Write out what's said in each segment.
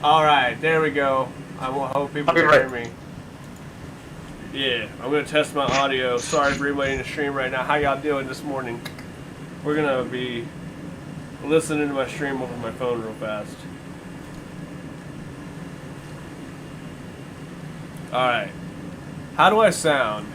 Alright, there we go. I will hope people can hear me. Yeah, I'm gonna test my audio. Sorry for everybody in the stream right now. How y'all doing this morning? We're gonna be listening to my stream over my phone real fast. Alright. How do I sound?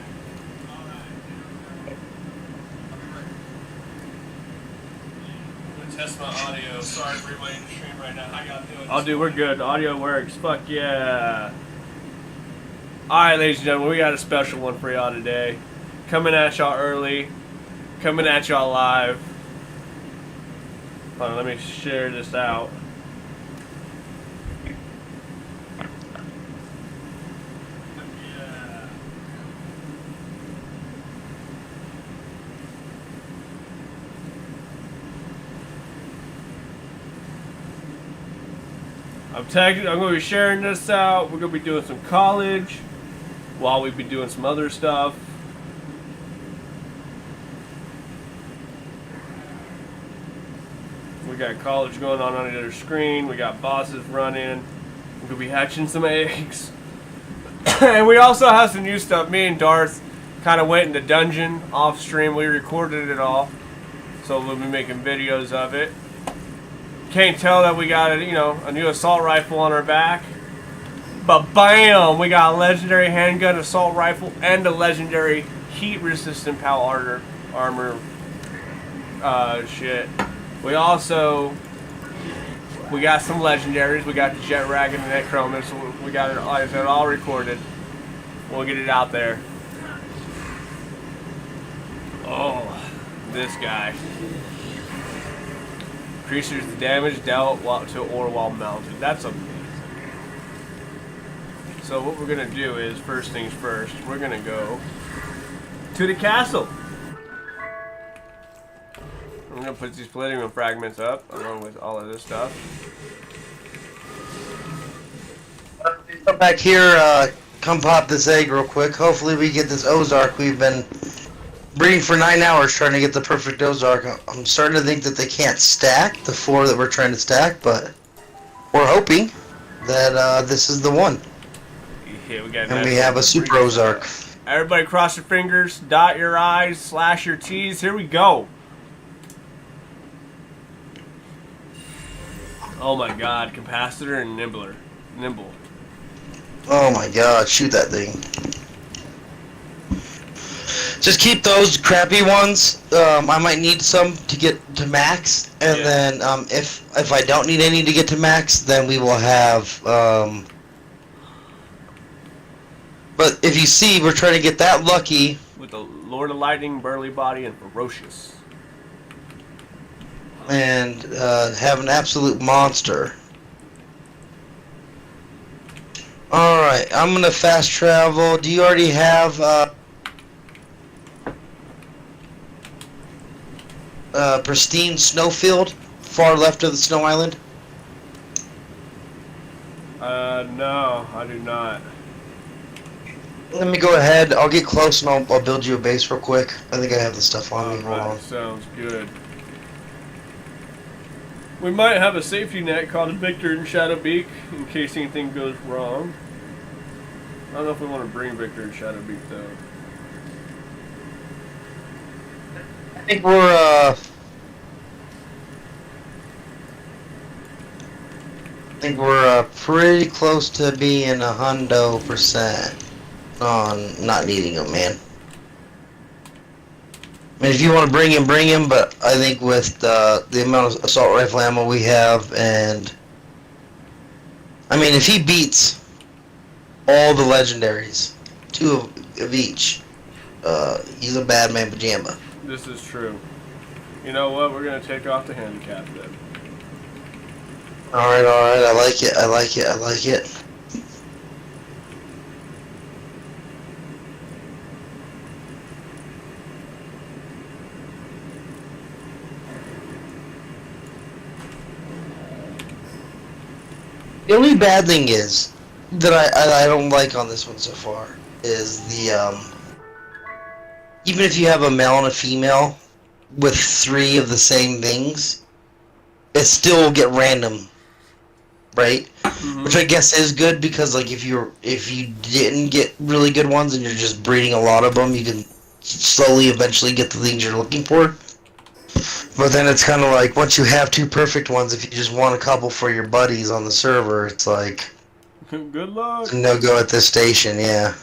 Test my audio. Sorry for everybody in the stream right now. How y'all doing? Oh, dude, we're good. The audio works. Fuck yeah. Alright, ladies and gentlemen, we got a special one for y'all today. Coming at y'all early. Coming at y'all live. Hold on, let me share this out. I'm going to be sharing this out. We're going to be doing some college while we be doing some other stuff. We got college going on the other screen. We got bosses running. We're going to be hatching some eggs. And we also have some new stuff. Me and Darth kind of went in the dungeon off stream. We recorded it all. So we'll be making videos of it. Can't tell that we got a new assault rifle on our back, but bam, we got a legendary handgun assault rifle and a legendary heat-resistant PAL armor. Shit. We got some legendaries. We got the Jet Rag and the Necroman, so we got it, like I said, all recorded. We'll get it out there. Oh, this guy. Increases the damage dealt while mounted. That's amazing. So what we're gonna do is, first things first, we're gonna go to the castle. I'm gonna put these palladium fragments up along with all of this stuff. Come back here, come pop this egg real quick. Hopefully we get this Ozark. We've been breeding for 9 hours trying to get the perfect Ozark. I'm starting to think that they can't stack the 4 that we're trying to stack, but we're hoping that this is the one. Yeah, and we have a super Ozark. Everybody cross your fingers, dot your I's, slash your T's. Here we go. Oh my god, capacitor and nimble. Oh my god, shoot that thing. Just keep those crappy ones. I might need some to get to max, and then if I don't need any to get to max, then we will have. But if you see, we're trying to get that lucky with the Lord of Lightning, Burly Body, and Ferocious, and have an absolute monster. All right, I'm gonna fast travel. Do you already have? Pristine snowfield, far left of the snow island? No, I do not. Let me go ahead. I'll get close and I'll build you a base real quick. I think I have the stuff on me. Hold on. Sounds good. We might have a safety net called a Victor and Shadowbeak in case anything goes wrong. I don't know if we want to bring Victor and Shadowbeak though. I think we're pretty close to being 100% on not needing them, man. I mean, if you want to bring him, but I think with the amount of assault rifle ammo we have, and I mean, if he beats all the legendaries, 2 of each, he's a bad man pajama. This is true. You know what? We're gonna take off the handicap then. Alright, I like it. The only bad thing is that I don't like on this one so far is the even if you have a male and a female with 3 of the same things, it still will get random. right? Mm-hmm. Which I guess is good because like if you didn't get really good ones and you're just breeding a lot of them, you can slowly eventually get the things you're looking for. But then it's kind of like once you have two perfect ones, if you just want a couple for your buddies on the server, it's like Good luck. no go at this station, yeah.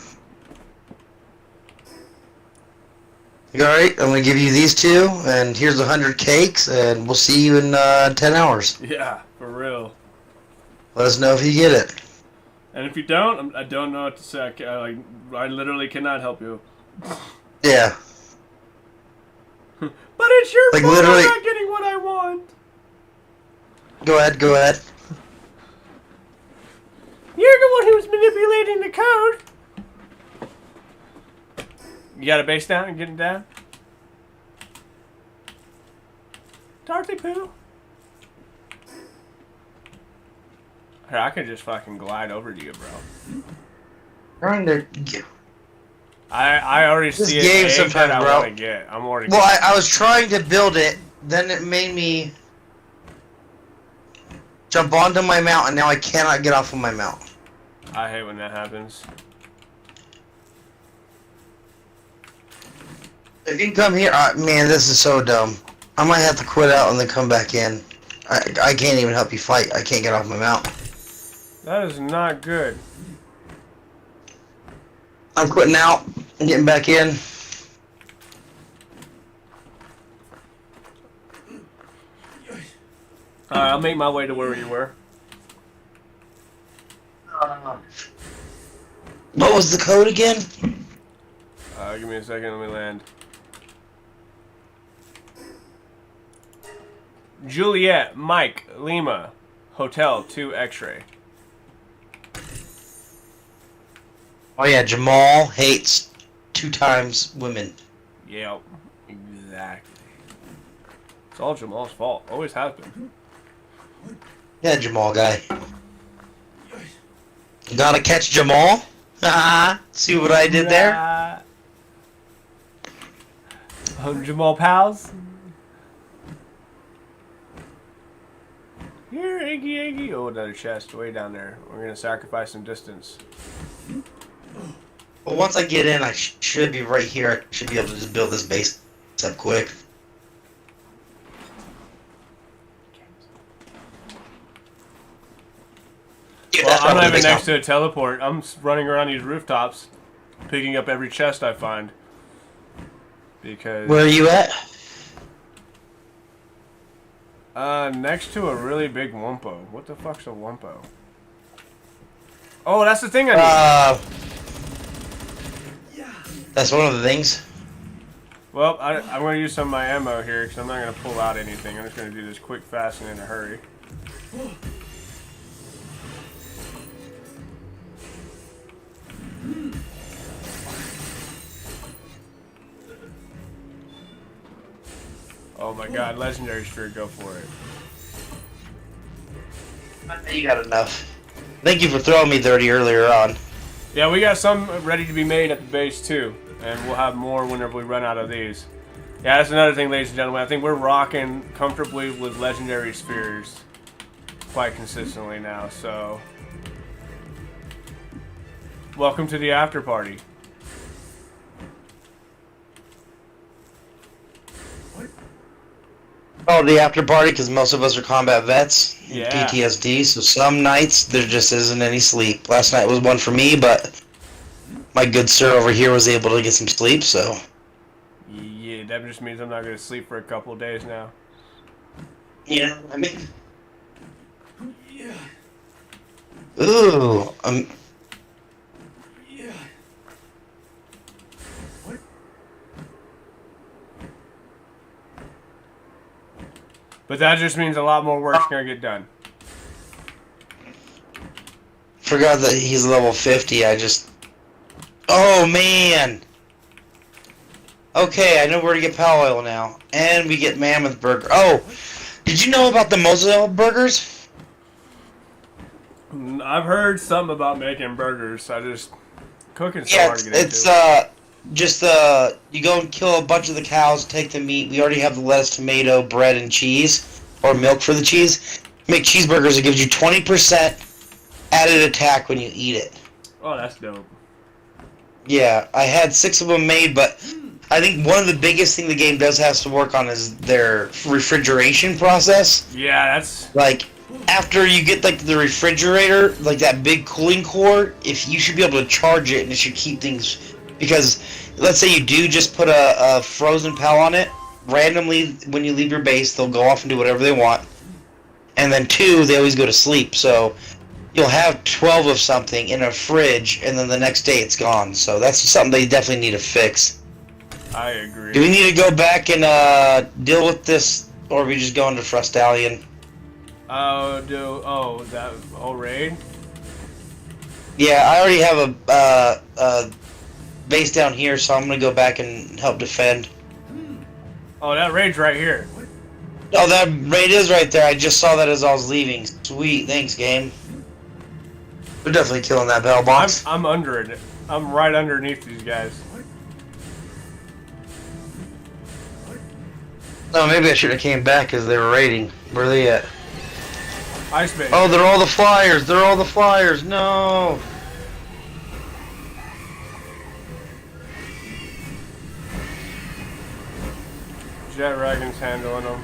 Alright, I'm gonna give you these two, and here's 100 cakes, and we'll see you in 10 hours. Yeah, for real. Let us know if you get it. And if you don't, I don't know what to say. I literally cannot help you. Yeah. But it's your Like, fault literally- I'm not getting what I want. Go ahead. You're the one who's manipulating the code. You got a base down and getting down? Dorothy Pooh? Here, I could just fucking glide over to you, bro. Trying to. I already This see game an egg sometimes, that I bro. want to get. I'm already. Well, I was trying to build it, then it made me jump onto my mount, and now I cannot get off of my mount. I hate when that happens. If you can come here, man, this is so dumb. I might have to quit out and then come back in. I can't even help you fight. I can't get off my mount. That is not good. I'm quitting out and getting back in. Alright, I'll make my way to where you were. What was the code again? Give me a second, let me land. Juliet, Mike, Lima, Hotel 2 X-ray. Oh yeah, Jamal hates 2 times women. Yep, exactly. It's all Jamal's fault. Always has been. Yeah, Jamal guy. Gotta catch Jamal? See what I did there? Jamal Pals? Here, Iggy Iggy. Oh, another chest way down there. We're gonna sacrifice some distance. Well, once I get in, I should be right here. I should be able to just build this base up quick. Yeah, Well, that's I'm probably not the even base next now. to a teleport. I'm running around these rooftops, picking up every chest I find. Because Where are you at? next to a really big Wumpo. What the fuck's a Wumpo? Oh, that's the thing I need. That's one of the things. Well, I'm going to use some of my ammo here because I'm not going to pull out anything. I'm just going to do this quick, fast, and in a hurry. Oh my god, legendary sphere, go for it. You got enough. Thank you for throwing me dirty earlier on. Yeah, we got some ready to be made at the base too. And we'll have more whenever we run out of these. Yeah, that's another thing, ladies and gentlemen. I think we're rocking comfortably with legendary spheres quite consistently now, so... Welcome to the after party. Oh, the after party, because most of us are combat vets. Yeah. PTSD, so some nights there just isn't any sleep. Last night was one for me, but my good sir over here was able to get some sleep, so... Yeah, that just means I'm not going to sleep for a couple of days now. Yeah, I mean... Ooh, But that just means a lot more work's going to get done. Forgot that he's level 50, I just... Oh, man! Okay, I know where to get pal oil now. And we get mammoth burger. Oh! Did you know about the mozzarella burgers? I've heard something about making burgers. Cooking's so Yeah, hard to get it's into. you go and kill a bunch of the cows, take the meat. We already have the lettuce, tomato, bread, and cheese, or milk for the cheese. make cheeseburgers. It gives you 20% added attack when you eat it. Oh, that's dope. Yeah, I had 6 of them made, but I think one of the biggest thing the game does has to work on is their refrigeration process. Yeah, that's... Like, after you get, like, the refrigerator, like that big cooling core, if you should be able to charge it, and it should keep things... Because, let's say you do just put a frozen pal on it, randomly, when you leave your base, they'll go off and do whatever they want. And then 2, they always go to sleep, so... You'll have 12 of something in a fridge, and then the next day it's gone. So that's something they definitely need to fix. I agree. Do we need to go back and deal with this, or are we just going to Frostallion? That whole raid? Yeah, I already have a base down here, so I'm gonna go back and help defend. Oh, that raid's right here. Oh, that raid is right there. I just saw that as I was leaving. Sweet, thanks, game. We're definitely killing that bell box. I'm under it. I'm right underneath these guys. No, maybe I should have came back because they were raiding. Where are they at? Ice base. Oh, they're all the flyers. They're all the flyers. No. Jet Dragon's handling them.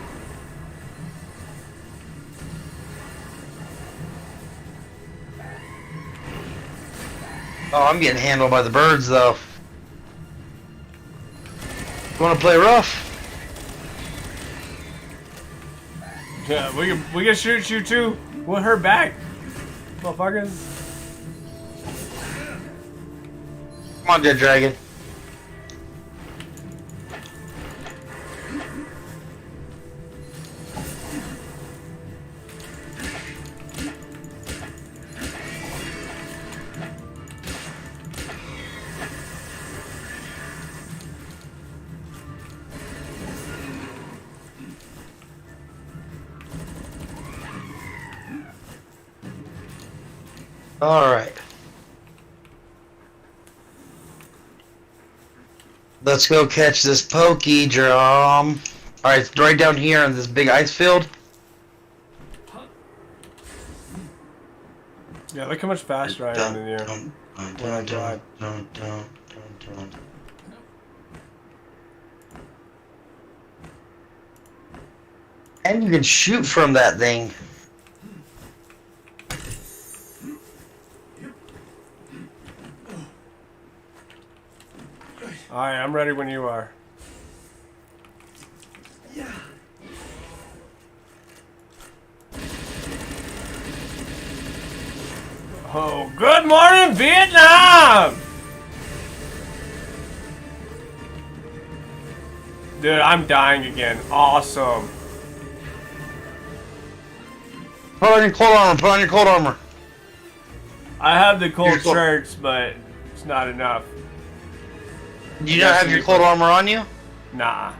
Oh, I'm getting handled by the birds, though. You want to play rough? Yeah, we can shoot you too. With her back, motherfuckers. Come on, Dead Dragon. Alright. Let's go catch this pokey drum. Alright, it's right down here in this big ice field. Yeah, look how much faster I am than you when I drive. And you can shoot from that thing. Alright, I'm ready when you are. Yeah. Oh, good morning, Vietnam! Dude, I'm dying again. Awesome. Put on your cold armor, put on your cold armor. I have the cold Here's what- shirts, but it's not enough. Do you not have your cold armor on you? Nah.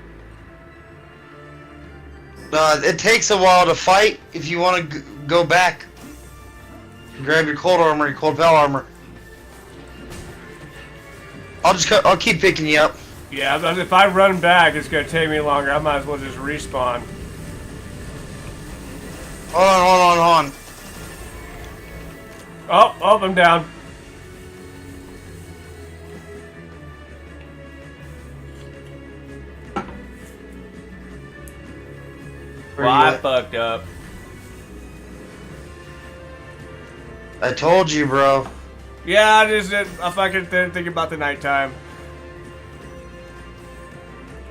It takes a while to fight. If you want to go back, grab your cold armor, your cold pal armor. I'll keep picking you up. Yeah, but if I run back, it's gonna take me longer. I might as well just respawn. Hold on. Oh, I'm down. Well, I fucked up. I told you, bro. Yeah, I fucking didn't think about the nighttime.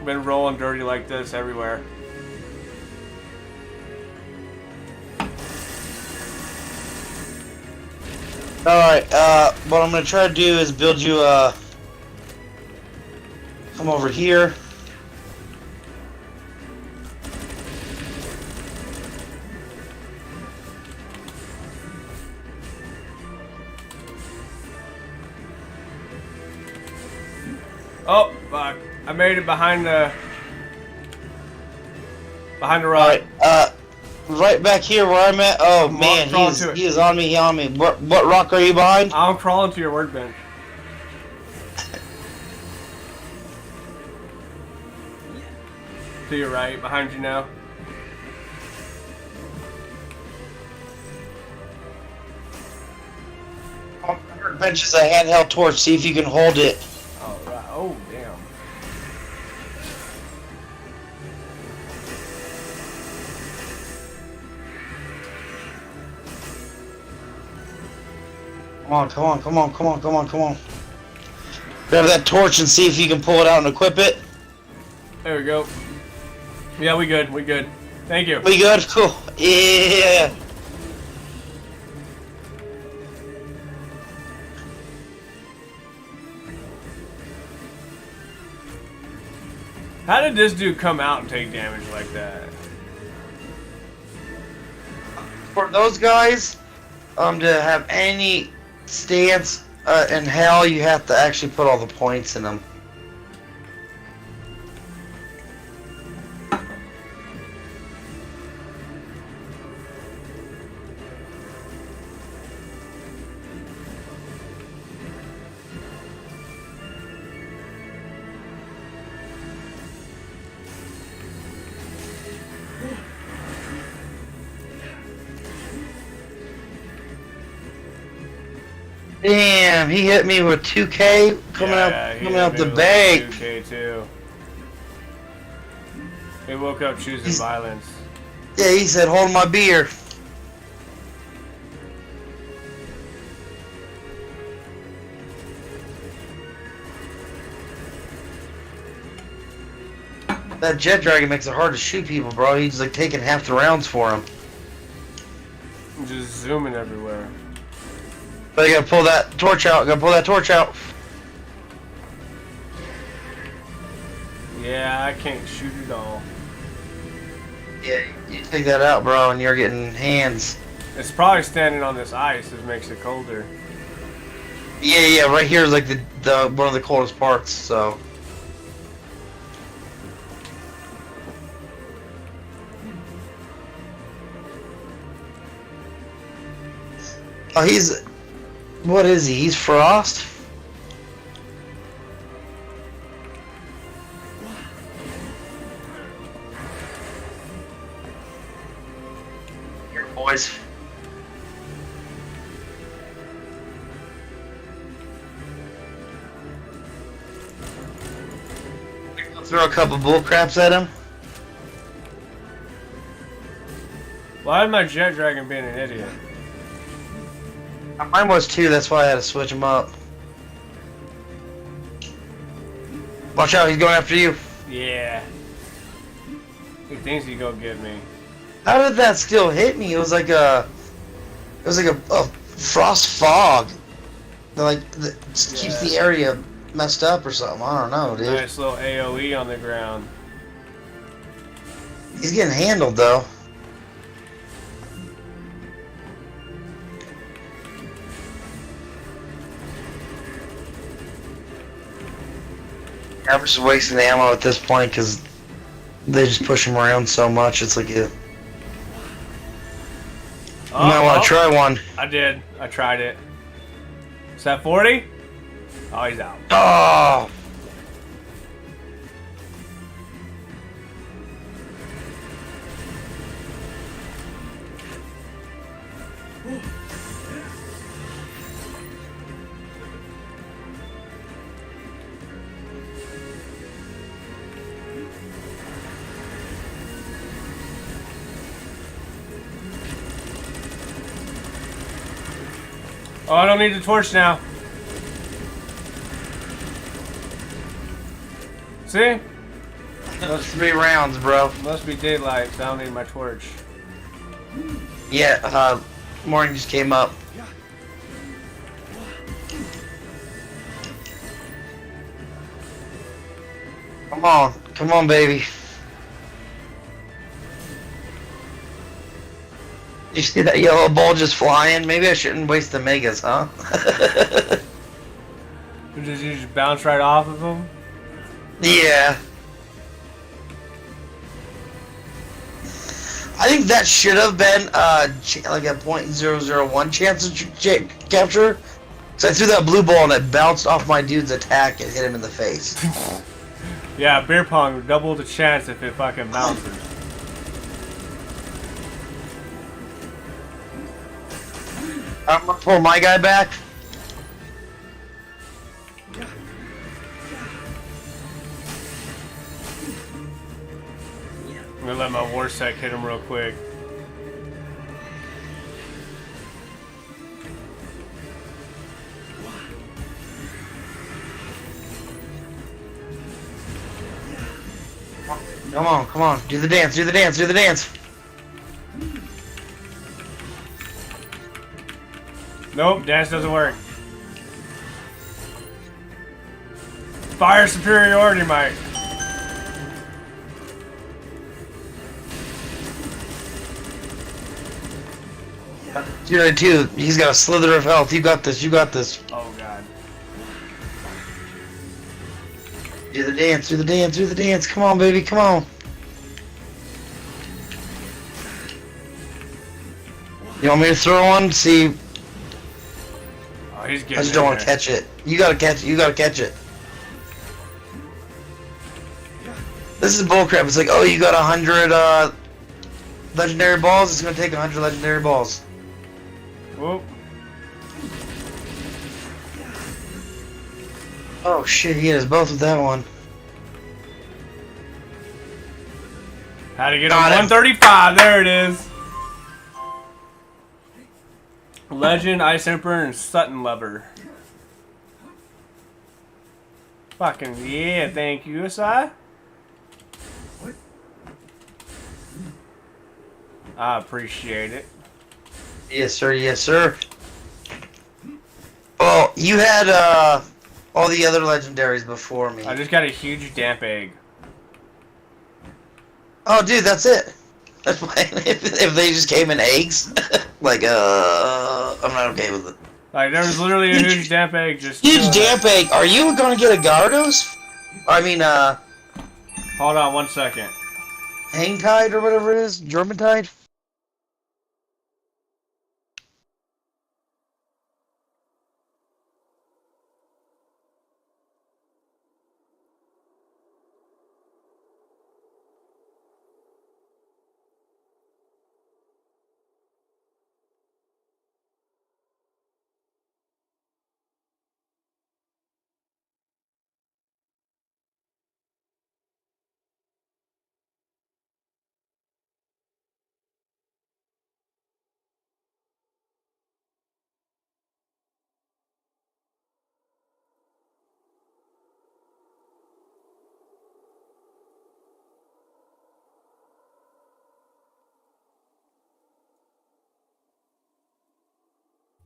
Been rolling dirty like this everywhere. Alright, what I'm gonna try to do is build you a... Come over here. Oh, fuck. I made it behind the rock. Alright, right back here where I'm at. Oh I'm man, crawling to it. he is on me. What rock are you behind? I'm crawling to your workbench. To your right, behind you now. workbench is a handheld torch. See if you can hold it. Oh, right. Oh, damn. Come on, come on, come on, come on, come on, come on. Grab that torch and see if you can pull it out and equip it. There we go. Yeah, we good. We good. Thank you. We good? Cool. Yeah. How did this dude come out and take damage like that? For those guys, to have any stance in hell, you have to actually put all the points in them. Damn, he hit me with 2K coming out the bank. 2K too. He woke up choosing violence. Yeah, he said, "Hold my beer." That jet dragon makes it hard to shoot people, bro. He's like taking half the rounds for him. Just zooming everywhere. But I gotta pull that torch out. Gotta pull that torch out. Yeah, I can't shoot it all. Yeah, you take that out, bro, and you're getting hands. It's probably standing on this ice that makes it colder. Yeah, right here is like the one of the coldest parts, so. Oh, he's... What is he? He's Frost? Here, boys. Throw a couple bull craps at him. Why is my jet dragon being an idiot? Mine was too, that's why I had to switch him up. Watch out, he's going after you. Yeah. He thinks he's gonna get me. How did that still hit me? It was like a frost fog. Just keeps the area messed up or something. I don't know, dude. Nice little AoE on the ground. He's getting handled though. I'm just wasting ammo at this point because they just push him around so much. It's like you might want to try one. I did. I tried it. Is that 40? Oh, he's out. Oh! Oh, I don't need the torch now. See? That's 3 rounds, bro. Must be daylight, so I don't need my torch. Yeah, morning just came up. Come on, baby. You see that yellow ball just flying? Maybe I shouldn't waste the megas, huh? You just bounce right off of them? Yeah. I think that should have been like a .001 chance of capture. So I threw that blue ball and it bounced off my dude's attack and hit him in the face. Yeah, beer pong, double the chance if it fucking bounces. I'm gonna pull my guy back. I'm gonna let my war sec hit him real quick. Come on, come on. Do the dance, do the dance, do the dance. Nope, dance doesn't work. Fire superiority, Mike. Two, he's got a slither of health. You got this, you got this. Oh god. Do the dance, do the dance, do the dance. Come on, baby, come on. You want me to throw one? See. Oh, he's getting I just don't want to catch it. You gotta catch it, you gotta catch it. This is bullcrap. It's like, oh, you got 100 legendary balls. It's gonna take 100 legendary balls. Whoop. Oh shit, he hit us both with that one. How to get on 135? There it is. Legend, Ice Emperor, and Sutton Lover. Fucking yeah, thank you, Si. I appreciate it. Yes, sir. Yes, sir. Well, you had all the other legendaries before me. I just got a huge damp egg. Oh, dude, that's it. That's why if they just came in eggs, like I'm not okay with it. Like there was literally a huge damp egg just. Huge damp egg. Are you gonna get a Gardos? I mean, Hold on 1 second. Hang Tide or whatever it is, German Tide.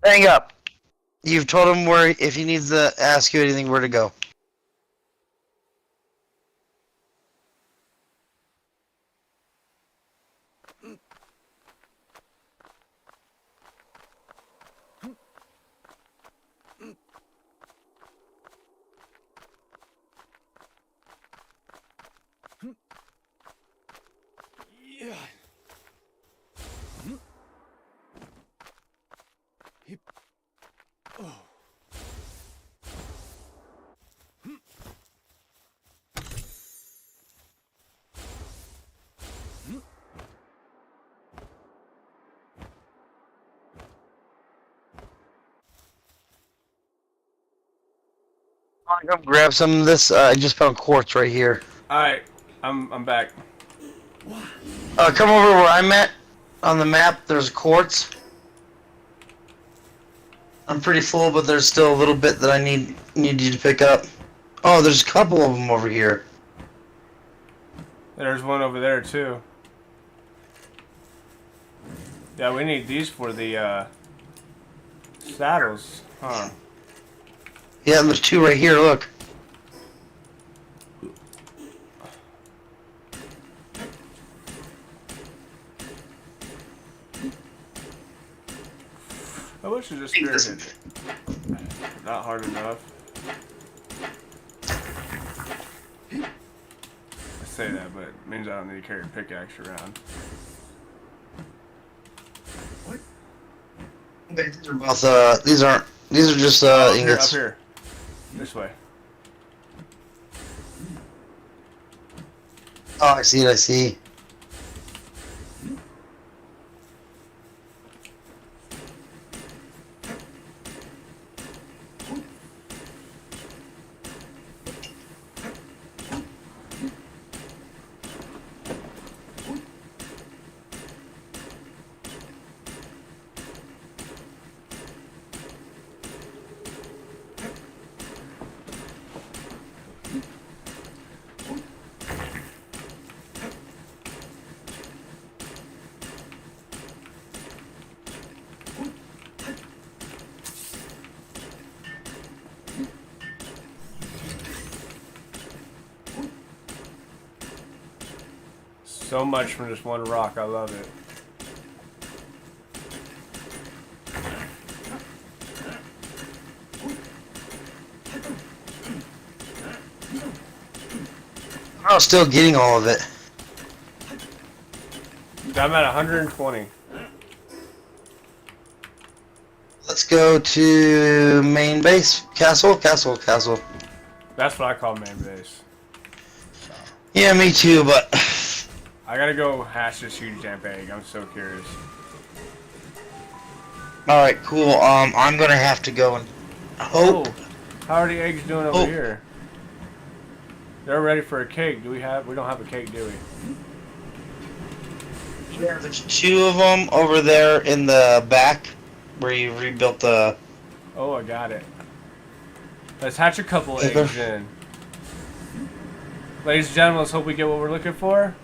Hang up. You've told him where, if he needs to ask you anything, where to go. Come grab some of this. I just found quartz right here. Alright, I'm back. Come over where I'm at. On the map, there's quartz. I'm pretty full, but there's still a little bit that I need you to pick up. Oh, there's a couple of them over here. There's one over there too. Yeah, we need these for the saddles, huh? Yeah, there's two right here. Look. I wish it just hit. Not hard enough. I say that, but it means I don't need to carry a pickaxe around. These are both, these aren't, these are just, ingots. Up here. This way. Oh, I see it, I see. so much from just one rock. I love it. I'm still getting all of it. I'm at 120. Let's go to main base. Castle. That's what I call main base. Yeah, me too, but... I gotta go hatch this huge damn egg. I'm so curious. Alright, cool. I'm gonna have to go and hope. Oh, how are the eggs doing over Oh. here? They're ready for a cake. We don't have a cake, do we? Yeah, there's 2 of them over there in the back where you rebuilt the... Oh, I got it. Let's hatch a couple Yeah, eggs in. Ladies and gentlemen, let's hope we get what we're looking for.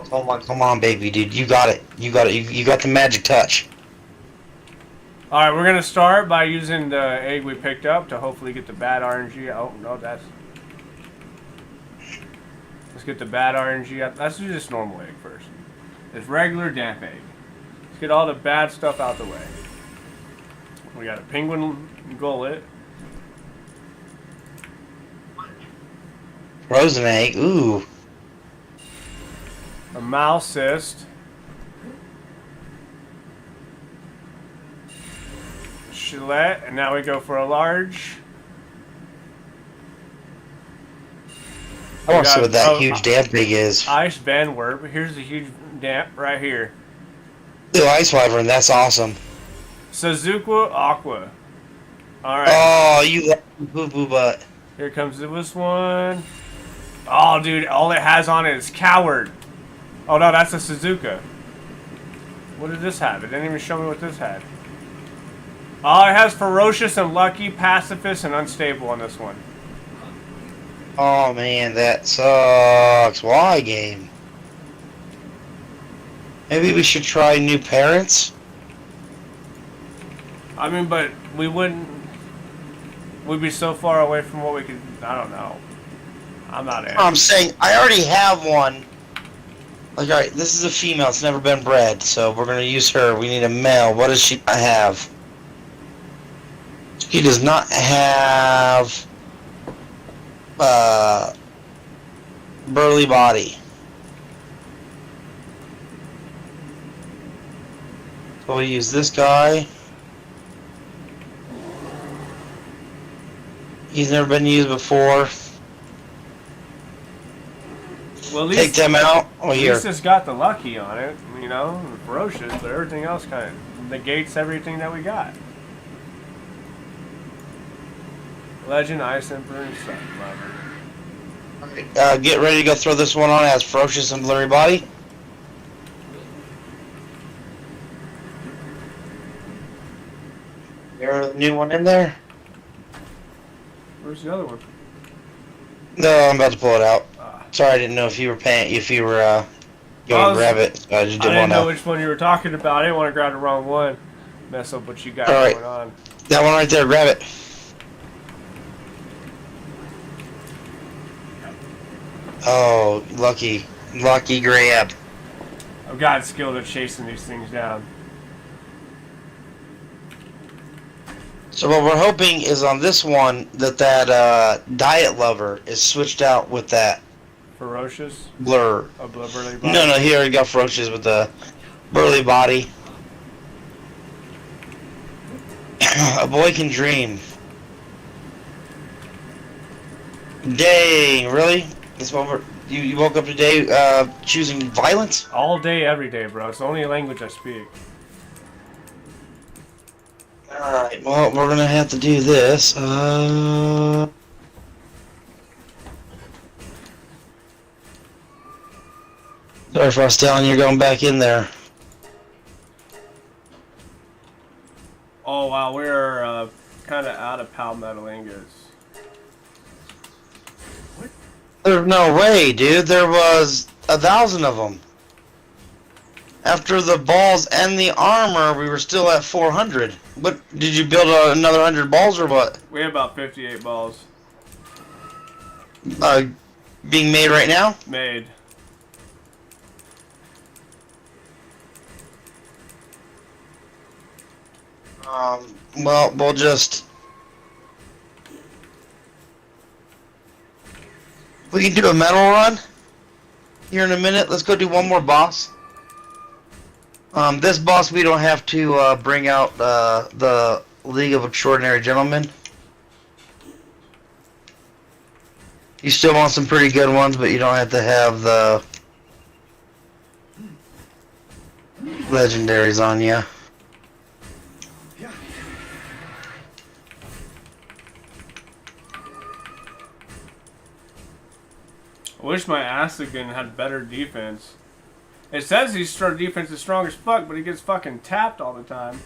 Come on, baby, dude. You got it. You got it. You got the magic touch. Alright, we're gonna start by using the egg we picked up to hopefully get the bad RNG. Oh, no, that's... Let's get the bad RNG out. Let's do this normal egg first. This regular damp egg. Let's get all the bad stuff out the way. We got a penguin gullet. Frozen egg. Ooh. A mouse cyst. Gillette, and now we go for a large. I want to see what that huge damp thing is. Ice Vanwerp. Here's the huge damp right here. Ooh, ice wyvern. That's awesome. Suzuka Aqua. Alright. Oh, you boo boo butt. Here comes this one. Oh, dude, all it has on it is Coward. Oh, no, that's a Suzuka. What did this have? It didn't even show me what this had. Oh, it has Ferocious and Lucky, Pacifist, and Unstable on this one. Oh man, that sucks. Why, game? Maybe we should try new parents? I mean, but we wouldn't... We'd be so far away from what we could... I don't know. I'm not in. I'm saying, I already have one. Like, alright, this is a female. It's never been bred, so we're going to use her. We need a male. What does she not have? She does not have... burly body. So we'll use this guy. He's never been used before. Well, at least, take them out. Oh, at here. least it's got the Lucky on it, you know, and Ferocious, but everything else kind of negates everything that we got. Legend, Ice Emperor, and Sun Lover. Get ready to go throw this one on as Ferocious and Blurry Body. There's a new one in there. Where's the other one? No, I'm about to pull it out. Sorry, I didn't know if you were going to grab it. So I just I didn't know want to. which one you were talking about. I didn't want to grab the wrong one. Mess up what you got All right. going on. That one right there, grab it. Oh, lucky grab. I've got skilled at chasing these things down. So what we're hoping is on this one that diet lover is switched out with that Ferocious? blur. A burly body? No, he already got Ferocious with the burly body. A boy can dream. Dang, really? This one you woke up today choosing violence? All day, every day, bro. It's the only language I speak. Alright, well, we're gonna have to do this. Sorry for us telling you going back in there. Oh, wow. We're kind of out of Palmetto ingots. There's no way, dude. There was 1,000 of them. After the balls and the armor, we were still at 400. What, did you build another 100 balls or what? We have about 58 balls. Being made right now? Made. Well, we'll just... We can do a metal run here in a minute. Let's go do one more boss. This boss we don't have to bring out the League of Extraordinary Gentlemen. You still want some pretty good ones, but you don't have to have the legendaries on you. I wish my Asagan had better defense. It says his defense is strong as fuck, but he gets fucking tapped all the time.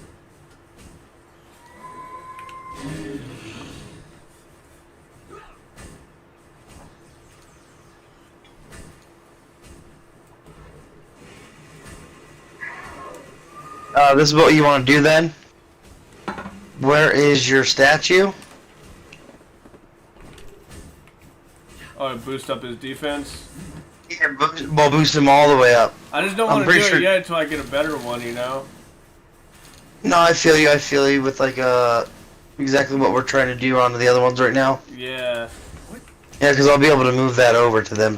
This is what you want to do then. Where is your statue? Oh, it boost up his defense? Yeah, we'll boost him all the way up. I just don't want to do it yet until I get a better one, you know? No, I feel you with like exactly what we're trying to do on the other ones right now. Yeah. Yeah, because I'll be able to move that over to them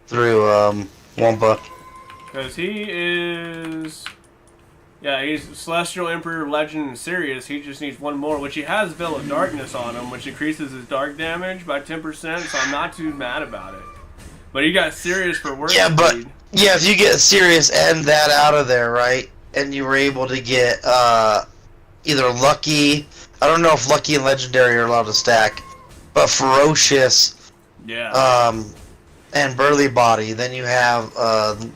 through Wampa. Because he is... Yeah, he's Celestial Emperor, Legend, and Sirius. He just needs one more, which he has Veil of Darkness on him, which increases his dark damage by 10%, so I'm not too mad about it. But you got Sirius for work Yeah, but speed. yeah, if you get Sirius and that out of there, right, and you were able to get either Lucky, I don't know if Lucky and Legendary are allowed to stack, but Ferocious, Yeah. and Burly Body, then you have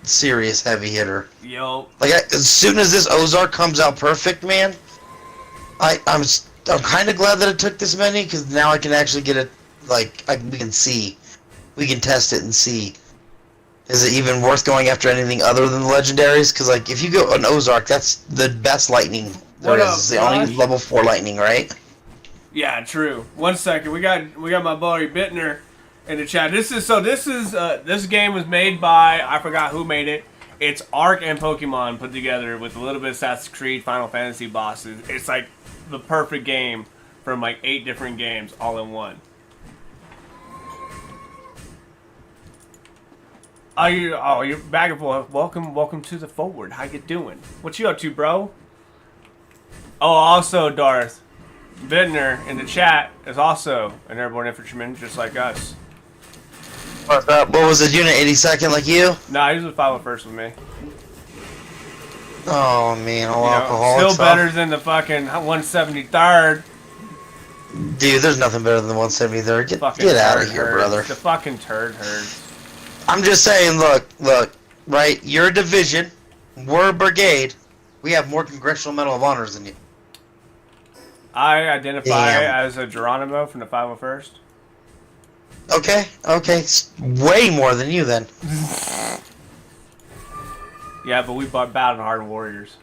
Sirius heavy hitter. Yo. Like as soon as this Ozark comes out perfect, man, I'm kind of glad that it took this many because now I can actually get it. Like we can see, we can test it and see. Is it even worth going after anything other than the legendaries? Because like if you go an Ozark, that's the best lightning there is. It's the only level 4 lightning, right? Yeah, true. 1 second, we got my buddy Bittner in the chat. This game was made by, I forgot who made it. It's Ark and Pokemon put together with a little bit of Assassin's Creed, Final Fantasy bosses. It's like the perfect game from like 8 different games all in one. You're back and forth. Welcome to the forward. How you doing? What you up to, bro? Oh, also Darth Bittner in the chat is also an airborne infantryman, just like us. What's up? What was it, unit 82nd like you? Nah, he was a 501st with me. Oh man, all alcoholic still stuff. better than the fucking 173rd. Dude, there's nothing better than the 173rd. Get out of here, brother. The fucking turd hurts. I'm just saying, look, right? You're a division. We're a brigade. We have more Congressional Medal of Honors than you. I identify as a Geronimo from the 501st. Okay. Way more than you then. Yeah, but we battled hard warriors.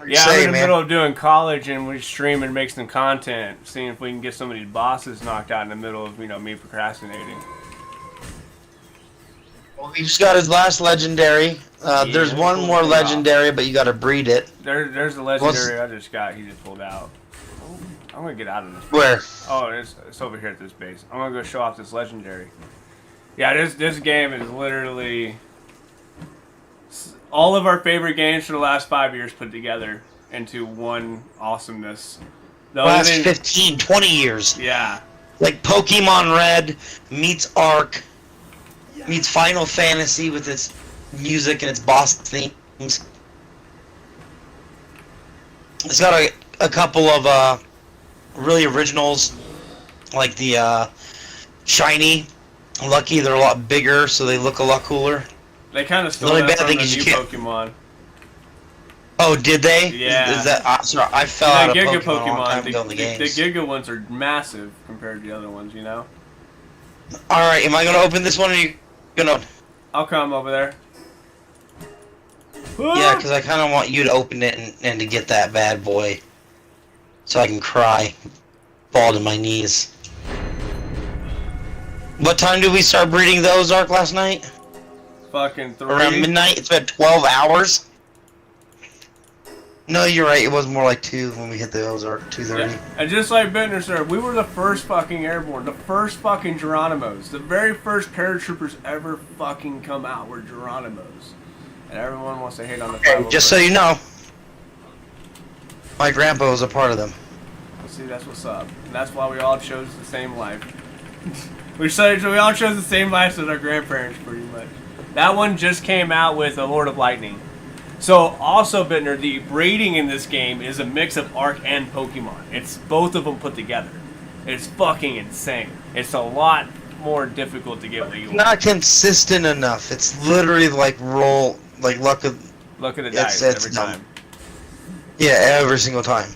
Yeah, I'm in the middle of doing college and we stream and make some content, seeing if we can get some of these bosses knocked out in the middle of, me procrastinating. Well, he just got his last legendary. There's one more legendary, but you got to breed it. There's the legendary I just got. He just pulled out. I'm gonna get out of this. Where? Oh, it's over here at this base. I'm gonna go show off this legendary. Yeah, this game is literally all of our favorite games for the last 5 years put together into one awesomeness. Last 15, 20 years. Yeah. Like Pokemon Red meets Ark meets Final Fantasy with its music and its boss themes. It's got a couple of really originals, like the Shiny, Lucky. They're a lot bigger, so they look a lot cooler. They kind of stole that from the new Pokemon. Oh, did they? Yeah. Is that? Sorry, I fell out of Pokemon a long time ago in the games. The Giga ones are massive compared to the other ones, you know? Alright, am I going to open this one or are you going to... I'll come over there. Yeah, because I kind of want you to open it and to get that bad boy. So I can cry. Fall to my knees. What time did we start breeding the Ozark last night? Fucking 3. Around midnight? It's been 12 hours? No, you're right. It was more like 2 when we hit the Ozark. 230. Yeah. And just like Bittner said, we were the first fucking airborne, the first fucking Geronimos. The very first paratroopers ever fucking come out were Geronimos. And everyone wants to hate on the Hey, just so you know, my grandpa was a part of them. See, that's what's up. And that's why we all chose the same life. we all chose the same life as our grandparents, pretty much. That one just came out with a Lord of Lightning. So, also, Bittner, the breeding in this game is a mix of Ark and Pokemon. It's both of them put together. It's fucking insane. It's a lot more difficult to get legal. Not consistent enough. It's literally like luck of the dice it's every dumb. time. Yeah, every single time.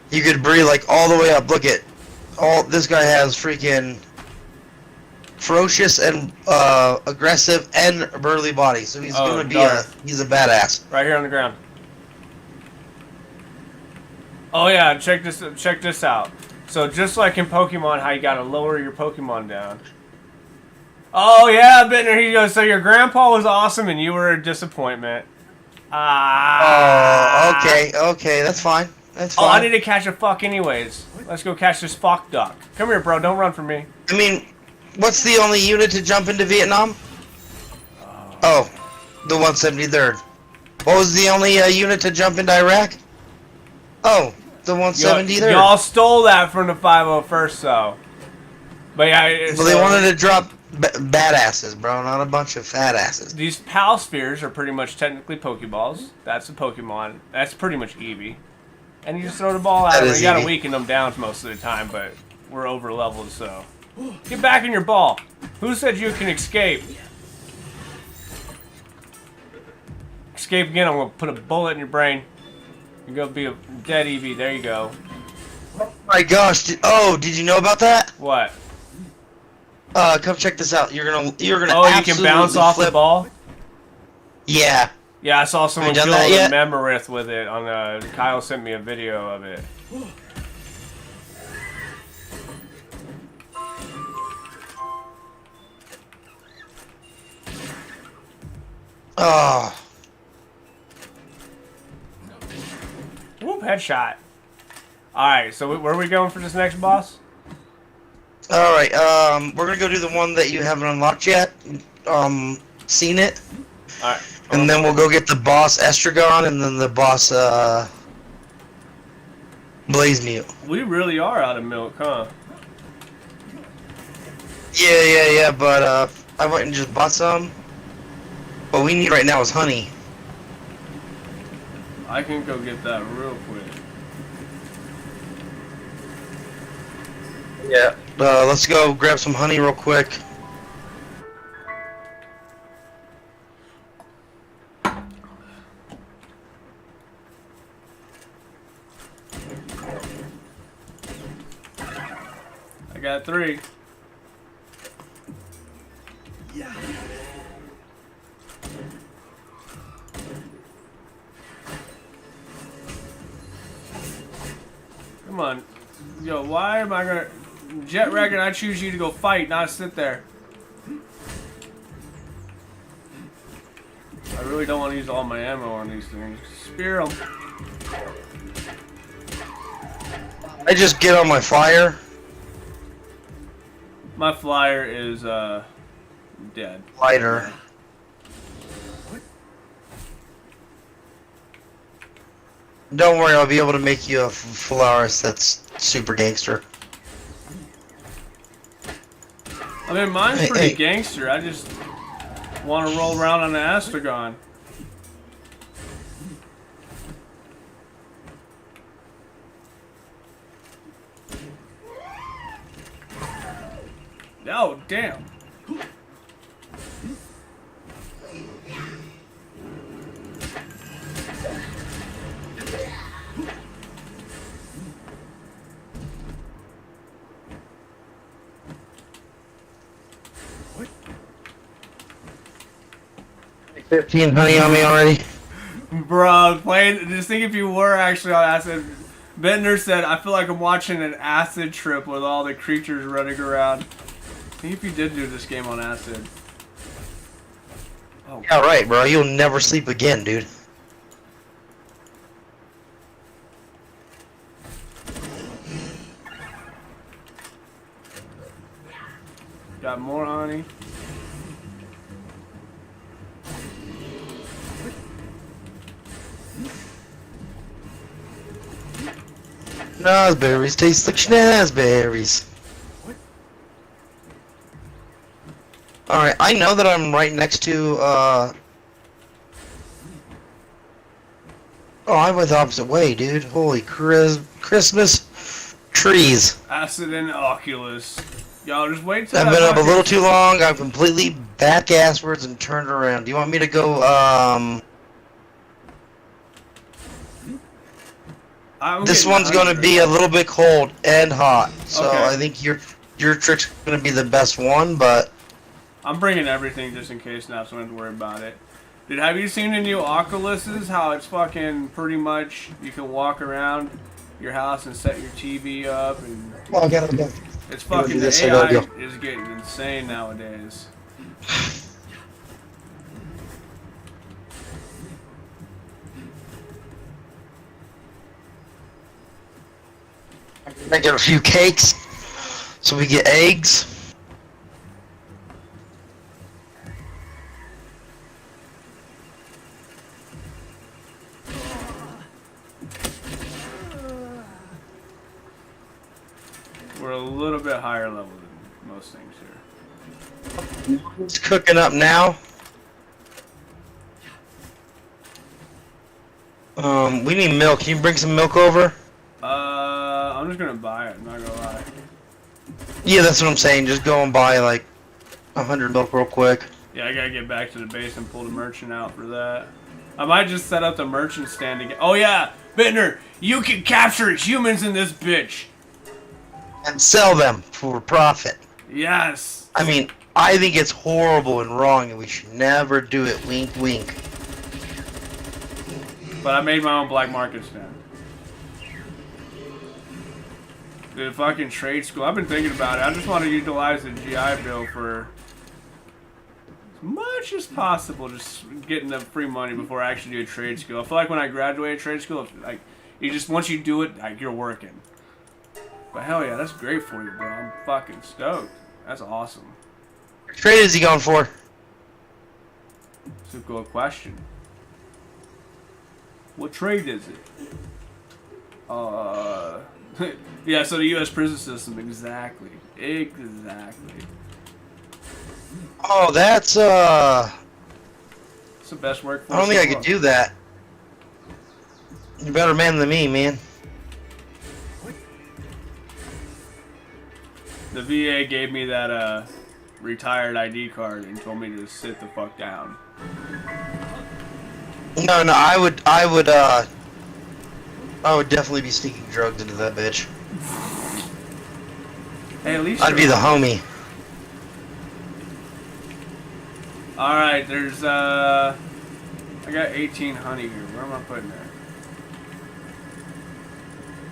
You could breed like all the way up. Look at this guy has freaking ferocious and aggressive and burly body, so he's gonna be he's a badass. Right here on the ground. Oh yeah, check this out. So just like in Pokemon, how you gotta lower your Pokemon down. Oh yeah, Bittner, he goes, so your grandpa was awesome and you were a disappointment. Oh, okay, that's fine. That's fine. Oh, I need to catch a fuck anyways. Let's go catch this fuck duck. Come here, bro, don't run from me. I mean, what's the only unit to jump into Vietnam? Oh, the 173rd. What was the only unit to jump into Iraq? Oh, the 173rd. Y'all stole that from the 501st, though. But yeah, well, they wanted to drop badasses, bro, not a bunch of fat asses. These PAL spheres are pretty much technically Pokeballs. That's a Pokemon. That's pretty much Eevee. And you just throw the ball at them. You gotta weaken them down most of the time, but we're over leveled, so. Get back in your ball. Who said you can escape? Escape again, I'm gonna put a bullet in your brain. You're gonna be a dead Eevee. There you go. Oh my gosh! Did you know about that? What? Come check this out. You're gonna. Oh, you can bounce off the ball. Yeah. Yeah, I saw someone kill a Memoryth with it. On Kyle sent me a video of it. Oh. Whoop, headshot. Alright, so where are we going for this next boss? Alright, we're gonna go do the one that you haven't unlocked yet. Seen it. Alright. And then we'll go get the boss Estragon and then the boss, Blazemute. We really are out of milk, huh? Yeah, but, I went and just bought some. What we need right now is honey. I can go get that real quick. Yeah. Let's go grab some honey real quick. I got 3. Yeah. Come on. Yo, why am I gonna... Jet Ragged, I choose you to go fight, not sit there. I really don't want to use all my ammo on these things. Spear them. I just get on my flyer. My flyer is, dead. Lighter. Don't worry, I'll be able to make you a Phalaris that's super gangster. I mean, mine's pretty gangster. I just want to roll around on the Astragon. Oh, damn. What? 15 honey on me already. Bro, just think if you were actually on acid. Bender said, I feel like I'm watching an acid trip with all the creatures running around. Think if you did do this game on acid. Oh. Yeah, right, bro. You'll never sleep again, dude. Got more honey. Schnozberries taste like schnozberries. Alright, I know that I'm right next to, Oh, I went the opposite way, dude. Holy Christmas trees. Acid and Oculus. Y'all just wait till I've that been up a fucking- little too long. I've completely back-asswards and turned around. Do you want me to go, This one's gonna be a little bit cold and hot, so Okay. I think your trick's gonna be the best one, but... I'm bringing everything just in case now, so I don't have to worry about it. Dude, have you seen the new Oculuses? How it's fucking pretty much, you can walk around your house and set your TV up, and Oh, I got it. it's fucking, do this, the I gotta AI go. is getting insane nowadays. I get a few cakes, so we get eggs. We're a little bit higher level than most things here. It's cooking up now. We need milk. Can you bring some milk over? I'm just gonna buy it, I'm not gonna lie. Yeah, that's what I'm saying. Just go and buy like 100 milk real quick. Yeah, I gotta get back to the base and pull the merchant out for that. I might just set up the merchant stand again. Oh yeah, Bittner, you can capture humans in this bitch. And sell them for profit. Yes. I mean, I think it's horrible and wrong, and we should never do it. Wink, wink. But I made my own black market stand. The fucking trade school. I've been thinking about it. I just want to utilize the GI Bill for as much as possible, just getting the free money before I actually do a trade school. I feel like when I graduate trade school, like you just once you do it, like you're working. But hell yeah, that's great for you, bro. I'm fucking stoked. That's awesome. What trade is he going for? It's a good question. What trade is it? Yeah, so the U.S. prison system, exactly. Exactly. Oh, that's, It's the best workforce. I don't think I in the could do that. You're a better man than me, man. The VA gave me that, retired ID card and told me to sit the fuck down. No, I would definitely be sneaking drugs into that bitch. Hey, at least I'd be the homie. Alright, there's, I got 18 honey here. Where am I putting it?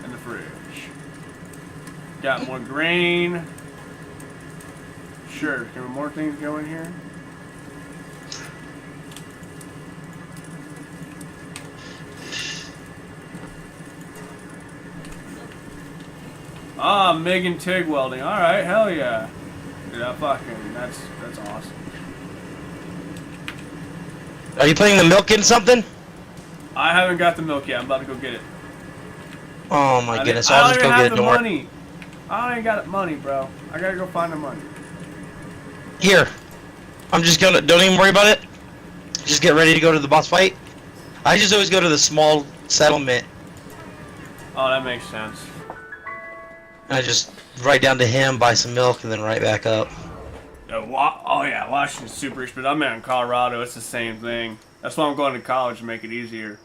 In the fridge. Got more grain. Sure, can more things go in here? Ah, MIG and TIG welding. Alright, hell yeah. Dude, that's awesome. Are you putting the milk in something? I haven't got the milk yet. I'm about to go get it. Oh my goodness, I I'll don't just even go have get it. the Don't worry. money. I ain't got money, bro. I gotta go find the money. Here. I'm just gonna, don't even worry about it. Just get ready to go to the boss fight. I just always go to the small settlement. Oh, that makes sense. I just right down to him, buy some milk, and then right back up. Oh yeah, Washington's super expensive. I'm in Colorado. It's the same thing. That's why I'm going to college to make it easier.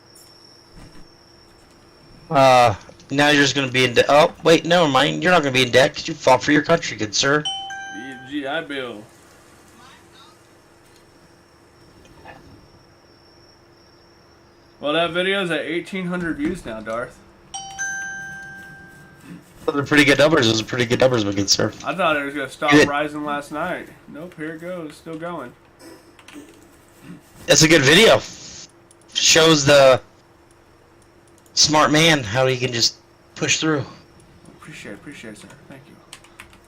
Now you're just gonna be in debt. Oh, wait, never mind. You're not gonna be in debt because you fought for your country, good sir. GI Bill. Well, that video's at 1,800 views now, Darth. Those are pretty good numbers. Those are pretty good numbers, my good sir. I thought it was gonna stop Good. rising last night. Nope, here it goes. Still going. That's a good video. Shows the smart man how he can just push through. Appreciate it, sir. Thank you.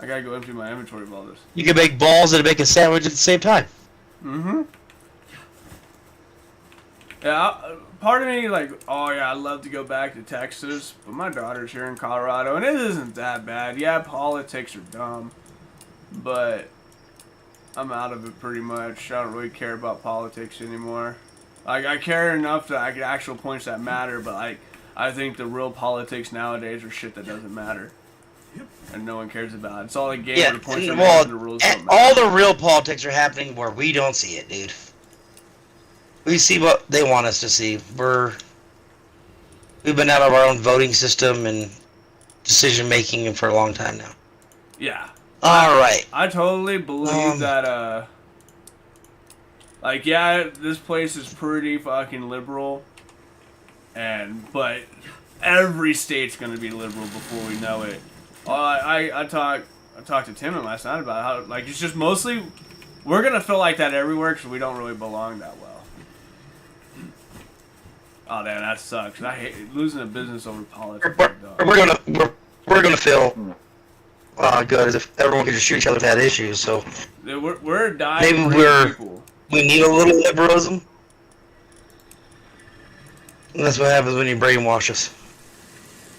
I gotta go empty my inventory of all this. You can make balls and make a sandwich at the same time. Mm-hmm. Yeah, part of me like, oh yeah, I'd love to go back to Texas, but my daughter's here in Colorado, and it isn't that bad. Yeah, politics are dumb, but I'm out of it pretty much. I don't really care about politics anymore. Like, I care enough that I get actual points that matter, but like, I think the real politics nowadays are shit that doesn't matter. And no one cares about. It's all a game where the points are made and the rules don't matter. All the real politics are happening where we don't see it, dude. We see what they want us to see. We've been out of our own voting system and decision making for a long time now. Yeah. Alright. I totally believe that, like, yeah, this place is pretty fucking liberal, but every state's gonna be liberal before we know it. I talked to Tim last night about how, like, it's just mostly, we're gonna feel like that everywhere because we don't really belong that well. Oh damn, that sucks. I hate losing a business over politics. We're gonna feel good as if everyone could just shoot each other if they had issues. So we're dying. Maybe people. We need a little liberalism. And that's what happens when you brainwash us.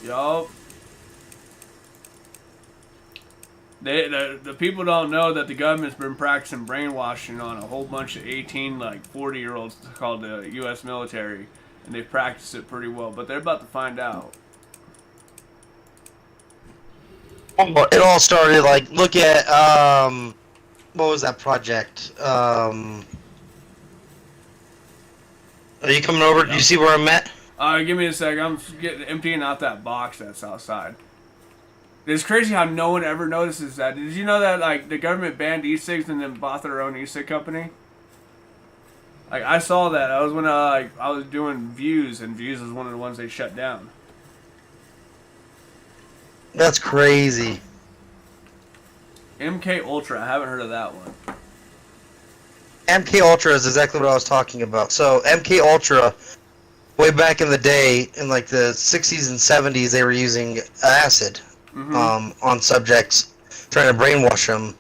Yup. The people don't know that the government's been practicing brainwashing on a whole bunch of 18, like 40-year-olds called the U.S. military, and they've practiced it pretty well. But they're about to find out. Well, it all started like look at what was that project? Are you coming over? Do you see where I'm at? Give me a sec. I'm emptying out that box that's outside. It's crazy how no one ever notices that. Did you know that like the government banned e-cigs and then bought their own e-cig company? Like I saw that. I was when I was doing Views, and Views was one of the ones they shut down. That's crazy. MK Ultra. I haven't heard of that one. MK Ultra is exactly what I was talking about. So MK Ultra, way back in the day, in like the 60s and 70s, they were using acid on subjects, trying to brainwash them.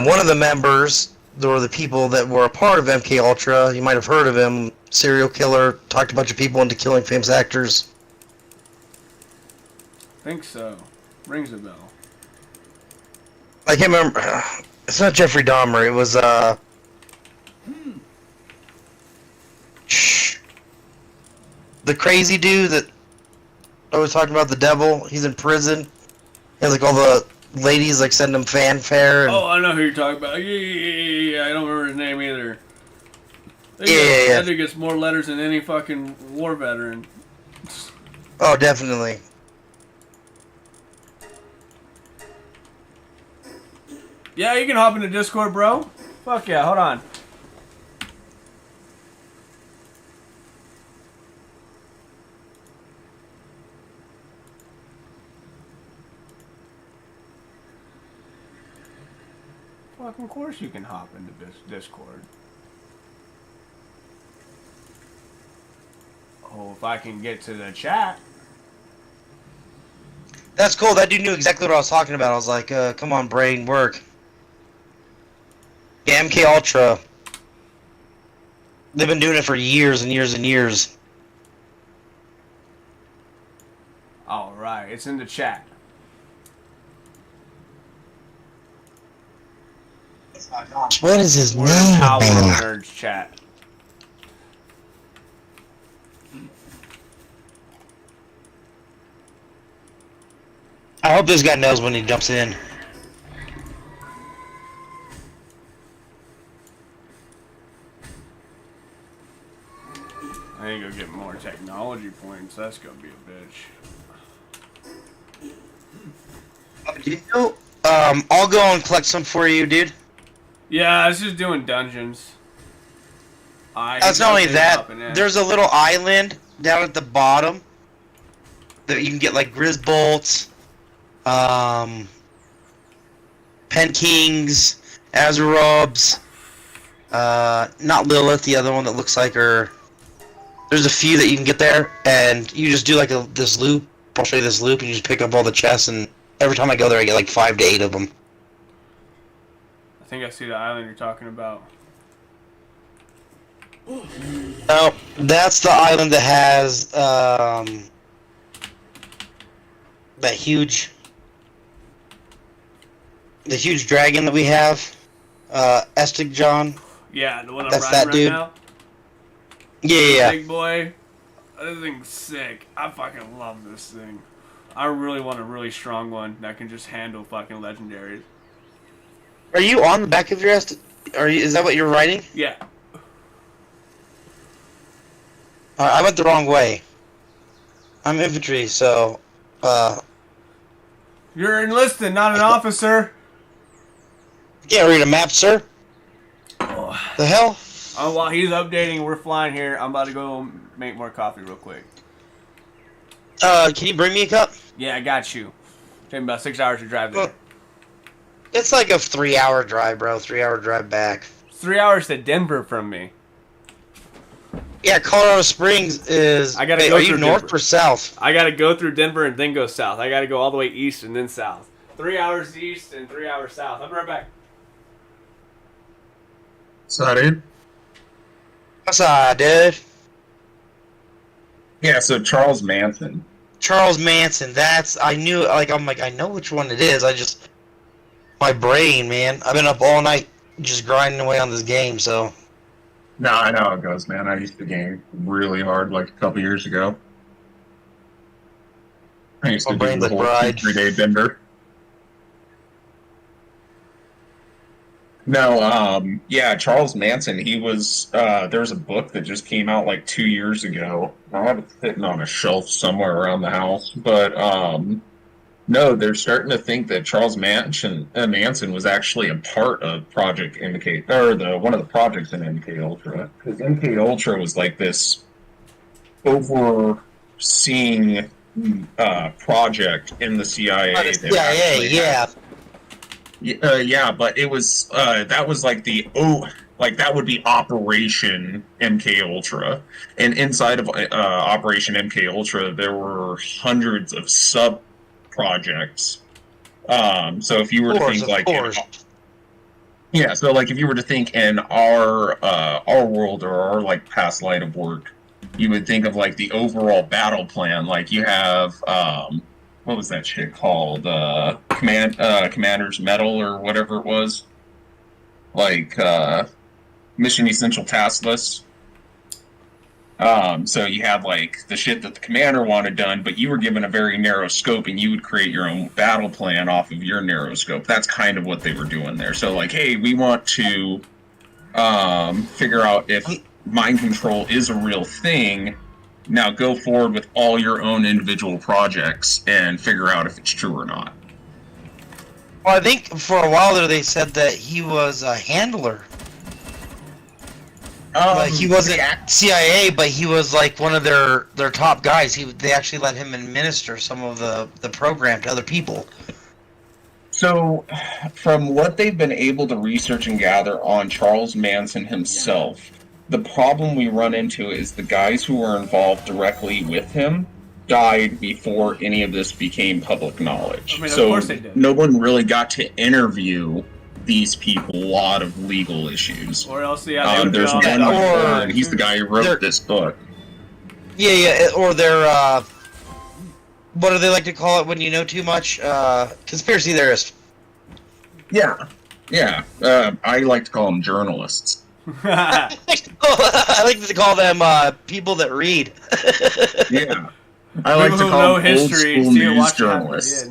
One of the members, or the people that were a part of MK Ultra, you might have heard of him, serial killer, talked a bunch of people into killing famous actors. Think so. Rings a bell. I can't remember. It's not Jeffrey Dahmer. It was the crazy dude that I was talking about. The devil. He's in prison. And like all the ladies like send him fanfare. And... Oh, I know who you're talking about. Yeah. I don't remember his name either. Yeah. That dude gets more letters than any fucking war veteran. Oh, definitely. Yeah, you can hop into Discord, bro. Fuck yeah, hold on. Fucking course you can hop into this Discord. Oh, if I can get to the chat. That's cool. That dude knew exactly what I was talking about. I was like, come on, brain, work. Yeah, MK Ultra. They've been doing it for years and years and years. Alright, it's in the chat. What is his We're name? in Palworlds Nerds chat. I hope this guy knows when he jumps in. I ain't gonna get more technology points. That's gonna be a bitch. You know, I'll go and collect some for you, dude. Yeah, I was just doing dungeons. That's not only that. There's a little island down at the bottom that you can get like Grizz Bolts, Pen Kings, Azurobs, not Lilith, the other one that looks like her. There's a few that you can get there, and you just do like this loop. I'll show you this loop, and you just pick up all the chests and every time I go there, I get like 5 to 8 of them. I think I see the island you're talking about. No, that's the island that has that huge, the huge dragon that we have, Estig John. Yeah, the one I'm That's riding that right dude. now. Yeah. Big boy. This thing's sick. I fucking love this thing. I really want a really strong one that can just handle fucking legendaries. Are you on the back of your Estig? Is that what you're riding? Yeah. I went the wrong way. I'm infantry, so You're enlisted, not an officer. you can't read a map, sir. Oh. The hell? While he's updating, we're flying here. I'm about to go make more coffee real quick. Can you bring me a cup? Yeah, I got you. Take me about 6 hours to drive there. Well, it's like a 3-hour drive, bro. 3-hour drive back. 3 hours to Denver from me. Yeah, Colorado Springs is. I gotta Wait, go are you through north Denver. or south? I gotta go through Denver and then go south. I gotta go all the way east and then south. 3 hours east and 3 hours south. I'll be right back. So, dude. What's up, dude? Yeah, so Charles Manson. Charles Manson. I know which one it is. My brain, man. I've been up all night just grinding away on this game, so. No, I know how it goes, man. I used to game really hard like a couple years ago. I used to My do brain's the like whole fried. 3-day bender. No, yeah, Charles Manson, he was, there's a book that just came out like 2 years ago. I have it sitting on a shelf somewhere around the house, but, no, they're starting to think that Charles Manson was actually a part of Project MK, or one of the projects in MK Ultra. Because MK Ultra was like this overseeing project in the CIA. that CIA, actually yeah. yeah, but it was that was like that would be Operation MK Ultra, and inside of Operation MK Ultra there were hundreds of sub projects. So if you were to think like so like if you were to think in our world or our like past line of work, you would think of like the overall battle plan. Like you have what was that shit called? Commander's Medal or whatever it was. Like Mission Essential Task List. So you had like the shit that the commander wanted done, but you were given a very narrow scope and you would create your own battle plan off of your narrow scope. That's kind of what they were doing there. So like, hey, we want to figure out if mind control is a real thing. Now go forward with all your own individual projects and figure out if it's true or not. Well, I think for a while there they said that he was a handler. Like he wasn't CIA, but he was like one of their top guys. They actually let him administer some of the program to other people. So, from what they've been able to research and gather on Charles Manson himself, the problem we run into is the guys who were involved directly with him died before any of this became public knowledge. I mean, of so course they did. No one really got to interview these people. A lot of legal issues. Or else, yeah, there's one. He's the guy who wrote this book. Yeah, or they're what do they like to call it when you know too much? Conspiracy theorist. Yeah. I like to call them journalists. I like to call them people that read. Yeah. I like to call them old school news journalists.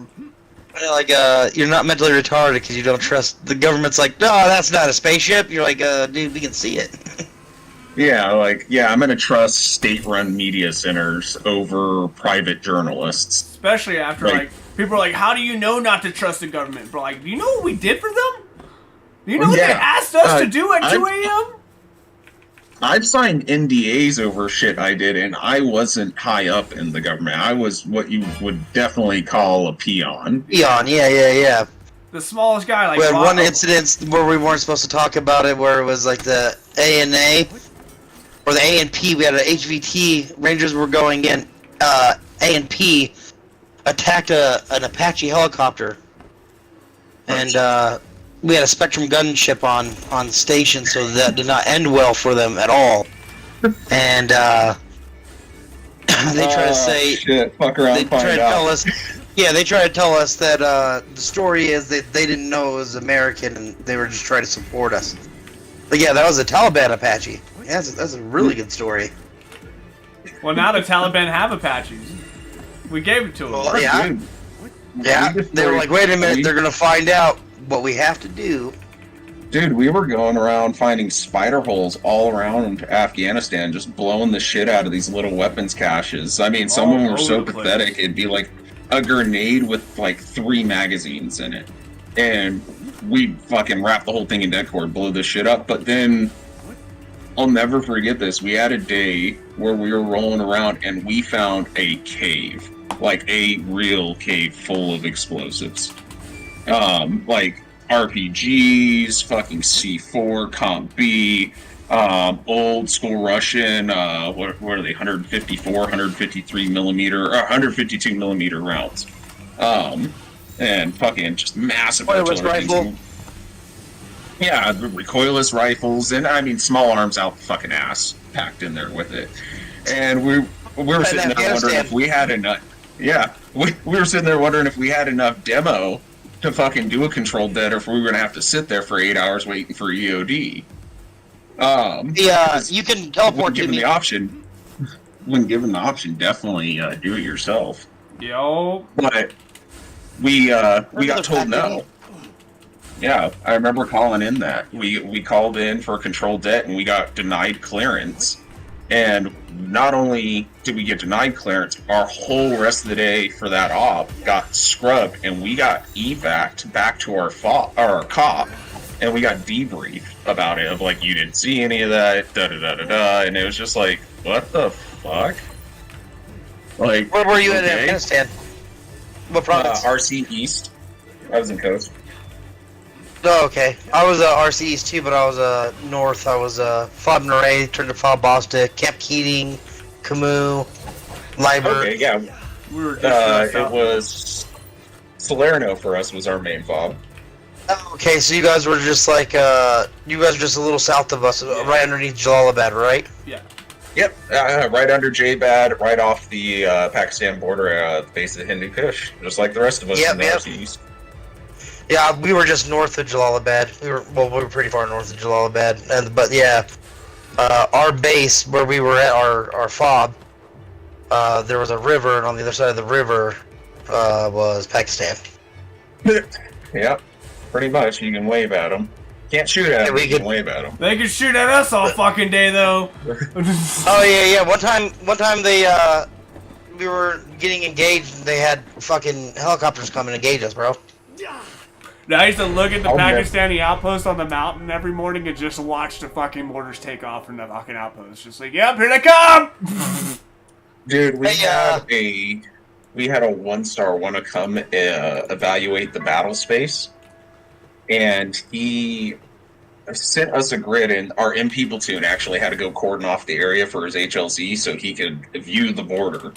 Like, you're not mentally retarded because you don't trust the government's like, no, that's not a spaceship. You're like, dude, we can see it. I'm gonna trust state-run media centers over private journalists. Especially after, like, people are like, how do you know not to trust the government? Bro, like, do you know what we did for them? Do you know what they asked us to do at 2 a.m.? I've signed NDAs over shit I did, and I wasn't high up in the government. I was what you would definitely call a peon. Peon, yeah. The smallest guy, like, we had one incident where we weren't supposed to talk about it, where it was like the A&A, or the A&P. We had an HVT. Rangers were going in A&P, attacked an Apache helicopter, and we had a Spectrum gunship on station, so that did not end well for them at all. And they try to say, shit, fuck around, they find try to out. tell us, yeah, they try to tell us that the story is that they didn't know it was American and they were just trying to support us. But yeah, that was a Taliban Apache. Yeah, that's a really good story. Well, now the Taliban have Apaches. We gave it to them. Well, yeah. Dude, Yeah, we just they were like, wait a minute, we- they're gonna find out what we have to do. Dude, we were going around finding spider holes all around Afghanistan, just blowing the shit out of these little weapons caches. I mean, some of them All were so over the place. pathetic, it'd be like a grenade with like 3 magazines in it. And we'd fucking wrap the whole thing in deadcord, blow this shit up. But then, I'll never forget this, we had a day where we were rolling around and we found a cave. Like a real cave full of explosives. Like RPGs, fucking C4, Comp B, old school Russian, what are they, 154, 153 millimeter, or 152 millimeter rounds. And fucking just massive Recoilless artillery. rifle. Yeah, recoilless rifles, and I mean small arms out the fucking ass packed in there with it. And we were sitting there wondering if we had enough. Yeah, we were sitting there wondering if we had enough demo to fucking do a controlled dead, or if we were gonna have to sit there for 8 hours waiting for EOD. Yeah, you can teleport when to given me. the option, when given the option, definitely do it yourself. Yo. But we got Another told no. package. Yeah, I remember calling in that. We called in for a controlled debt and we got denied clearance. And not only did we get denied clearance, our whole rest of the day for that op got scrubbed and we got evac'd back to our cop, and we got debriefed about it of like, you didn't see any of that, da-da-da-da-da, and it was just like, what the fuck? Like, Where were you in okay. Afghanistan? What province? RC East. I was in Coast. Oh, okay. I was RC East too, but I was north. I was Fob Naray, turned to Fob Bostic, Camp Keating, Camus, Liber. Okay, yeah. We were just It was Salerno for us was our main fob. Oh, okay, so you guys were just like you guys were just a little south of us, right underneath Jalalabad, right? Yeah. Yep, right under J-Bad, right off the Pakistan border at the base of the Hindu Kush, just like the rest of us Yep, in the yep. RC East. Yeah, we were just north of Jalalabad. We were pretty far north of Jalalabad, but yeah, our base where we were at our fob, there was a river, and on the other side of the river was Pakistan. Yep, pretty much. You can wave at them. Can't shoot at them, we you can could- wave at them. They could shoot at us all fucking day though. Oh yeah. One time they we were getting engaged. And they had fucking helicopters come and engage us, bro. I used to look at the Oh, man. Pakistani outpost on the mountain every morning and just watch the fucking mortars take off from the fucking outpost. Just like, yep, here they come! Dude, we Hey, had a 1-star want to come evaluate the battle space, and he sent us a grid, and our MP platoon actually had to go cordon off the area for his HLZ so he could view the border.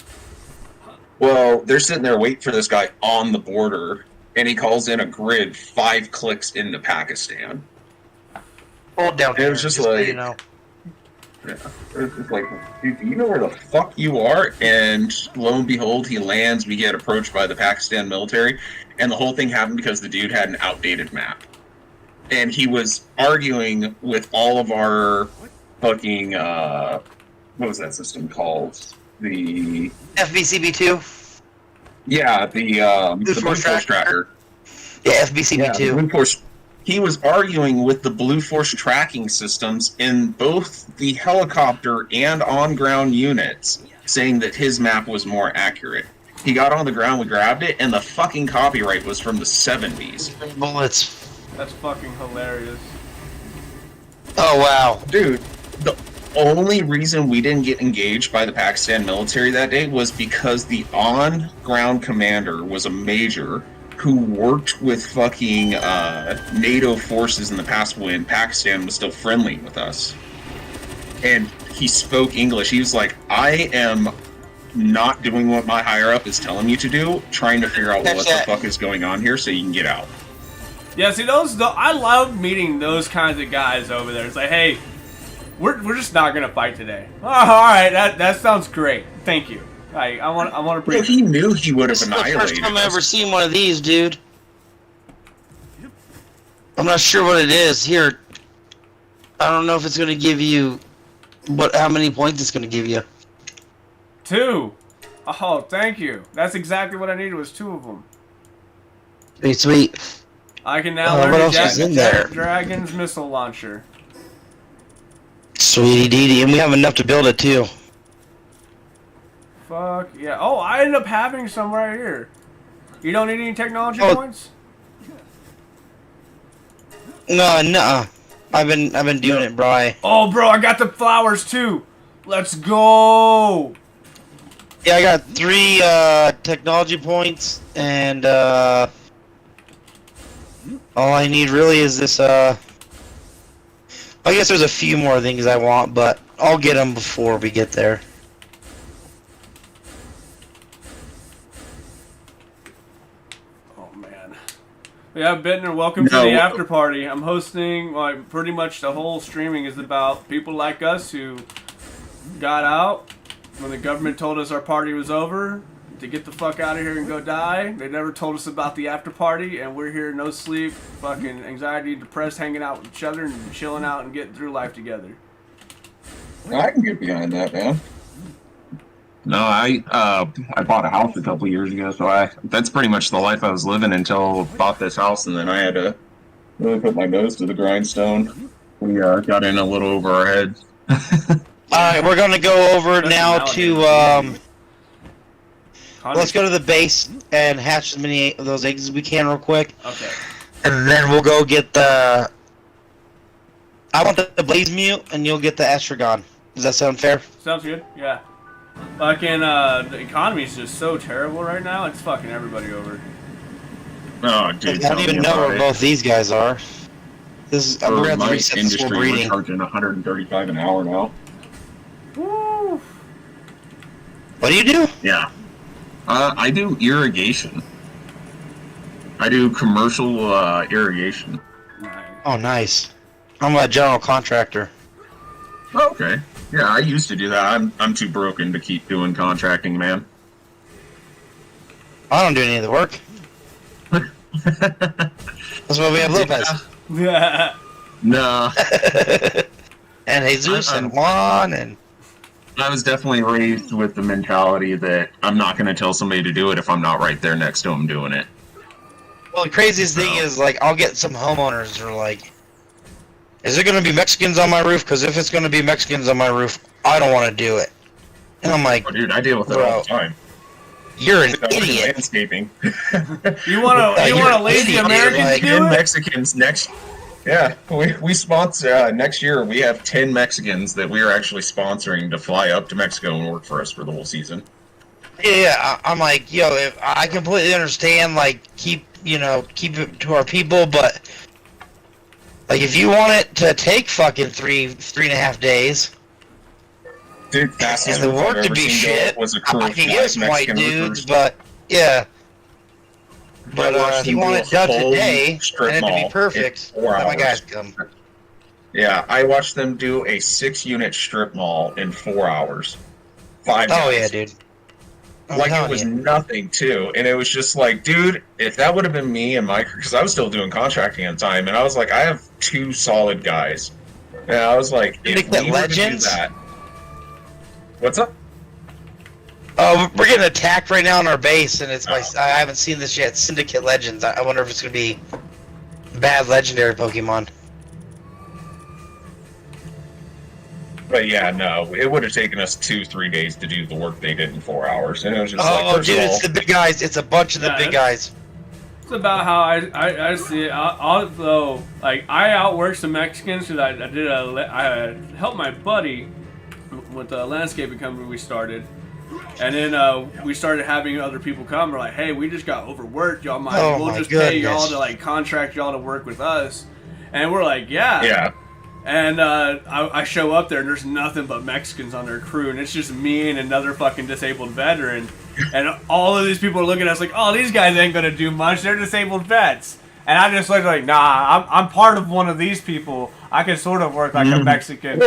Well, they're sitting there waiting for this guy on the border, and he calls in a grid 5 clicks into Pakistan. Hold down. It was just so like- you know. Yeah. It was like, dude, do you know where the fuck you are? And lo and behold, he lands. We get approached by the Pakistan military, and the whole thing happened because the dude had an outdated map, and he was arguing with all of our fucking what was that system called? The FBCB2. yeah, the Blue Force tracker. Yeah, FBCB2. the Blue Force. He was arguing with the Blue Force tracking systems in both the helicopter and on-ground units, saying that his map was more accurate. He got on the ground, we grabbed it, and the fucking copyright was from the 70s. Bullets. That's fucking hilarious. Oh wow. Dude, the only reason we didn't get engaged by the Pakistan military that day was because the on-ground commander was a major who worked with fucking NATO forces in the past when Pakistan was still friendly with us. And he spoke English. He was like, I am not doing what my higher up is telling you to do, trying to figure out what the fuck is going on here so you can get out. Yeah, see, I love meeting those kinds of guys over there. It's like, hey, we're just not gonna fight today. Oh, all right, that sounds great. Thank you. I want to bring. Well, he knew he would have annihilated This is the first time I've us. ever seen one of these, dude. I'm not sure what it is. Here, I don't know if it's gonna give you, how many points it's gonna give you. 2. Oh, thank you. That's exactly what I needed. Was 2 of them. Hey, sweet. I can now what learn else is in there? Dragon's missile launcher. Sweetie deedee, and we have enough to build it too. Fuck yeah. Oh, I ended up having some right here. You don't need any technology points? No. I've been doing it, bro. Oh, bro, I got the flowers too. Let's go. Yeah, I got 3 technology points, and all I need really is this. I guess there's a few more things I want, but I'll get them before we get there. Oh man. Yeah, Bittner, welcome to the after party. I'm hosting. Like, pretty much the whole streaming is about people like us who got out when the government told us our party was over to get the fuck out of here and go die. They never told us about the after party, and we're here, no sleep, fucking anxiety, depressed, hanging out with each other and chilling out and getting through life together. I can get behind that, man. No, I bought a house a couple years ago, so that's pretty much the life I was living until I bought this house, and then I had to really put my nose to the grindstone. We got in a little over our heads. Alright, we're gonna go over now to let's go to the base and hatch as many of those eggs as we can real quick. Okay. And then we'll go get the... I want the blaze mute, and you'll get the astragon. Does that sound fair? Sounds good, yeah. Fucking, the economy's just so terrible right now, it's fucking everybody over. Oh, dude, I don't even know where both these guys are. We're gonna have to reset this whole breeding. We're charging $135 an hour now. Woo! What do you do? Yeah. I do irrigation. I do commercial irrigation. Nice. Oh, nice. I'm a general contractor. Okay. Yeah, I used to do that. I'm too broken to keep doing contracting, man. I don't do any of the work. That's why we have Lopez. Yeah. No. And Jesus and Juan and... I was definitely raised with the mentality that I'm not going to tell somebody to do it if I'm not right there next to them doing it. Well, the craziest thing is, like, I'll get some homeowners who are like, is there going to be Mexicans on my roof? Because if it's going to be Mexicans on my roof, I don't want to do it. And I'm like, Oh, dude, I deal with it all the time. You're an I work in idiot. landscaping. You want a lazy idiot, American like, to 10 do it? Mexicans next. Yeah, we sponsor next year. We have 10 Mexicans that we are actually sponsoring to fly up to Mexico and work for us for the whole season. Yeah, I'm like, yo, if I completely understand, like, keep it to our people, but, like, if you want it to take fucking 3.5 days, Dude, fastest and the roof I've work to ever be seen go shit, up was a crew I of can 5 get some white Mexican dudes, roofers. but, yeah. I But watched if you them want do it a done whole today, strip and it to mall be in perfect, 4 let my hours. guys come. Yeah, I watched them do a 6-unit strip mall in 4 hours. 5 Oh, guys. yeah, dude. I'm Like, it telling was you. nothing, too. And it was just like, dude, if that would have been me and my... Because I was still doing contracting at the time, and I was like, I have 2 solid guys. And I was like, You if think that we were to do Legends? that... What's up? Oh, we're getting attacked right now on our base, and it's I haven't seen this yet. Syndicate Legends. I wonder if it's gonna be bad legendary Pokemon. But yeah, no, it would have taken us 2-3 days to do the work they did in 4 hours. And it was just like, Oh, first dude, of all, it's the big guys. It's a bunch of the Yeah, big guys. It's about how I see it. Although, like, I outworked some Mexicans because I helped my buddy with the landscaping company we started. And then we started having other people come. We're like, hey, we just got overworked. Y'all Oh we'll my just pay y'all goodness. to, like, contract y'all to work with us. And we're like, yeah. yeah. And I show up there, and there's nothing but Mexicans on their crew, and it's just me and another fucking disabled veteran. And all of these people are looking at us like, oh, these guys ain't gonna do much. They're disabled vets. And I just look like, nah, I'm part of one of these people. I can sort of work like a Mexican.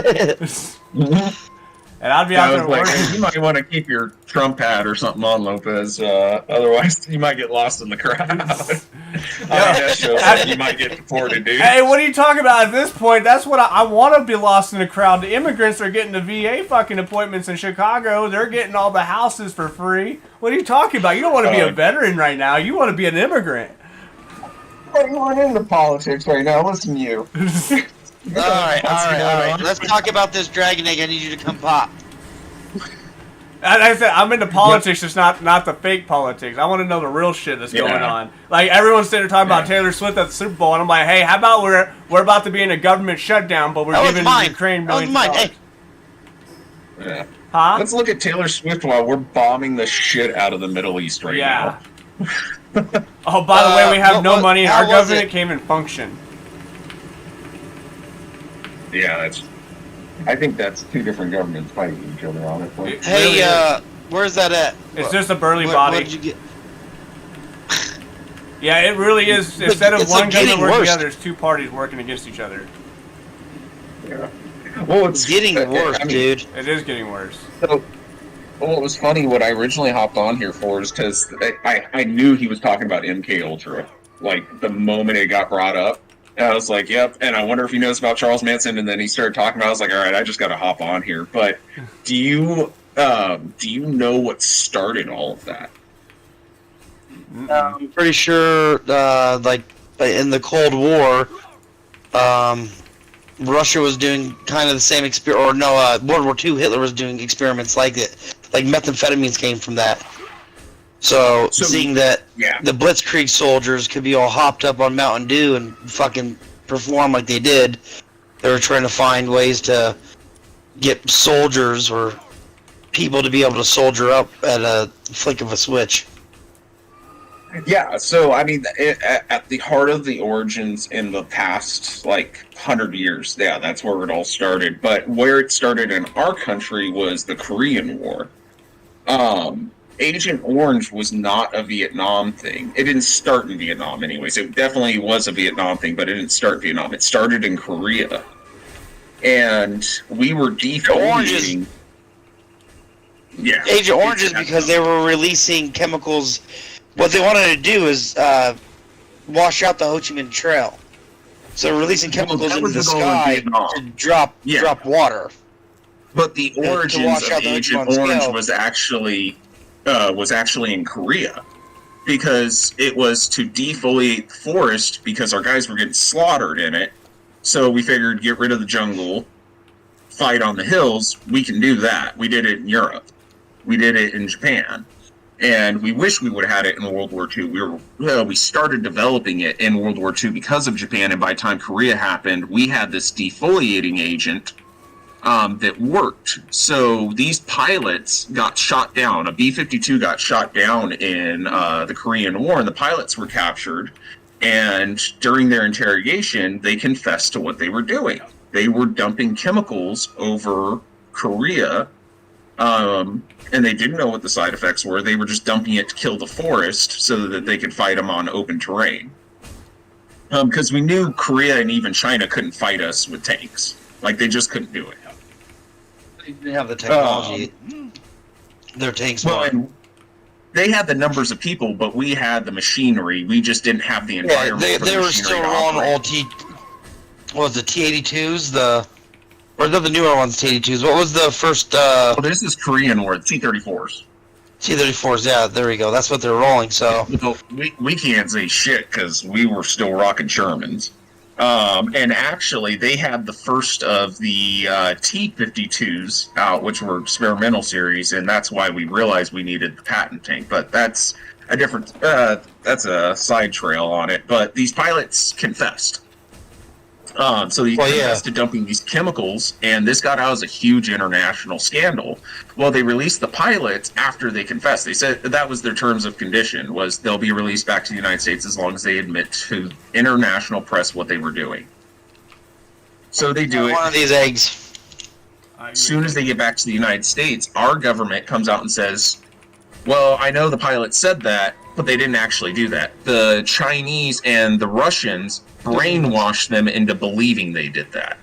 And I'd be out there like, working. hey, you might want to keep your Trump hat or something on, Lopez. Otherwise, you might get lost in the crowd. You might get deported, dude. Hey, what are you talking about at this point? That's what I want to be lost in the crowd. The immigrants are getting the VA fucking appointments in Chicago. They're getting all the houses for free. What are you talking about? You don't want to be a veteran right now. You want to be an immigrant. You aren't into politics right now. Listen to you. All right. Let's talk about this dragon egg. I need you to come pop. As I said, I'm into politics, just not the fake politics. I want to know the real shit that's going on. Like, everyone's sitting there talking about Taylor Swift at the Super Bowl, and I'm like, hey, how about we're about to be in a government shutdown, but we're giving Ukraine millions of dollars. Yeah. Huh? Let's look at Taylor Swift while we're bombing the shit out of the Middle East right now. Oh, by the way, we have no money, and our government can't even function. Yeah, I think that's two different governments fighting each other, honestly. Hey, where's that at? It's just a burly body. What did you get? Yeah, it really is. Instead of one government working worse. together, there's two parties working against each other. Yeah. Well, It's getting worse, dude. It is getting worse. So, well, it was funny. What I originally hopped on here for is because I knew he was talking about MK Ultra, like the moment it got brought up. And I was like, yep. And I wonder if he knows about Charles Manson. And then he started talking about it. I was like, all right, I just got to hop on here. But do you know what started all of that? I'm pretty sure, like in the Cold War, Russia was doing kind of the same experiment, or no, World War II, Hitler was doing experiments like it. Like methamphetamines came from that. So seeing that the Blitzkrieg soldiers could be all hopped up on Mountain Dew and fucking perform like they did, they were trying to find ways to get soldiers or people to be able to soldier up at a flick of a switch. Yeah, so I mean, at the heart of the origins in the past, like 100 years, that's where it all started. But where it started in our country was the Korean War. Agent Orange was not a Vietnam thing. It didn't start in Vietnam, anyways. It definitely was a Vietnam thing, but it didn't start in Vietnam. It started in Korea, and we were defoliating. Agent Orange is because they were releasing chemicals. What they wanted to do is wash out the Ho Chi Minh Trail. So releasing chemicals into the sky to drop water. But the origins of Agent Orange was actually in Korea, because it was to defoliate forest because our guys were getting slaughtered in it. So we figured, get rid of the jungle, fight on the hills. We can do that. We did it in Europe. We did it in Japan. And we wish we would have had it in World War II. We started developing it in World War II because of Japan, and by the time Korea happened, we had this defoliating agent that worked. So these pilots got shot down. A B-52 got shot down in the Korean War, and the pilots were captured. And during their interrogation, they confessed to what they were doing. They were dumping chemicals over Korea, and they didn't know what the side effects were. They were just dumping it to kill the forest so that they could fight them on open terrain. Because we knew Korea and even China couldn't fight us with tanks. Like, they just couldn't do it. They didn't have the technology. Their tanks were. They had the numbers of people, but we had the machinery. We just didn't have the environment. They were still on old what was the T-82s? Or the newer ones, T-82s. What was the first? Well, this is Korean War, T-34s. T-34s, yeah, there we go. That's what they're rolling. So we can't say shit because we were still rocking Shermans. And actually, they had the first of the T-52s out, which were experimental series, and that's why we realized we needed the patent tank. But that's a different. That's a side trail on it. But these pilots confessed. So he confessed to dumping these chemicals, and this got out as a huge international scandal. Well, they released the pilots after they confessed. They said that was their terms of condition, was they'll be released back to the United States as long as they admit to international press what they were doing. So they do it. One of these eggs. As soon as they get back to the United States, our government comes out and says, well, I know the pilot said that, but they didn't actually do that. The Chinese and the Russians brainwashed them into believing they did that.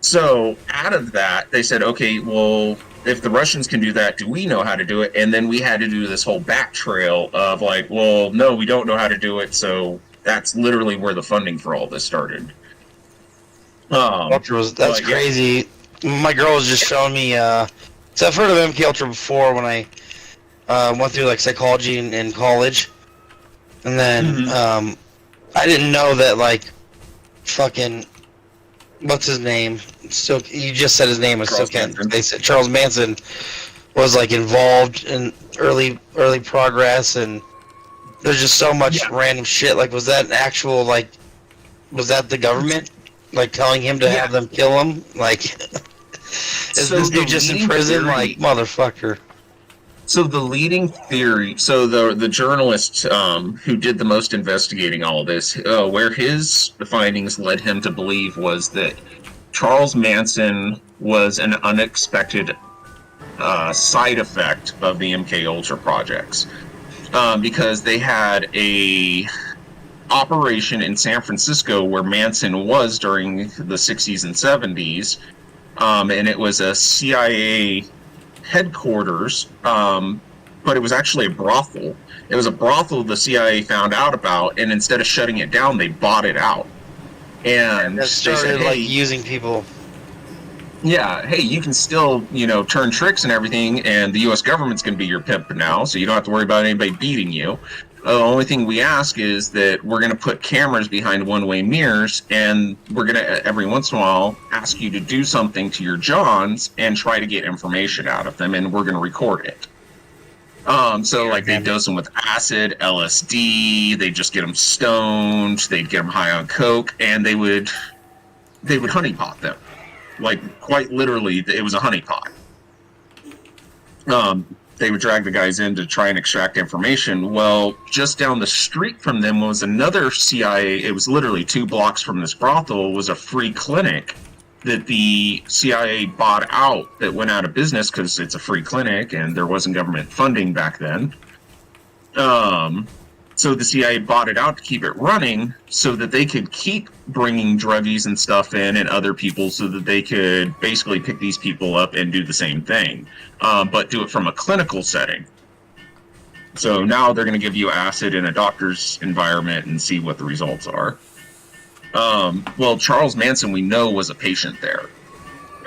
So out of that, they said, okay, well, if the Russians can do that, do we know how to do it? And then we had to do this whole back trail of like, well, no, we don't know how to do it. So that's literally where the funding for all this started. That's crazy. Yeah. My girl was just showing me, so I've heard of MK Ultra before when I went through like psychology in college. And then I didn't know that like fucking what's his name? Still, you just said his name. I still can't. They said Charles Manson was like involved in early progress, and there's just so much random shit. Like, was that an actual like? Was that the government like telling him to have them kill him? Like, is this dude just in prison? Like, motherfucker. So the leading theory, so the journalist who did the most investigating all of this, where his findings led him to believe was that Charles Manson was an unexpected side effect of the MK Ultra projects, because they had a operation in San Francisco where Manson was during the 60s and 70s, and it was a CIA headquarters, but it was actually a brothel. It was a brothel the CIA found out about, and instead of shutting it down, they bought it out. And they started like using people. Yeah, hey, you can still, turn tricks and everything, and the U.S. government's going to be your pimp now, so you don't have to worry about anybody beating you. The only thing we ask is that we're going to put cameras behind one-way mirrors, and we're going to, every once in a while, ask you to do something to your Johns and try to get information out of them, and we're going to record it. So, like, they dose them with acid, LSD, they just get them stoned, they'd get them high on coke, and they would honeypot them. Like, quite literally, it was a honeypot. They would drag the guys in to try and extract information. Well, just down the street from them was another CIA, it was literally 2 blocks from this brothel, was a free clinic that the CIA bought out that went out of business because it's a free clinic and there wasn't government funding back then. So the CIA bought it out to keep it running so that they could keep bringing druggies and stuff in and other people so that they could basically pick these people up and do the same thing, but do it from a clinical setting. So now they're going to give you acid in a doctor's environment and see what the results are. Well, Charles Manson, we know, was a patient there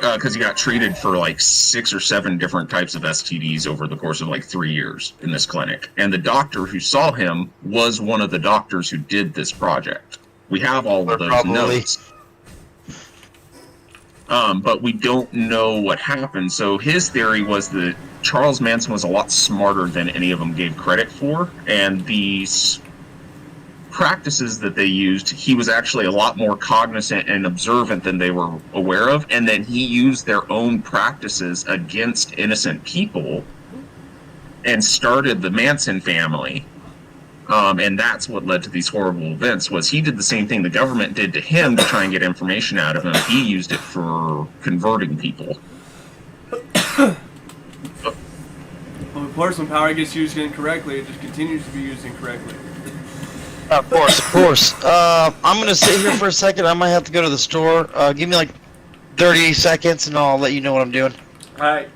because he got treated for like 6 or 7 different types of STDs over the course of like 3 years in this clinic. And the doctor who saw him was one of the doctors who did this project. We have all of those notes. But we don't know what happened. So his theory was that Charles Manson was a lot smarter than any of them gave credit for. And these practices that they used, he was actually a lot more cognizant and observant than they were aware of, and then he used their own practices against innocent people and started the Manson family. And that's what led to these horrible events, was he did the same thing the government did to him to try and get information out of him. He used it for converting people. Well, of course, when power gets used incorrectly, it just continues to be used incorrectly. Of course. I'm going to sit here for a second. I might have to go to the store. Give me like 30 seconds and I'll let you know what I'm doing. Alright.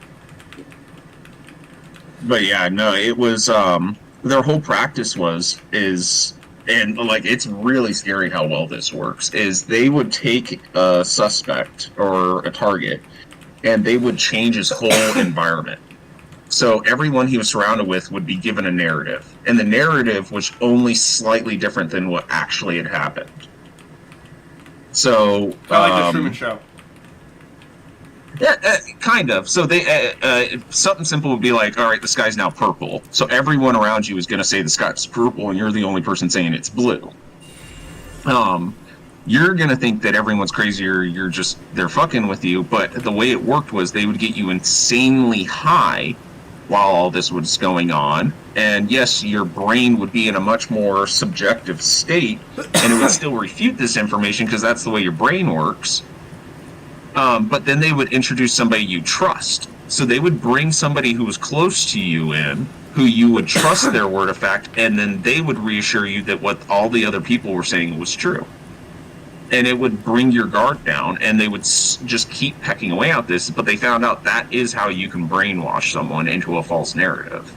But yeah, no, it was, their whole practice and like, it's really scary how well this works, is they would take a suspect or a target and they would change his whole environment. So everyone he was surrounded with would be given a narrative, and the narrative was only slightly different than what actually had happened. So I like the Truman Show. Yeah, kind of. So they something simple would be like, all right, the sky's now purple. So everyone around you is going to say the sky's purple, and you're the only person saying it's blue. You're going to think that everyone's crazy, or they're fucking with you. But the way it worked was they would get you insanely high while all this was going on. And yes, your brain would be in a much more subjective state, and it would still refute this information because that's the way your brain works. But then they would introduce somebody you trust. So they would bring somebody who was close to you in, who you would trust their word of fact, and then they would reassure you that what all the other people were saying was true. And it would bring your guard down, and they would just keep pecking away at this. But they found out that is how you can brainwash someone into a false narrative.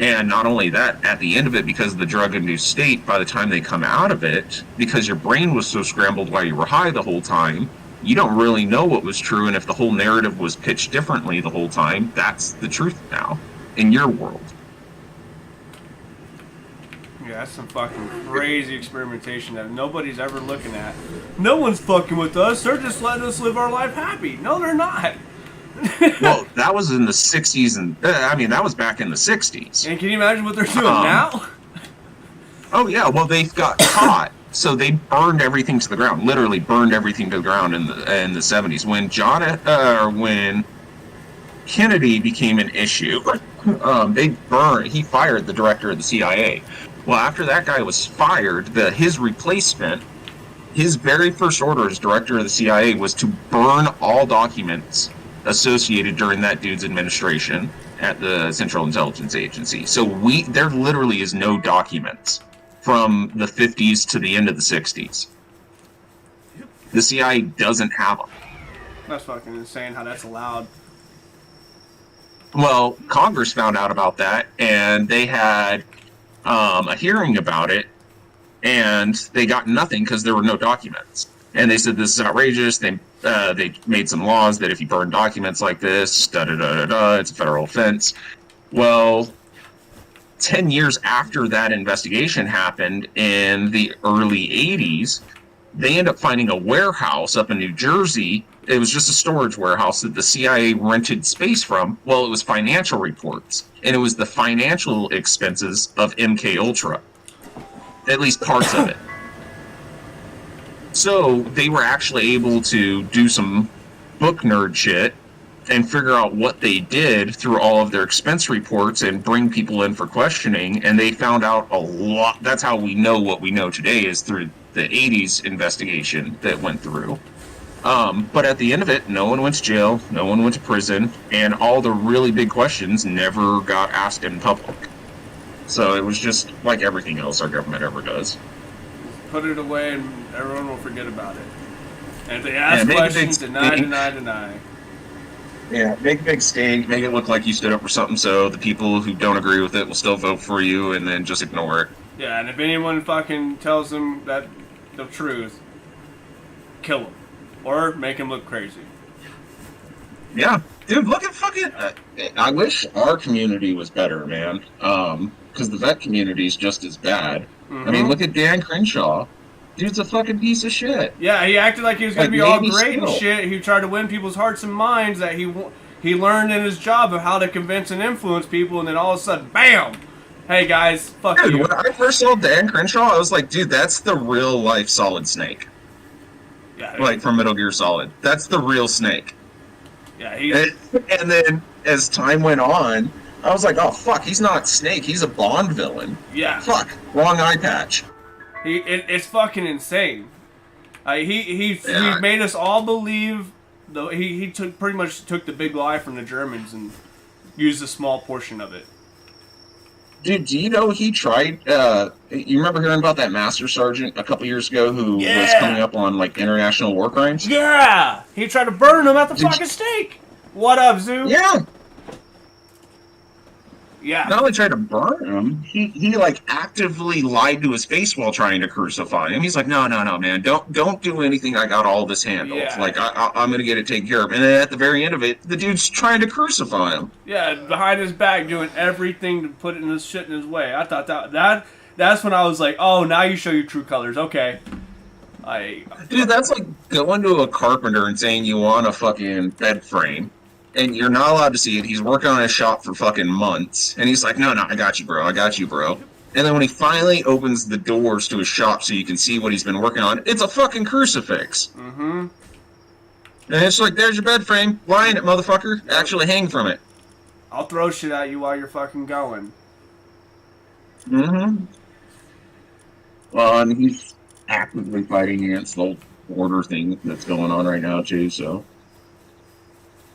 And not only that, at the end of it, because of the drug-induced state, by the time they come out of it, because your brain was so scrambled while you were high the whole time, you don't really know what was true. And if the whole narrative was pitched differently the whole time, that's the truth now in your world. Yeah, that's some fucking crazy experimentation that nobody's ever looking at. No one's fucking with us. They're just letting us live our life happy. No, they're not. Well, that was in the 60s, and I mean, that was back in the 60s. And can you imagine what they're doing now? Oh, yeah, well, they got caught. So they burned everything to the ground, literally burned everything to the ground in the 70s. When Kennedy became an issue, he fired the director of the CIA. Well, after that guy was fired, his replacement, his very first order as director of the CIA was to burn all documents associated during that dude's administration at the Central Intelligence Agency. So there literally is no documents from the 50s to the end of the 60s. The CIA doesn't have them. That's fucking insane how that's allowed. Well, Congress found out about that, and they had a hearing about it, and they got nothing because there were no documents. And they said this is outrageous. They made some laws that if you burn documents like this, it's a federal offense. Well, 10 years after that investigation happened in the early 80s, they end up finding a warehouse up in New Jersey. It was just a storage warehouse that the CIA rented space from. Well, it was financial reports, and it was the financial expenses of MK Ultra, at least parts of it. So they were actually able to do some book nerd shit and figure out what they did through all of their expense reports and bring people in for questioning, and they found out a lot. That's how we know what we know today, is through the 80s investigation that went through. But at the end of it, no one went to jail, no one went to prison, and all the really big questions never got asked in public. So it was just like everything else our government ever does. Put it away and everyone will forget about it. And if they ask questions, deny. Yeah, make a big stink, make it look like you stood up for something, so the people who don't agree with it will still vote for you, and then just ignore it. Yeah, and if anyone fucking tells them that the truth, kill them. Or make them look crazy. Yeah, dude, look at fucking... I wish our community was better, man. Because the vet community is just as bad. Mm-hmm. I mean, look at Dan Crenshaw. Dude's a fucking piece of shit. Yeah, he acted like he was going to be all great and shit. He tried to win people's hearts and minds, that he learned in his job of how to convince and influence people, and then all of a sudden, bam! Hey guys, fuck you. When I first saw Dan Crenshaw, I was like, dude, that's the real life Solid Snake. Yeah, like from Metal Gear Solid. That's the real Snake. Yeah, and then as time went on, I was like, oh fuck, he's not Snake, he's a Bond villain. Yeah. Fuck, wrong eye patch. It's fucking insane. He made us all believe. He pretty much took the big lie from the Germans and used a small portion of it. Dude, do you know he tried? You remember hearing about that Master Sergeant a couple years ago who was coming up on like international war crimes? Yeah, he tried to burn him at the fucking stake. What up, Zoo? Yeah. Yeah. Not only tried to burn him, he like actively lied to his face while trying to crucify him. He's like, no, man, don't do anything. I got all this handled. Yeah. Like I'm gonna get it taken care of. And then at the very end of it, the dude's trying to crucify him. Yeah, behind his back, doing everything to put this shit in his way. I thought that's when I was like, oh, now you show your true colors. Okay. Dude, that's like going to a carpenter and saying you want a fucking bed frame. And you're not allowed to see it. He's working on his shop for fucking months. And he's like, no, I got you, bro. And then when he finally opens the doors to his shop so you can see what he's been working on, it's a fucking crucifix. Mm-hmm. And it's like, there's your bed frame. Lie in it, motherfucker. Actually hang from it. I'll throw shit at you while you're fucking going. Mm-hmm. Well, and he's actively fighting against the whole border thing that's going on right now too. So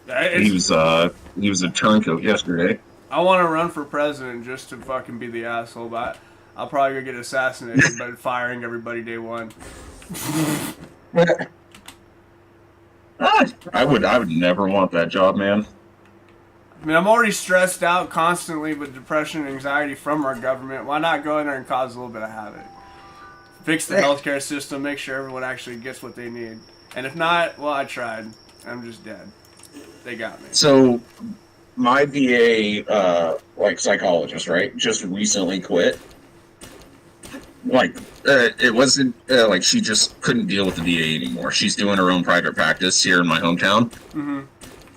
he It's, was a turncoat yesterday. I want to run for president just to fucking be the asshole, but I'll probably go get assassinated by firing everybody day one. I would never want that job, man. I mean, I'm already stressed out constantly with depression and anxiety from our government. Why not go in there and cause a little bit of havoc? Fix the healthcare system, make sure everyone actually gets what they need. And if not, well, I tried. I'm just dead. They got me. So my VA like psychologist, right, just recently quit. Like it wasn't like she just couldn't deal with the VA anymore. She's doing her own private practice here in my hometown. Mm-hmm.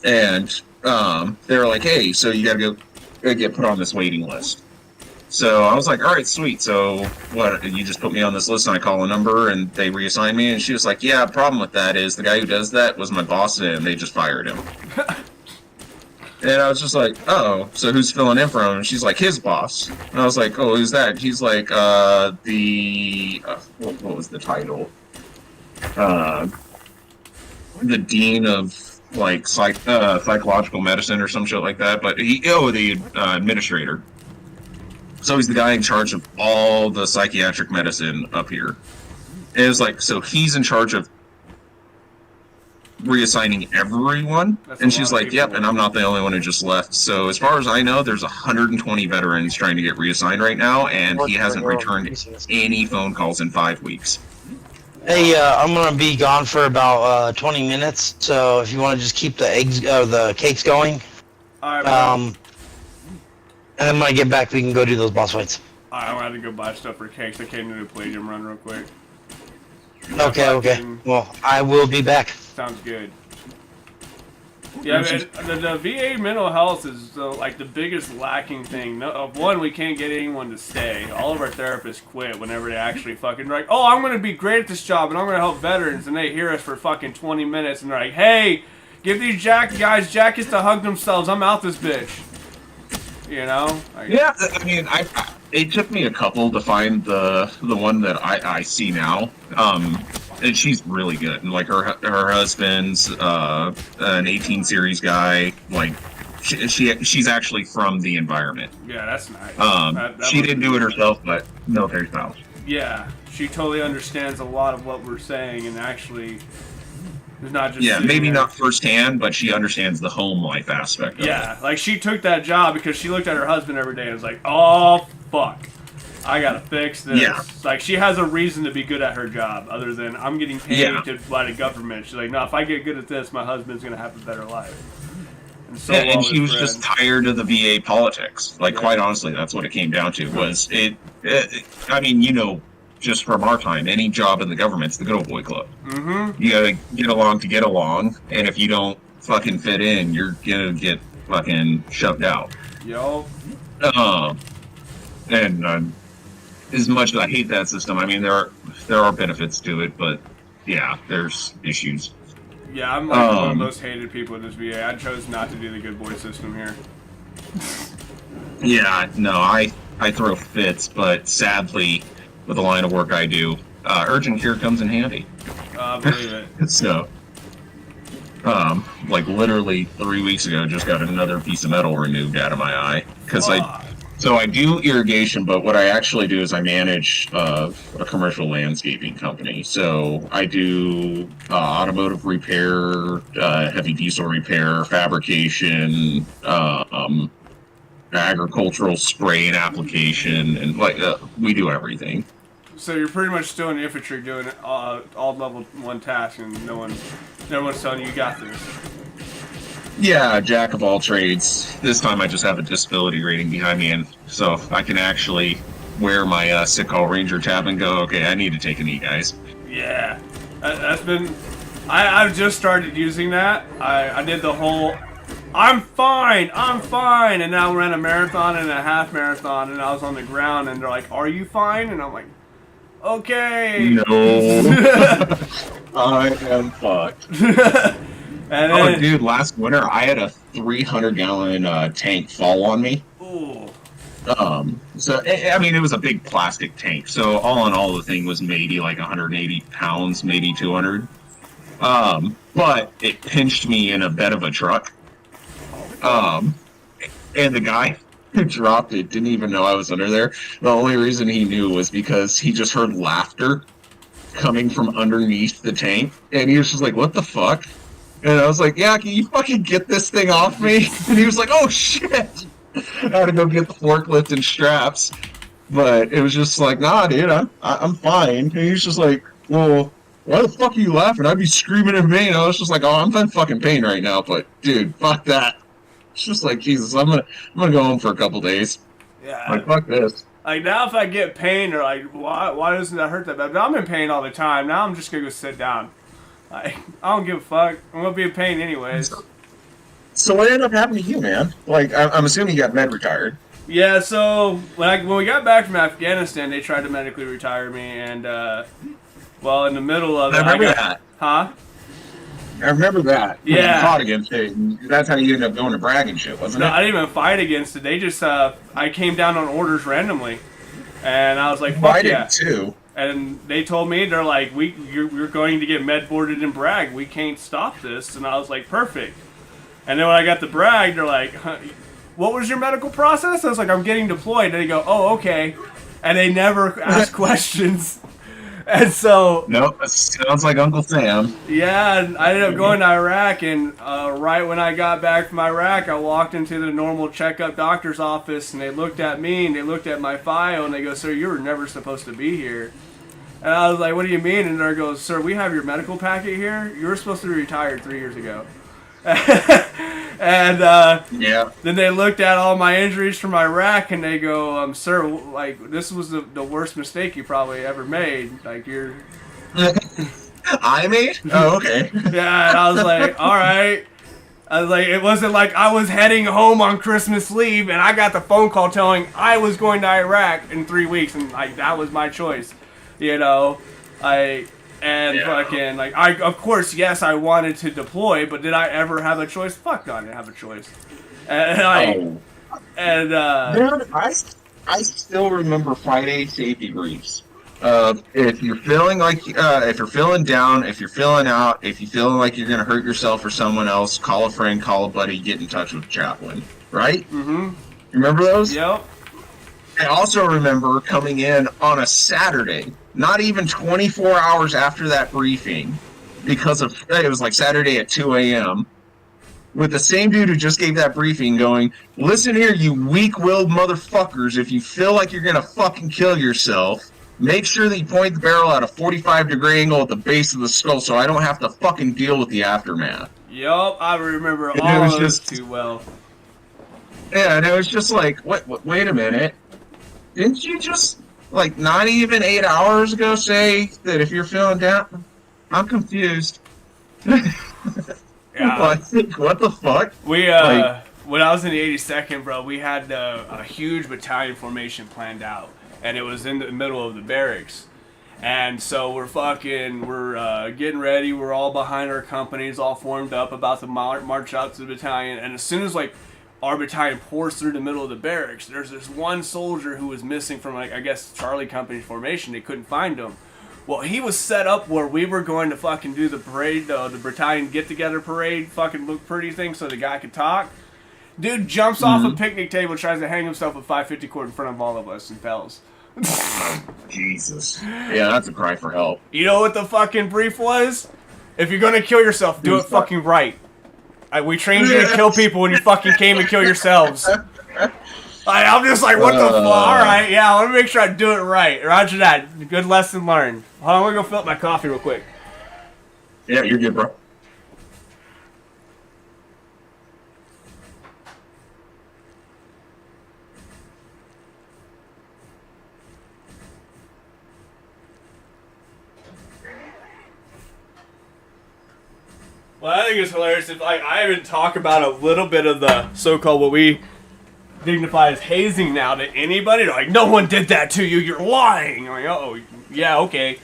And they were like, hey, so you gotta go get put on this waiting list. So I was like, all right, sweet. So what, you just put me on this list and I call a number and they reassign me? And she was like, yeah, problem with that is the guy who does that was my boss and they just fired him. And I was just like, oh, so who's filling in for him? And she's like, his boss. And I was like, oh, who's that? And she's like, what was the title? The dean of like psychological medicine or some shit like that. But the administrator. So he's the guy in charge of all the psychiatric medicine up here. And it was like, so he's in charge of reassigning everyone. And she's like, yep, and I'm not the only one who just left. So as far as I know, there's 120 veterans trying to get reassigned right now, and he hasn't returned any phone calls in 5 weeks. Hey, I'm gonna be gone for about 20 minutes, so if you want to just keep the cakes going, All right, and then when I get back, we can go do those boss fights. I'm gonna have to go buy stuff for cakes. I came to do a Palladium run real quick. Okay. Well, I will be back. Sounds good. Yeah, man, the VA mental health is like the biggest lacking thing. One, we can't get anyone to stay. All of our therapists quit whenever they actually fucking like, oh, I'm gonna be great at this job and I'm gonna help veterans, and they hear us for fucking 20 minutes and they're like, hey, give these guys jackets to hug themselves. I'm out this bitch. You know? Yeah, I mean, it took me a couple to find the one that I see now. And she's really good. And like her husband's an 18 series guy. Like she's actually from the environment. Yeah, that's nice. She didn't do it herself, but military spouse. Yeah, she totally understands a lot of what we're saying and actually is not just maybe there. not firsthand, but she understands the home life aspect of it. Yeah, like she took that job because she looked at her husband every day and was like, oh fuck, I gotta fix this. Yeah. Like she has a reason to be good at her job other than I'm getting paid by the government. She's like, no, if I get good at this, my husband's gonna have a better life. And so and she was just tired of the VA politics. Like quite honestly, that's what it came down to. Was it I mean, you know, just from our time, any job in the government's the good old boy club. Mm-hmm. You gotta get along to get along, and if you don't fucking fit in, you're gonna get fucking shoved out. Yo. And as much as I hate that system, I mean there are benefits to it, but yeah, there's issues. Yeah, I'm like one of the most hated people in this VA. I chose not to do the good boy system here. Yeah, no, I throw fits, but sadly, with the line of work I do, urgent care comes in handy. I believe it. So, like literally 3 weeks ago, just got another piece of metal removed out of my eye because I do irrigation, but what I actually do is I manage a commercial landscaping company. So I do automotive repair, heavy diesel repair, fabrication, agricultural spray and application, and like we do everything. So you're pretty much still in the infantry doing all level 1 tasks, and no one's telling you got this. Yeah, jack of all trades. This time I just have a disability rating behind me, and so I can actually wear my sick call ranger tab and go, okay, I need to take a knee, guys. Yeah, that's been. I've just started using that. I did the whole. I'm fine, and now I ran a marathon and a half marathon, and I was on the ground, and they're like, "Are you fine?" And I'm like, "Okay." No, I am fucked. And Oh, then, dude, last winter I had a 300-gallon tank fall on me. ooh, So I mean, it was a big plastic tank. So all in all, the thing was maybe like 180 pounds, maybe 200. But it pinched me in a bed of a truck. Um, and the guy who dropped it didn't even know I was under there. The only reason he knew was because he just heard laughter coming from underneath the tank, and he was just like, "What the fuck?" And I was like, "Yeah, can you fucking get this thing off me?" And he was like, "Oh shit!" I had to go get the forklift and straps, but it was just like, "Nah, dude, I'm fine." And he was just like, "Well, why the fuck are you laughing? I'd be screaming in pain." I was just like, "Oh, I'm in fucking pain right now, but dude, fuck that." It's just like, Jesus, I'm gonna go home for a couple days. yeah. Like, fuck this. Like, now if I get pain, or like, why doesn't that hurt that bad? But I'm in pain all the time. Now I'm just gonna go sit down. Like, I don't give a fuck. I'm gonna be in pain anyways. So what ended up happening to you, man? Like, I'm assuming you got med retired. Yeah, so when we got back from Afghanistan, they tried to medically retire me, and well, in the middle of it, I remember that. Huh? I remember that. Yeah. You fought against it. And that's how you ended up going to brag and shit, wasn't No, it? I didn't even fight against it. They just I came down on orders randomly, and I was like, Well, fuck I yeah. did too. And they told me, they're like, you're going to get med boarded in Bragg. We can't stop this. And I was like, perfect. And then when I got to Bragg, they're like, what was your medical process? I was like, I'm getting deployed. And they go, oh, okay. And they never ask questions. And so, Nope, that sounds like Uncle Sam. yeah, and I ended up going to Iraq. And right when I got back from Iraq, I walked into the normal checkup doctor's office. And they looked at me and they looked at my file. And they go, sir, you were never supposed to be here. And I was like, what do you mean? And they goes, sir, we have your medical packet here. You were supposed to be retired 3 years ago. And Yeah. then they looked at all my injuries from Iraq, and they go, sir, like, this was the worst mistake you probably ever made. Like, you're... I made? Oh, okay. Yeah, and I was like, all right. I was like, it wasn't like I was heading home on Christmas leave, and I got the phone call telling I was going to Iraq in 3 weeks, and, like, that was my choice. You know? Fucking, like, of course, yes, I wanted to deploy, but did I ever have a choice? Fuck no, I didn't have a choice. Dude, I still remember Friday safety briefs. If you're feeling like, if you're feeling down, if you're feeling out, if you're feeling like you're gonna hurt yourself or someone else, call a friend, call a buddy, get in touch with the chaplain. Right? Mm-hmm. You remember those? Yep. I also remember coming in on a Saturday, not even 24 hours after that briefing, because of it was like Saturday at 2 a.m., with the same dude who just gave that briefing going, listen here, you weak-willed motherfuckers, if you feel like you're gonna fucking kill yourself, make sure that you point the barrel at a 45-degree angle at the base of the skull so I don't have to fucking deal with the aftermath. Yup, I remember And all it was of this just- too well. Yeah, and it was just like, wait a minute. Didn't you just, like, not even 8 hours ago say that if you're feeling down? I'm confused. Yeah. Like, what the fuck? We, Like- when I was in the 82nd, bro, we had a huge battalion formation planned out, and it was in the middle of the barracks. And so we're getting ready. We're all behind our companies, all formed up, about to march out to the battalion. And as soon as, like, our battalion pours through the middle of the barracks, there's this one soldier who was missing from, like, I guess, Charlie Company's formation. They couldn't find him. Well, he was set up where we were going to fucking do the parade, the battalion get-together parade, fucking look pretty thing so the guy could talk. Dude jumps off a picnic table, tries to hang himself with 550 cord in front of all of us, and fails. Jesus. Yeah, that's a cry for help. You know what the fucking brief was? If you're gonna kill yourself, do it fucking right. We trained you to kill people when you fucking came and kill yourselves. I'm just like, what the fuck? Alright, yeah, I want to make sure I do it right. Roger that. Good lesson learned. Hold on, I'm gonna go fill up my coffee real quick. Yeah, you're good, bro. Well, I think it's hilarious if I even talk about a little bit of the so-called what we dignify as hazing now to anybody. They're like, no one did that to you. You're lying. I'm like, oh, yeah, okay.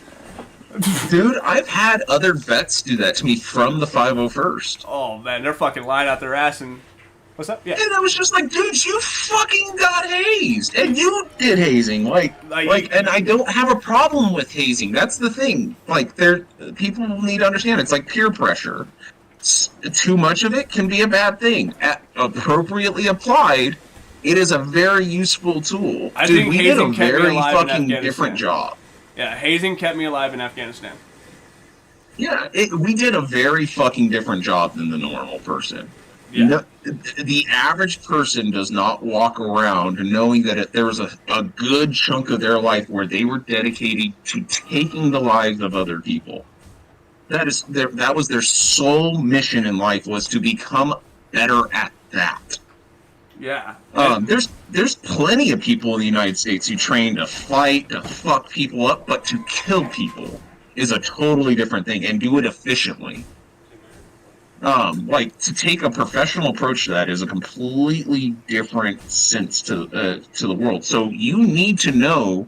Dude, I've had other vets do that to me from the 501st. Oh man, they're fucking lying out their ass and what's up? Yeah. And I was just like, dude, you fucking got hazed. And you did hazing. And I don't have a problem with hazing. That's the thing. Like, people need to understand it's like peer pressure. Too much of it can be a bad thing. Appropriately applied, it is a very useful tool. I Dude, think we did a hazing kept me very alive in fucking Afghanistan. different job. Yeah, hazing kept me alive in Afghanistan. Yeah, we did a very fucking different job than the normal person. Yeah. No, the average person does not walk around knowing that there was a good chunk of their life where they were dedicated to taking the lives of other people. That was their sole mission in life, was to become better at that. Yeah. There's plenty of people in the United States who train to fight, to fuck people up, but to kill people is a totally different thing, and do it efficiently. Like, to take a professional approach to that is a completely different sense to the world. So you need to know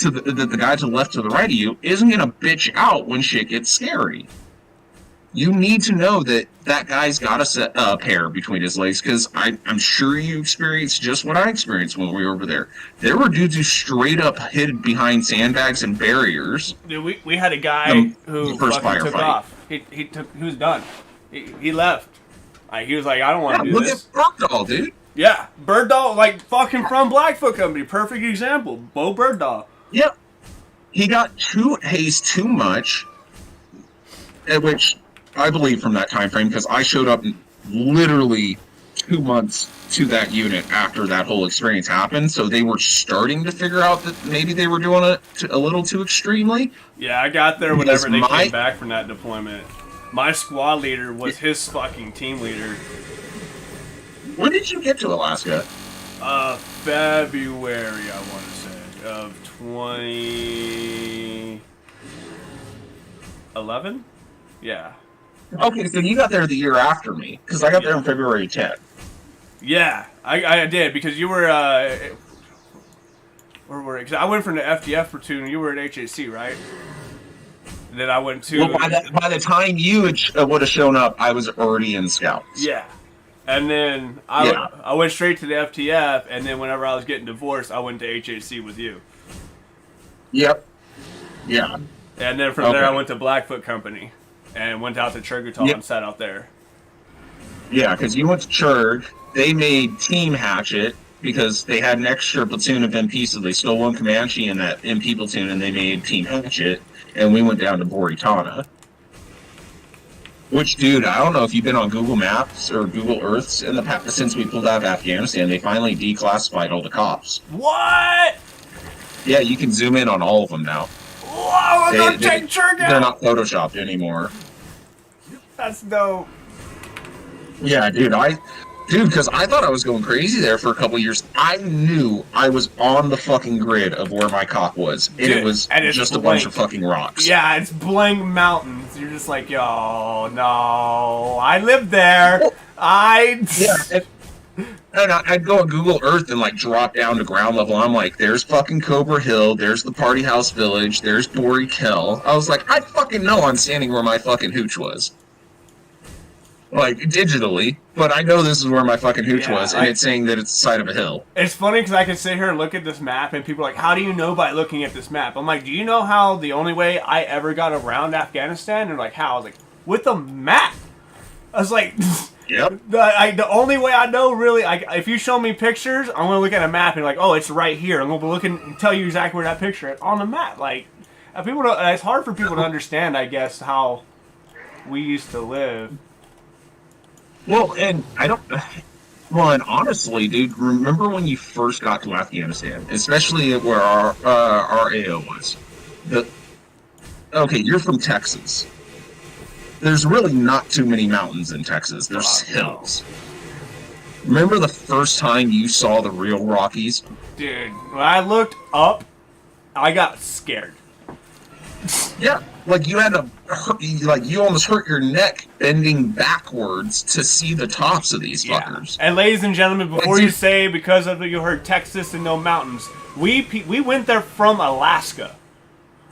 that the guy to the left, to the right of you isn't going to bitch out when shit gets scary. You need to know that guy's got a pair between his legs, because I'm sure you experienced just what I experienced when we were over there. There were dudes who straight up hid behind sandbags and barriers. Dude, we had a guy who first fucking took firefight. off. He was done. He left. He was like, I don't want to do look this. at Bergdahl, dude. Yeah, Bird-Doll, like fucking from Blackfoot Company. Perfect example. Bo Bird-Doll. Yep. He got hazed too much, which I believe from that time frame, because I showed up literally 2 months to that unit after that whole experience happened, so they were starting to figure out that maybe they were doing it a little too extremely. Yeah, I got there whenever they Because came back from that deployment. My squad leader was his fucking team leader. When did you get to Alaska? February, I want to say, of 2011? Yeah. Okay, so you got there the year after me, because I got there on February 10th. Yeah, I did, because you were, where were you? 'Cause I went from the FDF platoon, and you were at HAC, right? And then I went to... Well, by the time you would have shown up, I was already in Scouts. Yeah. And then I went straight to the FTF, and then whenever I was getting divorced, I went to HAC with you. Yep. Yeah. And then from there, I went to Blackfoot Company, and went out to Churgutal and sat out there. Yeah, because you went to Churg, they made Team Hatchet, because they had an extra platoon of MP, so they stole one Comanche in that MP platoon, and they made Team Hatchet, and we went down to Boritana. Which, dude, I don't know if you've been on Google Maps or Google Earths in the past, since we pulled out of Afghanistan, they finally declassified all the cops. What? Yeah, you can zoom in on all of them now. Whoa, I'm gonna take Churgutal! They're not photoshopped anymore. That's dope. Yeah, dude, because I thought I was going crazy there for a couple years. I knew I was on the fucking grid of where my cop was, and it was just a bunch of fucking rocks. Yeah, it's blank mountains. You're just like, yo, no, I lived there. Yeah, and I'd go on Google Earth and, like, drop down to ground level. I'm like, there's fucking Cobra Hill, there's the Party House Village, there's Bori Kel. I was like, I fucking know I'm standing where my fucking hooch was. Like, digitally, but I know this is where my fucking hooch was, and it's saying that it's the side of a hill. It's funny because I can sit here and look at this map, and people are like, how do you know by looking at this map? I'm like, do you know how the only way I ever got around Afghanistan? And they're like, how? I was like, with a map. I was like, yep. The only way I know, really, if you show me pictures, I'm going to look at a map and like, oh, it's right here. I'm going to be looking and tell you exactly where that picture is on the map. Like, it's hard for people to understand, I guess, how we used to live. Well, and honestly, dude, remember when you first got to Afghanistan, especially where our AO was? Okay, you're from Texas. There's really not too many mountains in Texas. There's hills. Remember the first time you saw the real Rockies? Dude, when I looked up, I got scared. Yeah, like you had to, you almost hurt your neck bending backwards to see the tops of these fuckers. And ladies and gentlemen, before you say because of you heard Texas and no mountains, we went there from Alaska.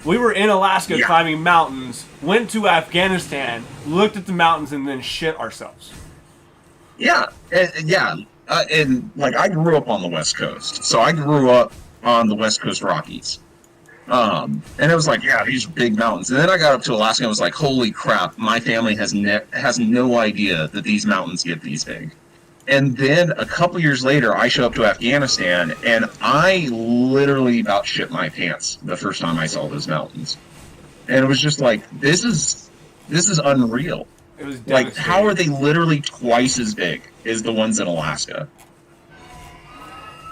We were in Alaska Yeah. climbing mountains, went to Afghanistan, looked at the mountains, and then shit ourselves. Yeah, and like I grew up on the West Coast, so I grew up on the West Coast Rockies. And it was like, yeah, these are big mountains. And then I got up to Alaska and was like, holy crap, my family has no idea that these mountains get these big. And then a couple years later, I show up to Afghanistan, and I literally about shit my pants the first time I saw those mountains. And it was just like, this is unreal. It was Like, devastating. how are they literally twice as big as the ones in Alaska?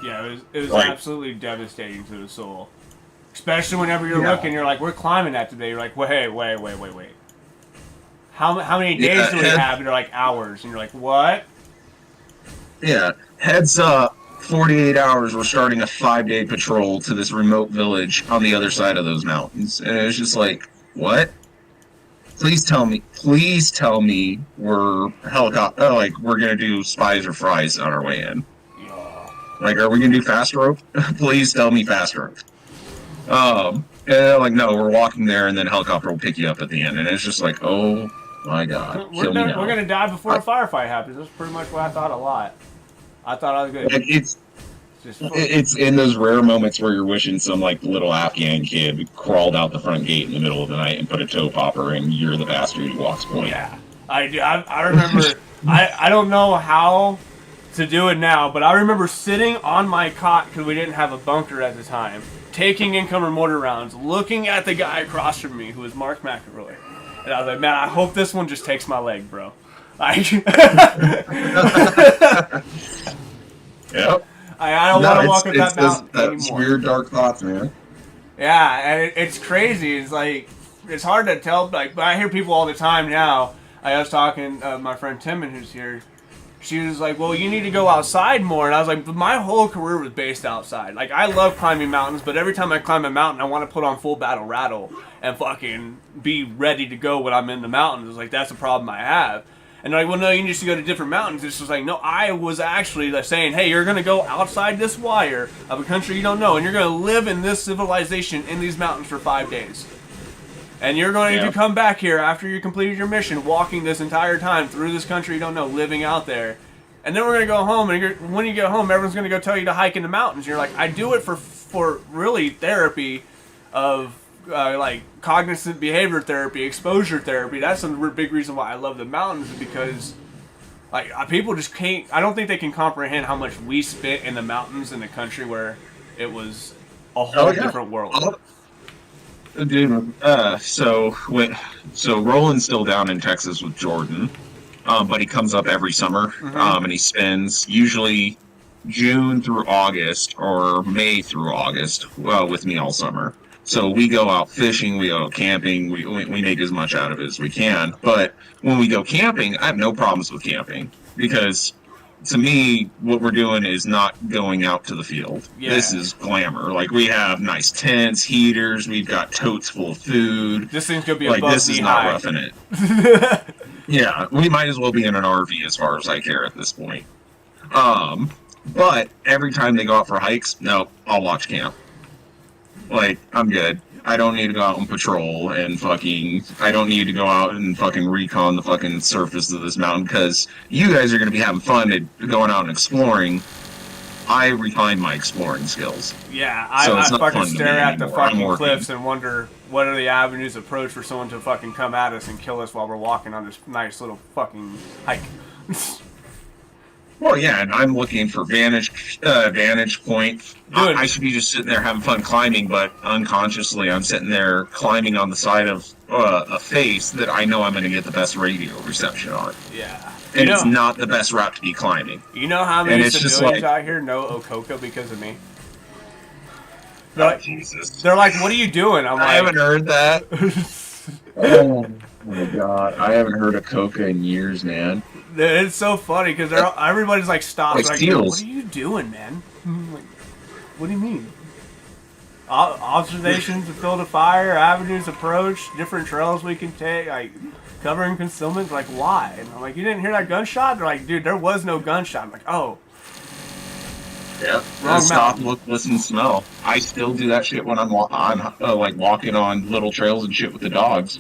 Yeah, it was Like- absolutely devastating to the soul. Especially whenever you're looking, you're like, we're climbing that today. You're like, wait. How many days Yeah, do we have? And they're like, hours. And you're like, what? Yeah, heads up. 48 hours, we're starting a 5-day patrol to this remote village on the other side of those mountains. And it was just like, what? Please tell me we're helicopter, like, we're gonna do spies or fries on our way in. Like, are we gonna do fast rope? Please tell me fast rope. And they're like, no, we're walking there, and then helicopter will pick you up at the end. And it's just like, oh my god, We're kill me now. going to die before a firefight happens. That's pretty much what I thought a lot. I thought I was going to Like, just... it's in those rare moments where you're wishing some like little Afghan kid crawled out the front gate in the middle of the night and put a toe popper, and you're the bastard who walks point. Yeah. I remember... I don't know how to do it now, but I remember sitting on my cot, because we didn't have a bunker at the time, taking incoming mortar rounds, looking at the guy across from me, who was Mark McElroy. And I was like, man, I hope this one just takes my leg, bro. Yep. I don't want to walk up that mountain That's anymore. weird, dark thoughts, man. Yeah, and it's crazy. It's like, it's hard to tell. Like, but I hear people all the time now. I was talking my friend Timon, who's here. She was like, well, you need to go outside more. And I was like, but my whole career was based outside. Like, I love climbing mountains, but every time I climb a mountain, I want to put on full battle rattle and fucking be ready to go when I'm in the mountains. It's like, that's a problem I have. And they're like, well, no, you need to go to different mountains. It's just like, no, I was actually like saying, hey, you're going to go outside this wire of a country you don't know, and you're going to live in this civilization in these mountains for 5 days. And you're going to come back here after you completed your mission, walking this entire time through this country you don't know, living out there. And then we're going to go home, and when you get home, everyone's going to go tell you to hike in the mountains. You're like, I do it for really therapy of, like, cognizant behavior therapy, exposure therapy. That's the big reason why I love the mountains, is because, like, people just can't, I don't think they can comprehend how much we spent in the mountains in the country where it was a whole different world. Dude, so Roland's still down in Texas with Jordan, but he comes up every summer, and he spends usually June through August or May through August with me all summer. So we go out fishing, we go camping, we make as much out of it as we can. But when we go camping, I have no problems with camping, because to me, what we're doing is not going out to the field. Yeah. This is glamour. Like, we have nice tents, heaters, we've got totes full of food. This thing's going to be Like, above this is not roughing it. Yeah, we might as well be in an RV as far as I care at this point. But every time they go out for hikes, no, I'll watch camp. Like, I'm good. I don't need to go out and patrol and I don't need to go out and fucking recon the fucking surface of this mountain, because you guys are going to be having fun at going out and exploring. I refined my exploring skills. Yeah, So I it's not fucking fun to stare me at the anymore. I'm fucking working. cliffs and wonder what are the avenues of approach for someone to fucking come at us and kill us while we're walking on this nice little fucking hike. Well, yeah, and I'm looking for vantage point. I should be just sitting there having fun climbing, but unconsciously I'm sitting there climbing on the side of a face that I know I'm going to get the best radio reception on. Yeah. And it's not the best route to be climbing. You know how many And it's just civilians like- out here know Okoko because of me? Jesus. They're like, what are you doing? I'm I like, haven't heard that. Oh my god. I haven't heard of Coca in years, man. it's so funny because everybody's like, stop. Like Like, seals. what are you doing, man? I'm like, what do you mean? Observations to build a fire, avenues approach, different trails we can take, like covering concealment. Like, why? And I'm like, you didn't hear that gunshot? They're like, dude, there was no gunshot. I'm like, oh. Yeah. Wrong Stop, mountain. look, listen, smell. I still do that shit when I'm like walking on little trails and shit with the dogs.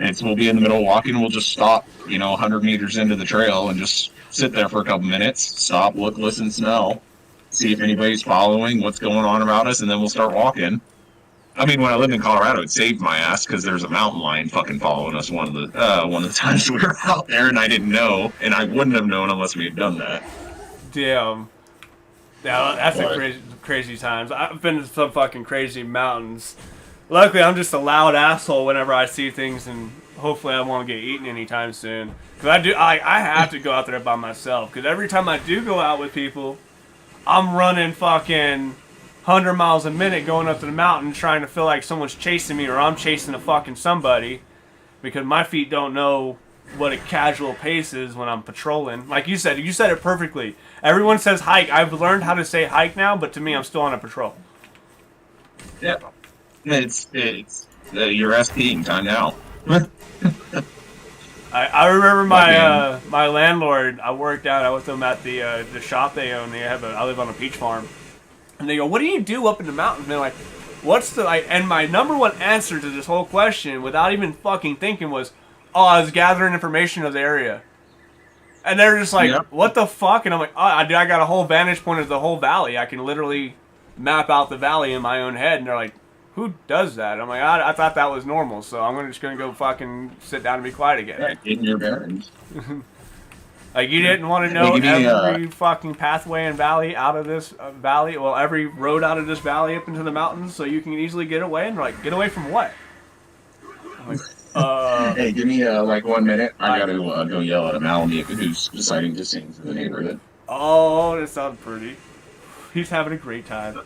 And we'll be in the middle of walking, we'll just stop, 100 meters into the trail and just sit there for a couple minutes. Stop, look, listen, smell. See if anybody's following, what's going on around us, and then we'll start walking. I mean, when I lived in Colorado, it saved my ass because there's a mountain lion fucking following us one of the times we were out there, and I didn't know, and I wouldn't have known unless we had done that. Damn. Yeah, that's a But- crazy times. I've been to some fucking crazy mountains. Luckily, I'm just a loud asshole whenever I see things, and hopefully I won't get eaten anytime soon. Because I have to go out there by myself. Because every time I do go out with people, I'm running fucking 100 miles a minute going up to the mountain trying to feel like someone's chasing me or I'm chasing a fucking somebody. Because my feet don't know what a casual pace is when I'm patrolling. Like you said it perfectly. Everyone says hike. I've learned how to say hike now, but to me, I'm still on a patrol. Yeah. It's your SPing time now. I remember my landlord. I worked out. I with them at the shop they own. I live on a peach farm, and they go, "What do you do up in the mountains?" And they're like, "What's the like?" And my number one answer to this whole question, without even fucking thinking, was, "Oh, I was gathering information of the area." And they're just like, Yep. "What the fuck?" And I'm like, "Oh, I got a whole vantage point of the whole valley. I can literally map out the valley in my own head." And they're like, "Who does that?" And I'm like, I thought that was normal, so I'm just gonna go fucking sit down and be quiet again. Yeah, getting your bearings. Like, you didn't want to know Hey, give me, every fucking pathway and valley out of this valley, well, every road out of this valley up into the mountains, so you can easily get away. And they're like, get away from what? I'm like, Hey, give me 1 minute. I gotta go yell at a Malamute who's deciding to sing to the neighborhood. oh, that sounds pretty. He's having a great time.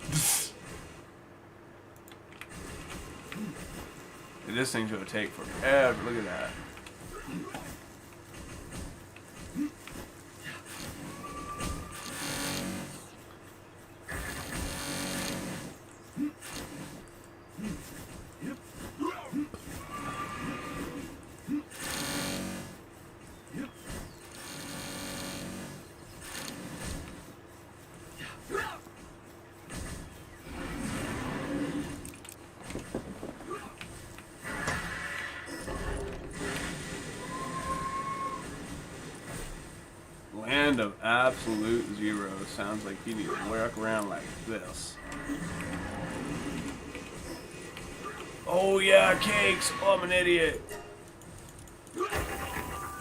This thing's gonna take forever. Look at that. Land of absolute zero. Sounds like you need to work around like this. Oh yeah, cakes. Oh, I'm an idiot.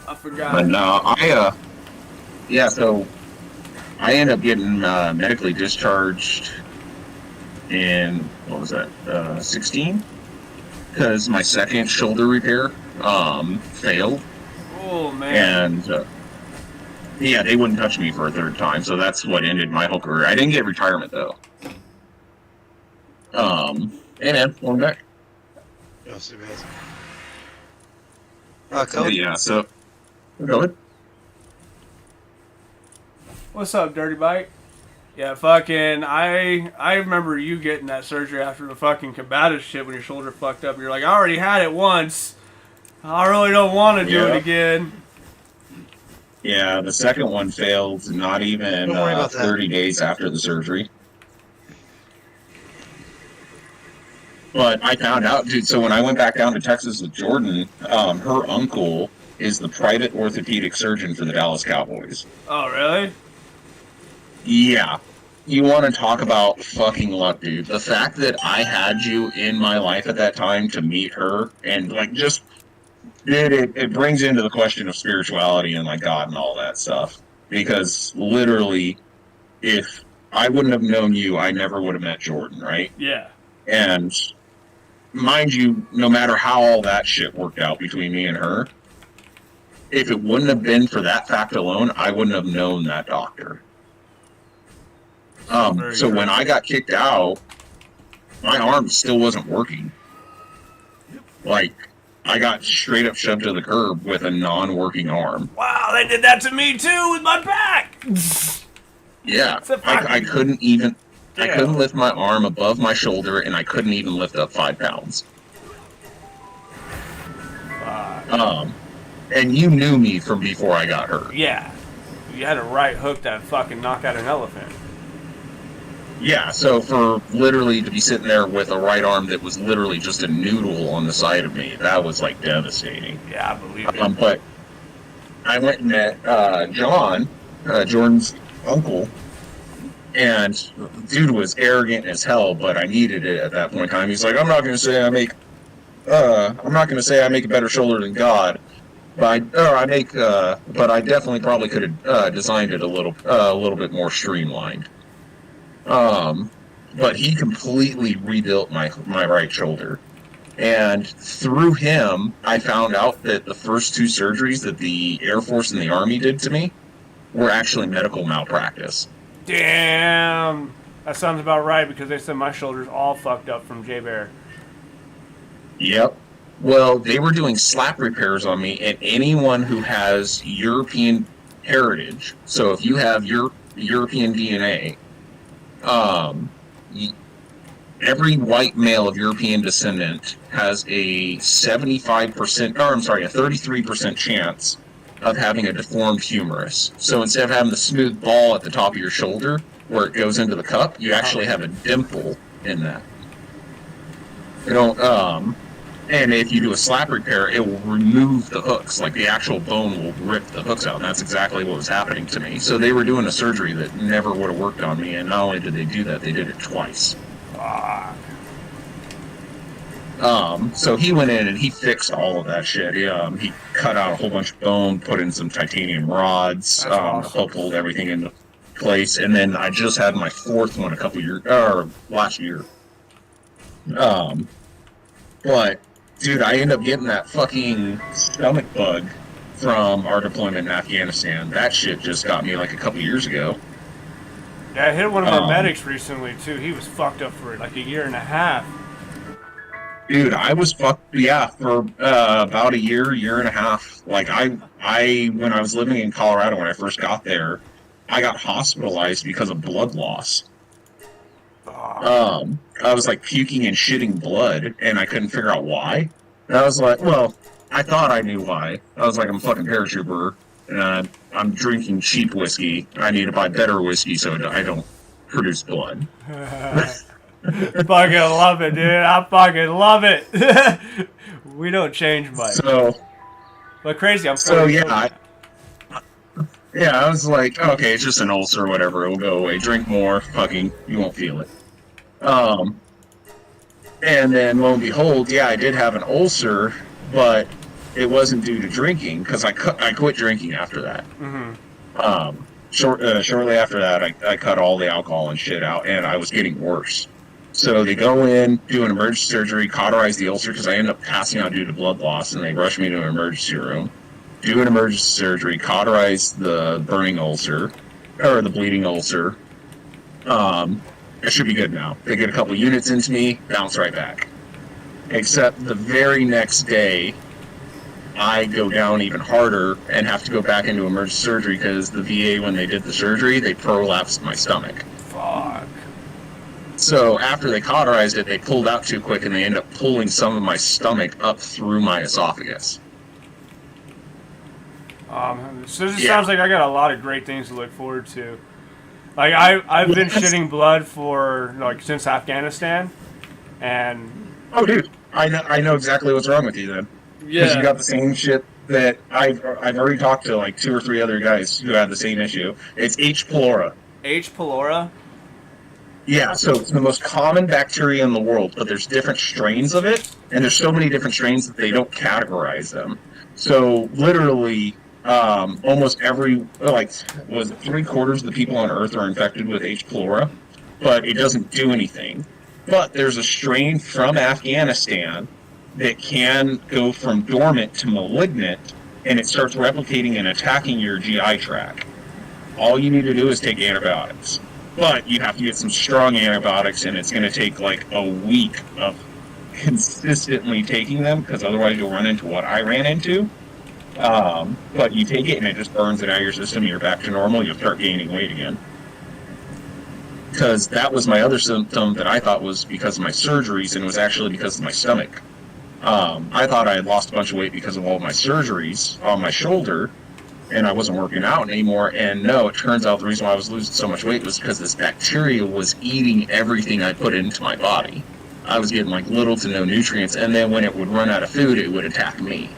I forgot. But no, so I ended up getting medically discharged in, what was that, 16? Because my second shoulder repair failed. Oh man. And yeah, they wouldn't touch me for a third time, so that's what ended my whole career. I didn't get retirement though. Hey man, welcome back. Cody? Yeah, so go ahead. What's up, Dirty Bite? Yeah, fucking, I remember you getting that surgery after the fucking combative shit when your shoulder fucked up. You're like, I already had it once. I really don't want to do it again. Yeah, the second one failed not even Don't worry about that. 30 days after the surgery. But I found out, dude, so when I went back down to Texas with Jordan, her uncle is the private orthopedic surgeon for the Dallas Cowboys. Oh, really? Yeah. You want to talk about fucking luck, dude. The fact that I had you in my life at that time to meet her and, like, just... Dude, it brings into the question of spirituality and, like, God and all that stuff. Because, literally, if I wouldn't have known you, I never would have met Jordan, right? Yeah. And... mind you, no matter how all that shit worked out between me and her, if it wouldn't have been for that fact alone, I wouldn't have known that doctor. So when I got kicked out, my arm still wasn't working. Like, I got straight up shoved to the curb with a non-working arm. Wow, they did that to me too with my back. Yeah, I couldn't even... I couldn't lift my arm above my shoulder, and I couldn't even lift up 5 pounds. And you knew me from before I got hurt. Yeah. You had a right hook that fucking knocked out an elephant. Yeah, so for literally to be sitting there with a right arm that was literally just a noodle on the side of me, that was like devastating. Yeah, I believe it. But I went and met John, Jordan's uncle, and dude was arrogant as hell, but I needed it at that point in time. He's like, I'm not gonna say I make a better shoulder than God, but I definitely probably could have designed it a little bit more streamlined. But he completely rebuilt my right shoulder. And through him, I found out that the first two surgeries that the Air Force and the Army did to me were actually medical malpractice. Damn. That sounds about right because they said my shoulder's all fucked up from J-Bear. Yep. Well, they were doing slap repairs on me, and anyone who has European heritage, so if you have your European DNA, every white male of European descendant has a 33% chance of having a deformed humerus. So instead of having the smooth ball at the top of your shoulder where it goes into the cup, you actually have a dimple in that. And if you do a slap repair, it will remove the hooks. Like the actual bone will rip the hooks out, and that's exactly what was happening to me. So they were doing a surgery that never would have worked on me, and not only did they do that, they did it twice. Fuck. So he went in and he fixed all of that shit. He cut out a whole bunch of bone, put in some titanium rods, awesome. helped hold everything into place, and then I just had my fourth one last year. But dude, I ended up getting that fucking stomach bug from our deployment in Afghanistan. That shit just got me like a couple years ago. Yeah, I hit one of our medics recently too. He was fucked up for like a year and a half. Dude, I was fucked, yeah, for about a year and a half. Like, when I was living in Colorado when I first got there, I got hospitalized because of blood loss. I was like puking and shitting blood, and I couldn't figure out why. And I was like, well, I thought I knew why. I was like, I'm a fucking paratrooper, and I'm drinking cheap whiskey. I need to buy better whiskey so I don't produce blood. Fucking love it, dude. I fucking love it. We don't change much. But crazy, I'm so yeah. I was like, okay, it's just an ulcer or whatever. It'll go away. Drink more. Fucking, you won't feel it. And then lo and behold, yeah, I did have an ulcer, but it wasn't due to drinking because I quit drinking after that. Mm-hmm. Shortly after that, I cut all the alcohol and shit out, and I was getting worse. So they go in, do an emergency surgery, cauterize the ulcer because I ended up passing out due to blood loss, and they rush me to an emergency room, do an emergency surgery, cauterize the burning ulcer, or the bleeding ulcer. It should be good now. They get a couple units into me, bounce right back. Except the very next day, I go down even harder and have to go back into emergency surgery because the VA, when they did the surgery, they prolapsed my stomach. Fuck. So after they cauterized it, they pulled out too quick, and they ended up pulling some of my stomach up through my esophagus. So this sounds like I got a lot of great things to look forward to. Like I've been shitting blood for like since Afghanistan, and oh, dude, I know exactly what's wrong with you then. Yeah, because you got the same shit that I've already talked to like 2 or 3 other guys who had the same issue. It's H. pylori. H. pylori. Yeah, so it's the most common bacteria in the world, but there's different strains of it, and there's so many different strains that they don't categorize them. So literally, almost every, like, was it 3/4 of the people on Earth are infected with H. pylori, but it doesn't do anything. But there's a strain from Afghanistan that can go from dormant to malignant, and it starts replicating and attacking your GI tract. All you need to do is take antibiotics. But you have to get some strong antibiotics, and it's going to take like a week of consistently taking them, because otherwise you'll run into what I ran into. But you take it, and it just burns it out of your system, and you're back to normal, you'll start gaining weight again. Because that was my other symptom that I thought was because of my surgeries, and it was actually because of my stomach. I thought I had lost a bunch of weight because of all of my surgeries on my shoulder, and I wasn't working out anymore. And no, it turns out the reason why I was losing so much weight was because this bacteria was eating everything I put into my body. I was getting like little to no nutrients, and then when it would run out of food, it would attack me.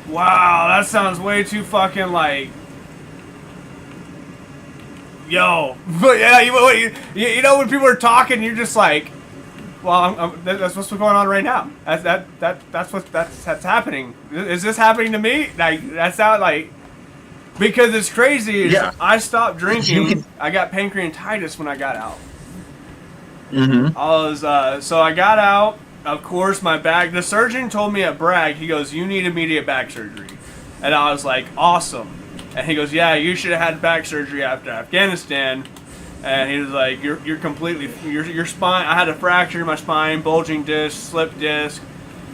Wow, that sounds way too fucking like. Yo, but yeah, you know when people are talking, you're just like, well, that's what's going on right now. That's happening. Is this happening to me? Like that's not like because it's crazy. Yeah. I stopped drinking. I got pancreatitis when I got out. Mm-hmm. So I got out. Of course, my back. The surgeon told me at Bragg. He goes, "You need immediate back surgery," and I was like, "Awesome." And he goes, "Yeah, you should have had back surgery after Afghanistan." And he was like, "You're completely your spine. I had a fracture in my spine, bulging disc, slip disc,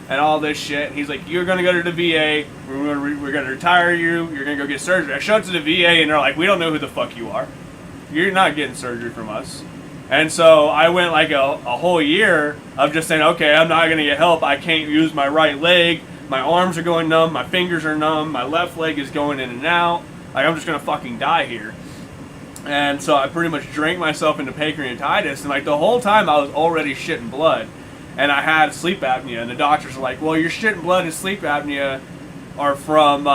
and all this shit." And he's like, "You're gonna go to the VA. We're gonna retire you. You're gonna go get surgery." I showed up to the VA, and they're like, "We don't know who the fuck you are. You're not getting surgery from us." And so I went like a whole year of just saying, "Okay, I'm not gonna get help. I can't use my right leg. My arms are going numb. My fingers are numb. My left leg is going in and out. Like I'm just gonna fucking die here." And so I pretty much drank myself into pancreatitis, and like the whole time I was already shitting blood, and I had sleep apnea, and the doctors were like, "Well, your shitting blood and sleep apnea are from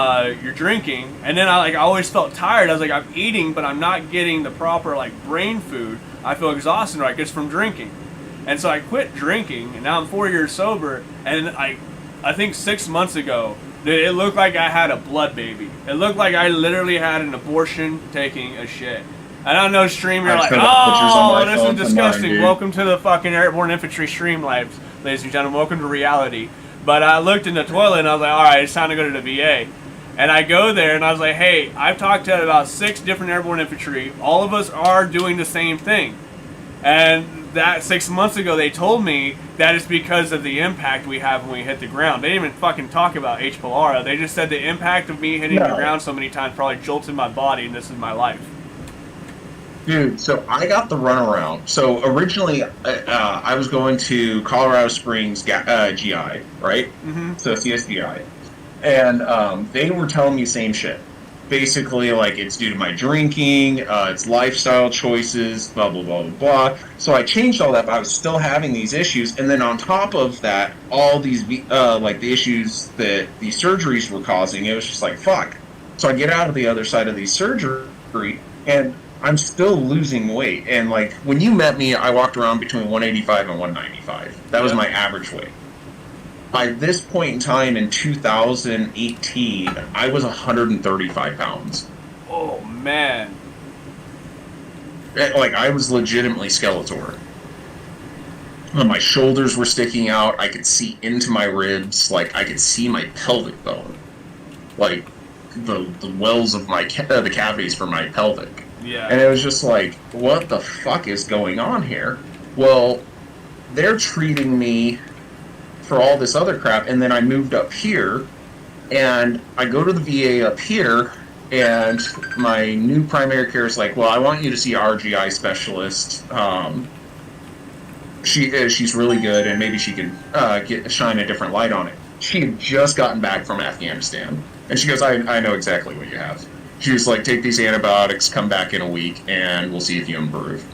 your drinking." And then I always felt tired. I was like, I'm eating, but I'm not getting the proper like brain food. I feel exhausted, like it's from drinking. And so I quit drinking, and now I'm 4 years sober, and I think 6 months ago, it looked like I had a blood baby. It looked like I literally had an abortion taking a shit. And I know stream, you're like, "Oh, this is disgusting." Welcome to the fucking Airborne Infantry stream lives, ladies and gentlemen. Welcome to reality. But I looked in the toilet and I was like, all right, it's time to go to the VA. And I go there and I was like, hey, I've talked to about 6 different Airborne Infantry. All of us are doing the same thing. And that 6 months ago, they told me that it's because of the impact we have when we hit the ground. They didn't even fucking talk about H. pylori. They just said the impact of me hitting the ground so many times probably jolted my body, and this is my life. Dude, so I got the runaround. So originally, I was going to Colorado Springs GI, right? Mm-hmm. So CSGI. And they were telling me the same shit. Basically, like, it's due to my drinking, it's lifestyle choices, blah, blah, blah, blah, blah. So I changed all that, but I was still having these issues. And then on top of that, all these, like, the issues that these surgeries were causing, it was just like, fuck. So I get out of the other side of the surgery, and I'm still losing weight. And, like, when you met me, I walked around between 185 and 195. That was my average weight. By this point in time in 2018, I was 135 pounds. Oh, man. Like, I was legitimately Skeletor. My shoulders were sticking out. I could see into my ribs. Like, I could see my pelvic bone. Like, the wells of my the cavities for my pelvic. Yeah. And it was just like, what the fuck is going on here? Well, they're treating me for all this other crap, and then I moved up here, and I go to the VA up here, and my new primary care is like, well, I want you to see our GI specialist. She's really good, and maybe she can shine a different light on it. She had just gotten back from Afghanistan, and she goes, I know exactly what you have. She was like, take these antibiotics, come back in a week, and we'll see if you improve.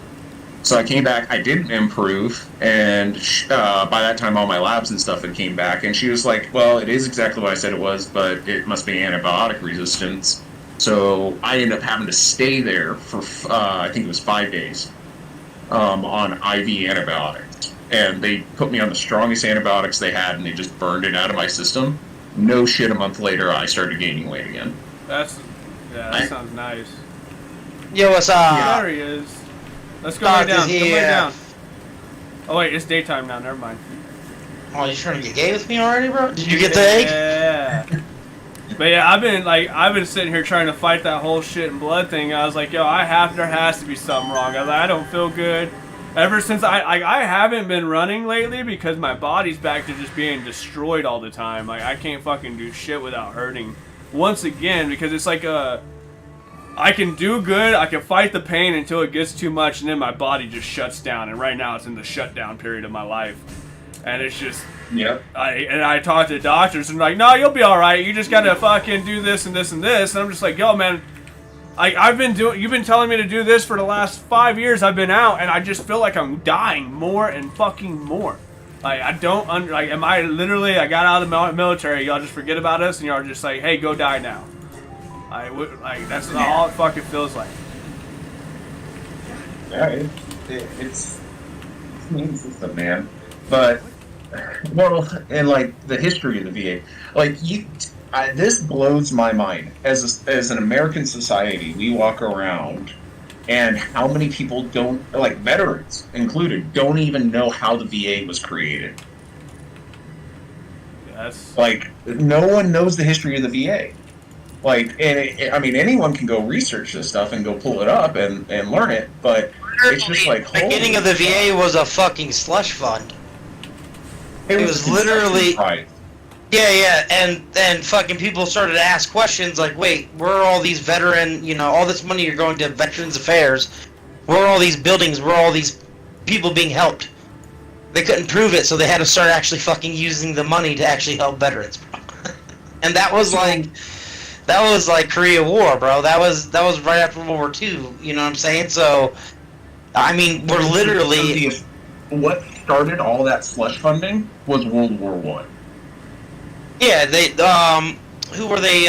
So I came back, I didn't improve, and by that time all my labs and stuff had came back, and she was like, well, it is exactly what I said it was, but it must be antibiotic resistance. So I ended up having to stay there for, I think it was 5 days, on IV antibiotics. And they put me on the strongest antibiotics they had, and they just burned it out of my system. No shit, a month later, I started gaining weight again. That sounds nice. Yo, what's up? There he is. Let's go lay down. Come lay down. Oh wait, it's daytime now. Never mind. Oh, you trying to get gay with me already, bro? Did you get the egg? Yeah. But yeah, I've been sitting here trying to fight that whole shit and blood thing. I was like, yo, there has to be something wrong. I was like, I don't feel good. Ever since I haven't been running lately because my body's back to just being destroyed all the time. Like I can't fucking do shit without hurting. Once again, because it's like I can do good, I can fight the pain until it gets too much, and then my body just shuts down. And right now it's in the shutdown period of my life. And it's just, Yep. I talked to doctors and like, no, you'll be all right. You just gotta fucking do this and this and this. And I'm just like, yo, man, you've been telling me to do this for the last 5 years I've been out, and I just feel like I'm dying more and fucking more. Like, I don't like, am I literally, I got out of the military, y'all just forget about us, and y'all just like, hey, go die now. Like, that's all it fucking feels like. Yeah, it's mean system, man. But, well, and like the history of the VA, like this blows my mind. As an American society, we walk around, and how many people don't, like veterans included, don't even know how the VA was created. Yes. Like, no one knows the history of the VA. Like, I mean, anyone can go research this stuff and go pull it up and learn it, but it's just like, the beginning of the VA was a fucking slush fund. It was literally, right. yeah, and fucking people started to ask questions like, wait, where are all these veteran, all this money you're going to Veterans Affairs? Where are all these buildings? Where are all these people being helped? They couldn't prove it, so they had to start actually fucking using the money to actually help veterans, bro. And that was like Korea War, bro. That was right after World War II. You know what I'm saying? So, I mean, we're literally. What started all that slush funding was World War One. Yeah, they. Who were they?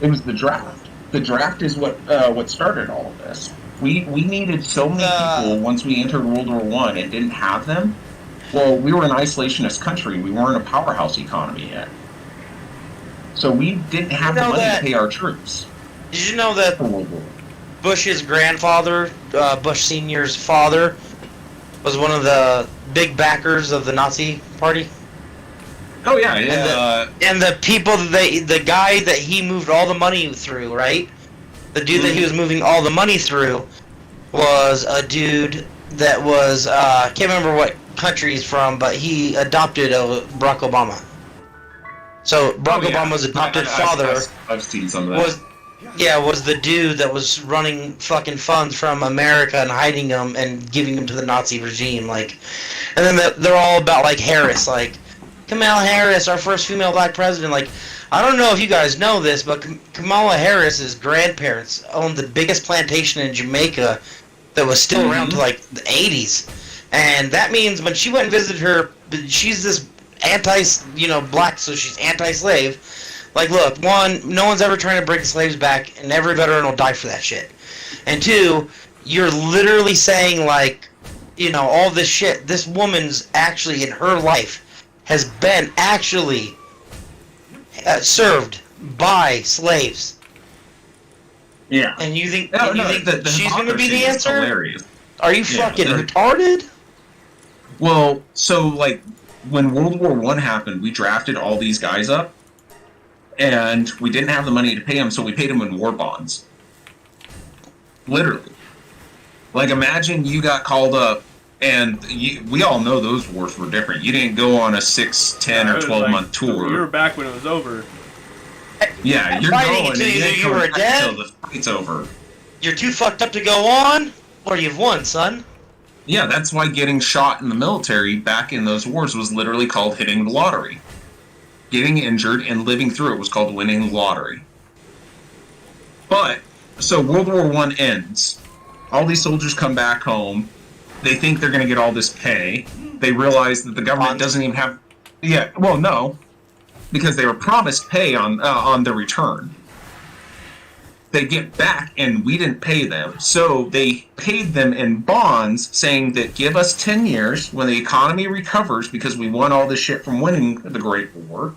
It was the draft. The draft is what started all of this. We needed so many people once we entered World War One and didn't have them. Well, we were an isolationist country. We weren't a powerhouse economy yet. So we didn't have the money to pay our troops. Did you know that Bush's grandfather, Bush Sr.'s father, was one of the big backers of the Nazi Party? Oh yeah, yeah. And the people the guy that he moved all the money through, right? The dude that he was moving all the money through was a dude that was I can't remember what country he's from, but he adopted Barack Obama. So Barack Obama's adopted father I've seen some of that. was the dude that was running fucking funds from America and hiding them and giving them to the Nazi regime, like, and then they're all about like Harris, like Kamala Harris, our first female black president. Like, I don't know if you guys know this, but Kamala Harris's grandparents owned the biggest plantation in Jamaica that was still around to like the 80s, and that means when she went and visited her, she's this black, so she's anti-slave. Like, look, one, no one's ever trying to bring slaves back, and every veteran will die for that shit. And two, you're literally saying, like, all this shit, this woman's actually, in her life, has been actually served by slaves. Yeah. And you think, the she's going to be the answer? Hilarious. Are you fucking retarded? Well, so, like, when World War One happened, we drafted all these guys up, and we didn't have the money to pay them, so we paid them in war bonds. Literally. Like, imagine you got called up, and we all know those wars were different. You didn't go on a 6, 10, or 12-month tour. You were back when it was over. Yeah, you're going, and you were dead until the fight's over. You're too fucked up to go on, or you've won, son. Yeah, that's why getting shot in the military back in those wars was literally called hitting the lottery. Getting injured and living through it was called winning the lottery. But, so World War One ends. All these soldiers come back home. They think they're going to get all this pay. They realize that the government doesn't even have... Yeah, well, no. Because they were promised pay on their return. They get back, and we didn't pay them. So they paid them in bonds, saying that give us 10 years, when the economy recovers, because we won all this shit from winning the Great War,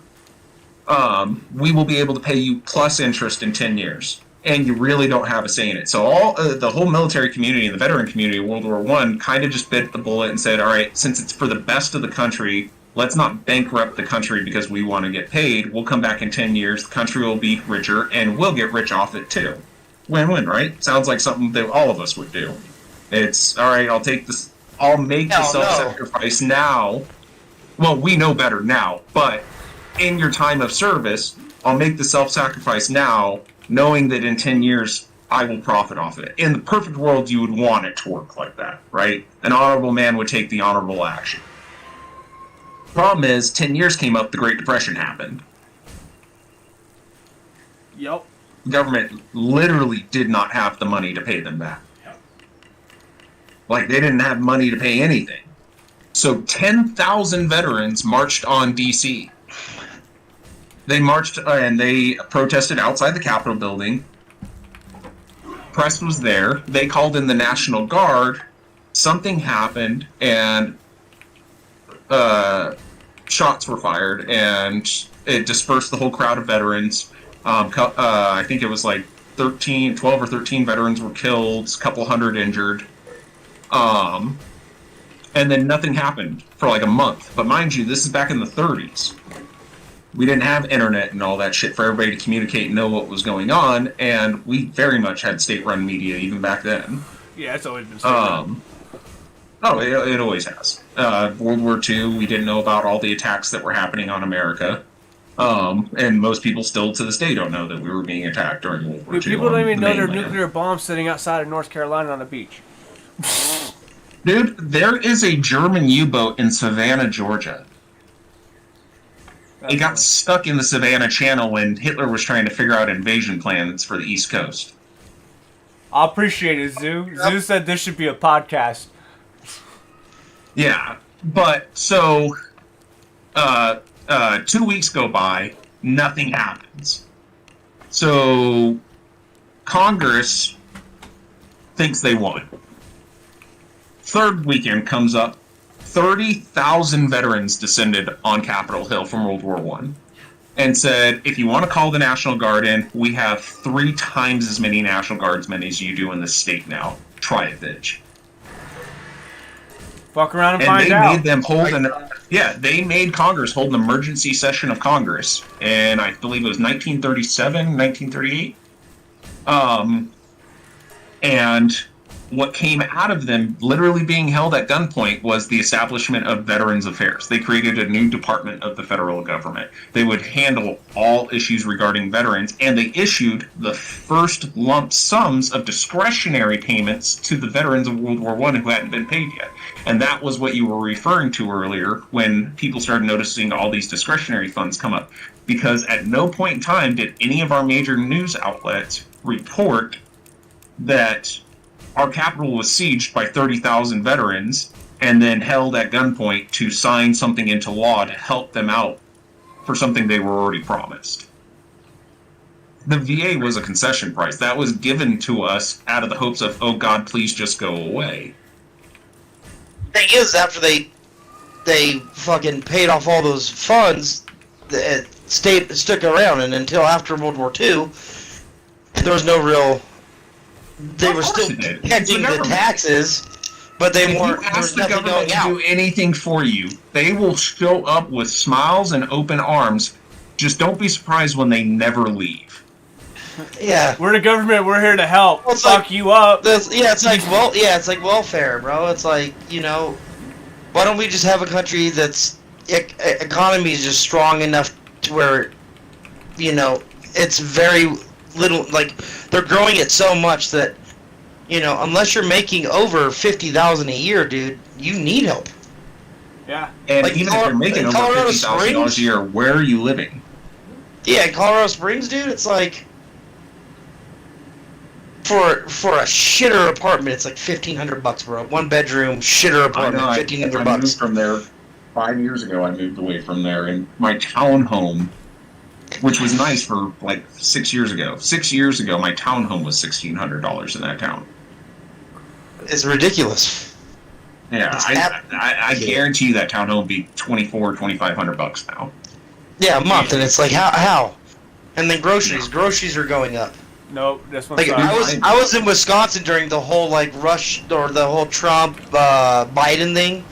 we will be able to pay you plus interest in 10 years. And you really don't have a say in it. So the whole military community and the veteran community of World War I kind of just bit the bullet and said, all right, since it's for the best of the country, let's not bankrupt the country because we want to get paid. We'll come back in 10 years, the country will be richer, and we'll get rich off it too. Win-win, right? Sounds like something that all of us would do. It's, all right, I'll take this, I'll make the self-sacrifice now. Well, we know better now, but in your time of service, I'll make the self-sacrifice now, knowing that in 10 years, I will profit off it. In the perfect world, you would want it to work like that, right? An honorable man would take the honorable action. Problem is, 10 years came up, the Great Depression happened. Yep. The government literally did not have the money to pay them back. Like, they didn't have money to pay anything. So 10,000 veterans marched on D.C. They marched and they protested outside the Capitol building. Press was there. They called in the National Guard. Something happened, and shots were fired, and it dispersed the whole crowd of veterans. I think it was like 12 or 13 veterans were killed, a couple hundred injured. And then nothing happened for like a month. But mind you, this is back in the 30s. We didn't have internet and all that shit for everybody to communicate and know what was going on, and we very much had state-run media even back then. Yeah, it's always been state-run. Oh, it always has. World War II, we didn't know about all the attacks that were happening on America. And most people still to this day don't know that we were being attacked during World War II. People don't even know there are mainland. nuclear bombs sitting outside of North Carolina on a beach. Dude, there is a German U-boat in Savannah, Georgia. It got stuck in the Savannah Channel when Hitler was trying to figure out invasion plans for the East Coast. I appreciate it, Zoo. Yep. Zoo said this should be a podcast. Yeah, but so 2 weeks go by, nothing happens. So Congress thinks they won. Third weekend comes up, 30,000 veterans descended on Capitol Hill from World War I and said, if you want to call the National Guard in, we have 3 times as many National Guardsmen as you do in the state now. Try it, bitch. Fuck around and find out. And they made them hold they made Congress hold an emergency session of Congress, and I believe it was 1937, 1938. And what came out of them literally being held at gunpoint was the establishment of Veterans Affairs. They created a new department of the federal government. They would handle all issues regarding veterans, and they issued the first lump sums of discretionary payments to the veterans of World War I who hadn't been paid yet. And that was what you were referring to earlier when people started noticing all these discretionary funds come up. Because at no point in time did any of our major news outlets report that our capital was sieged by 30,000 veterans and then held at gunpoint to sign something into law to help them out for something they were already promised. The VA was a concession price. That was given to us out of the hopes of, oh God, please just go away. Thing is, after they fucking paid off all those funds, it stuck around, and until after World War II, there was no real. They were still catching the taxes, but they weren't. There was nothing going out. Do anything for you, they will show up with smiles and open arms. Just don't be surprised when they never leave. Yeah, we're the government. We're here to help. Well, fuck you up. It's like welfare, bro. It's like, why don't we just have a country that's economy is just strong enough to where, it's very little, like, they're growing it so much that, unless you're making over $50,000 a year, dude, you need help. Yeah. And like, even if you're making over $50,000 a year, where are you living? Yeah, in Colorado Springs, dude, it's like, for a shitter apartment, it's like $1,500, bro. 1 bedroom shitter apartment, $1,500. I moved from there 5 years ago. I moved away from there, and my townhome, which was nice for like 6 years ago. 6 years ago, my townhome was $1,600 in that town. It's ridiculous. Yeah, I guarantee you that townhome will be $2,400-$2,500 now. Yeah, a month, and it's like how? And then groceries are going up. Nope, this one's like I was in Wisconsin during the whole rush or the whole Trump Biden thing,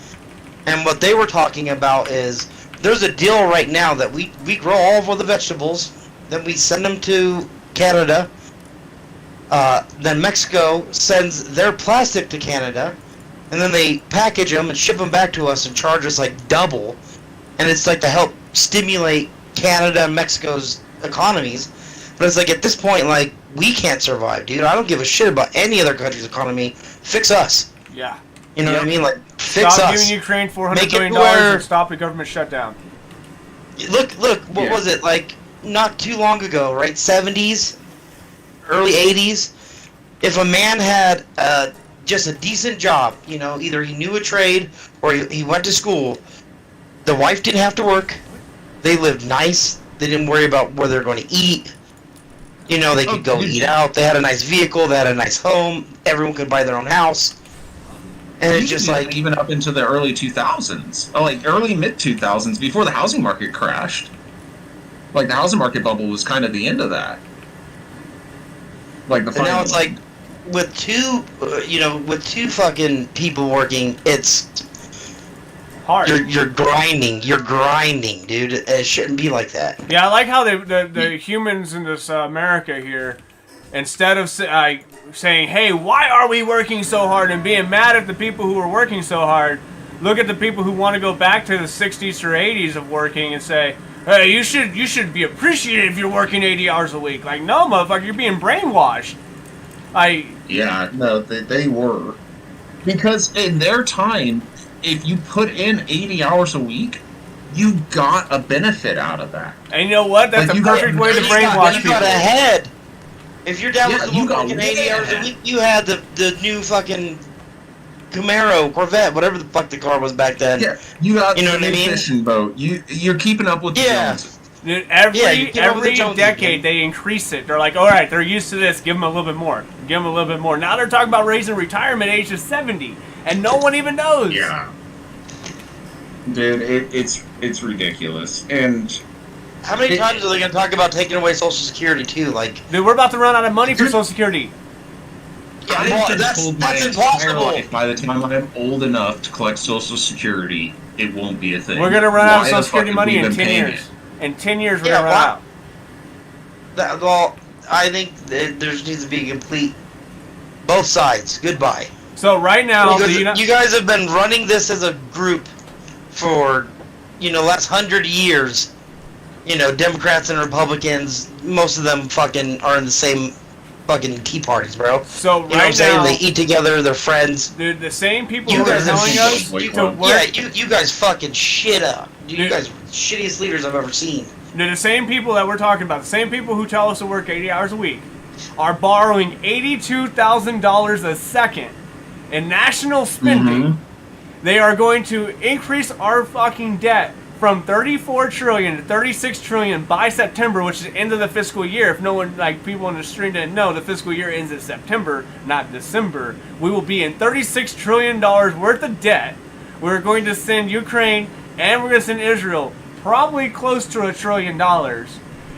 and what they were talking about is there's a deal right now that we grow all of the vegetables, then we send them to Canada, then Mexico sends their plastic to Canada, and then they package them and ship them back to us and charge us like double, and it's like to help stimulate Canada and Mexico's economies. But it's like at this point, like, we can't survive, dude. I don't give a shit about any other country's economy. Fix us. Yeah. You know what I mean? Like, fix Stop us. giving Ukraine $400 Make it billion where- and stop the government shutdown. Look, what was it, like, not too long ago, right? 70s, early 80s. If a man had just a decent job, you know, either he knew a trade or he went to school, the wife didn't have to work. They lived nice. They didn't worry about where they're going to eat. You know, they could go eat out. They had a nice vehicle. They had a nice home. Everyone could buy their own house. And it's just like... even up into the early 2000s, like early mid 2000s, before the housing market crashed. Like, the housing market bubble was kind of the end of that. Like, the And now it's like, with two fucking people working, it's Hard. you're grinding, dude. It shouldn't be like that. Yeah, I like how the humans in this America here, instead of saying, hey, why are we working so hard, and being mad at the people who are working so hard, look at the people who want to go back to the 60s or 80s of working and say, hey, you should be appreciated if you're working 80 hours a week. Like, no, motherfucker, you're being brainwashed. Yeah, no, they were. Because in their time, if you put in 80 hours a week, you got a benefit out of that. And you know what? That's Like, a you got- perfect way to You brainwash got people. ahead. If your dad Yeah, was you got working 80 way hours a ahead. week, you had the new fucking Camaro, Corvette, whatever the fuck the car was back then. Yeah, you got You know the what I new mean? fishing boat. You're keeping up with the Yeah. Joneses. Dude, Yeah, you every get over the Joneses, decade man. they increase it. They're like, all right, they're used to this. Give them a little bit more. Give them a little bit more. Now they're talking about raising retirement age to 70, and no one even knows. Yeah. Dude, it's ridiculous. And How many times are they going to talk about taking away Social Security, too? Like, Dude, we're about to run out of money for Dude. Social Security. yeah, I've well, been that's told my entire impossible. life, by the time I'm old enough to collect Social Security, it won't be a thing. We're gonna run out of Why Social the Security fuck have money we in been 10 paying years. it? In 10 years, we're Yeah, gonna run wow. out. Well, I think there needs to be a complete... Both sides. Goodbye. So right now, Because you guys have been running this as a group for, last 100 years. Democrats and Republicans, most of them fucking are in the same fucking tea parties, bro. So You know what I'm right saying? now, They eat together, they're friends. dude, the same people You who are guys have telling us Wait, to what? work, Yeah, you guys fucking shit up. You Dude. guys are the shittiest leaders I've ever seen. dude, the same people that we're talking about, the same people who tell us to work 80 hours a week, are borrowing $82,000 a second in national spending. They are going to increase our fucking debt from 34 trillion to 36 trillion by September, which is the end of the fiscal year. If no one, people on the stream didn't know, the fiscal year ends in September, not December. We will be in $36 trillion worth of debt. We're going to send Ukraine and we're going to send Israel probably close to $1 trillion.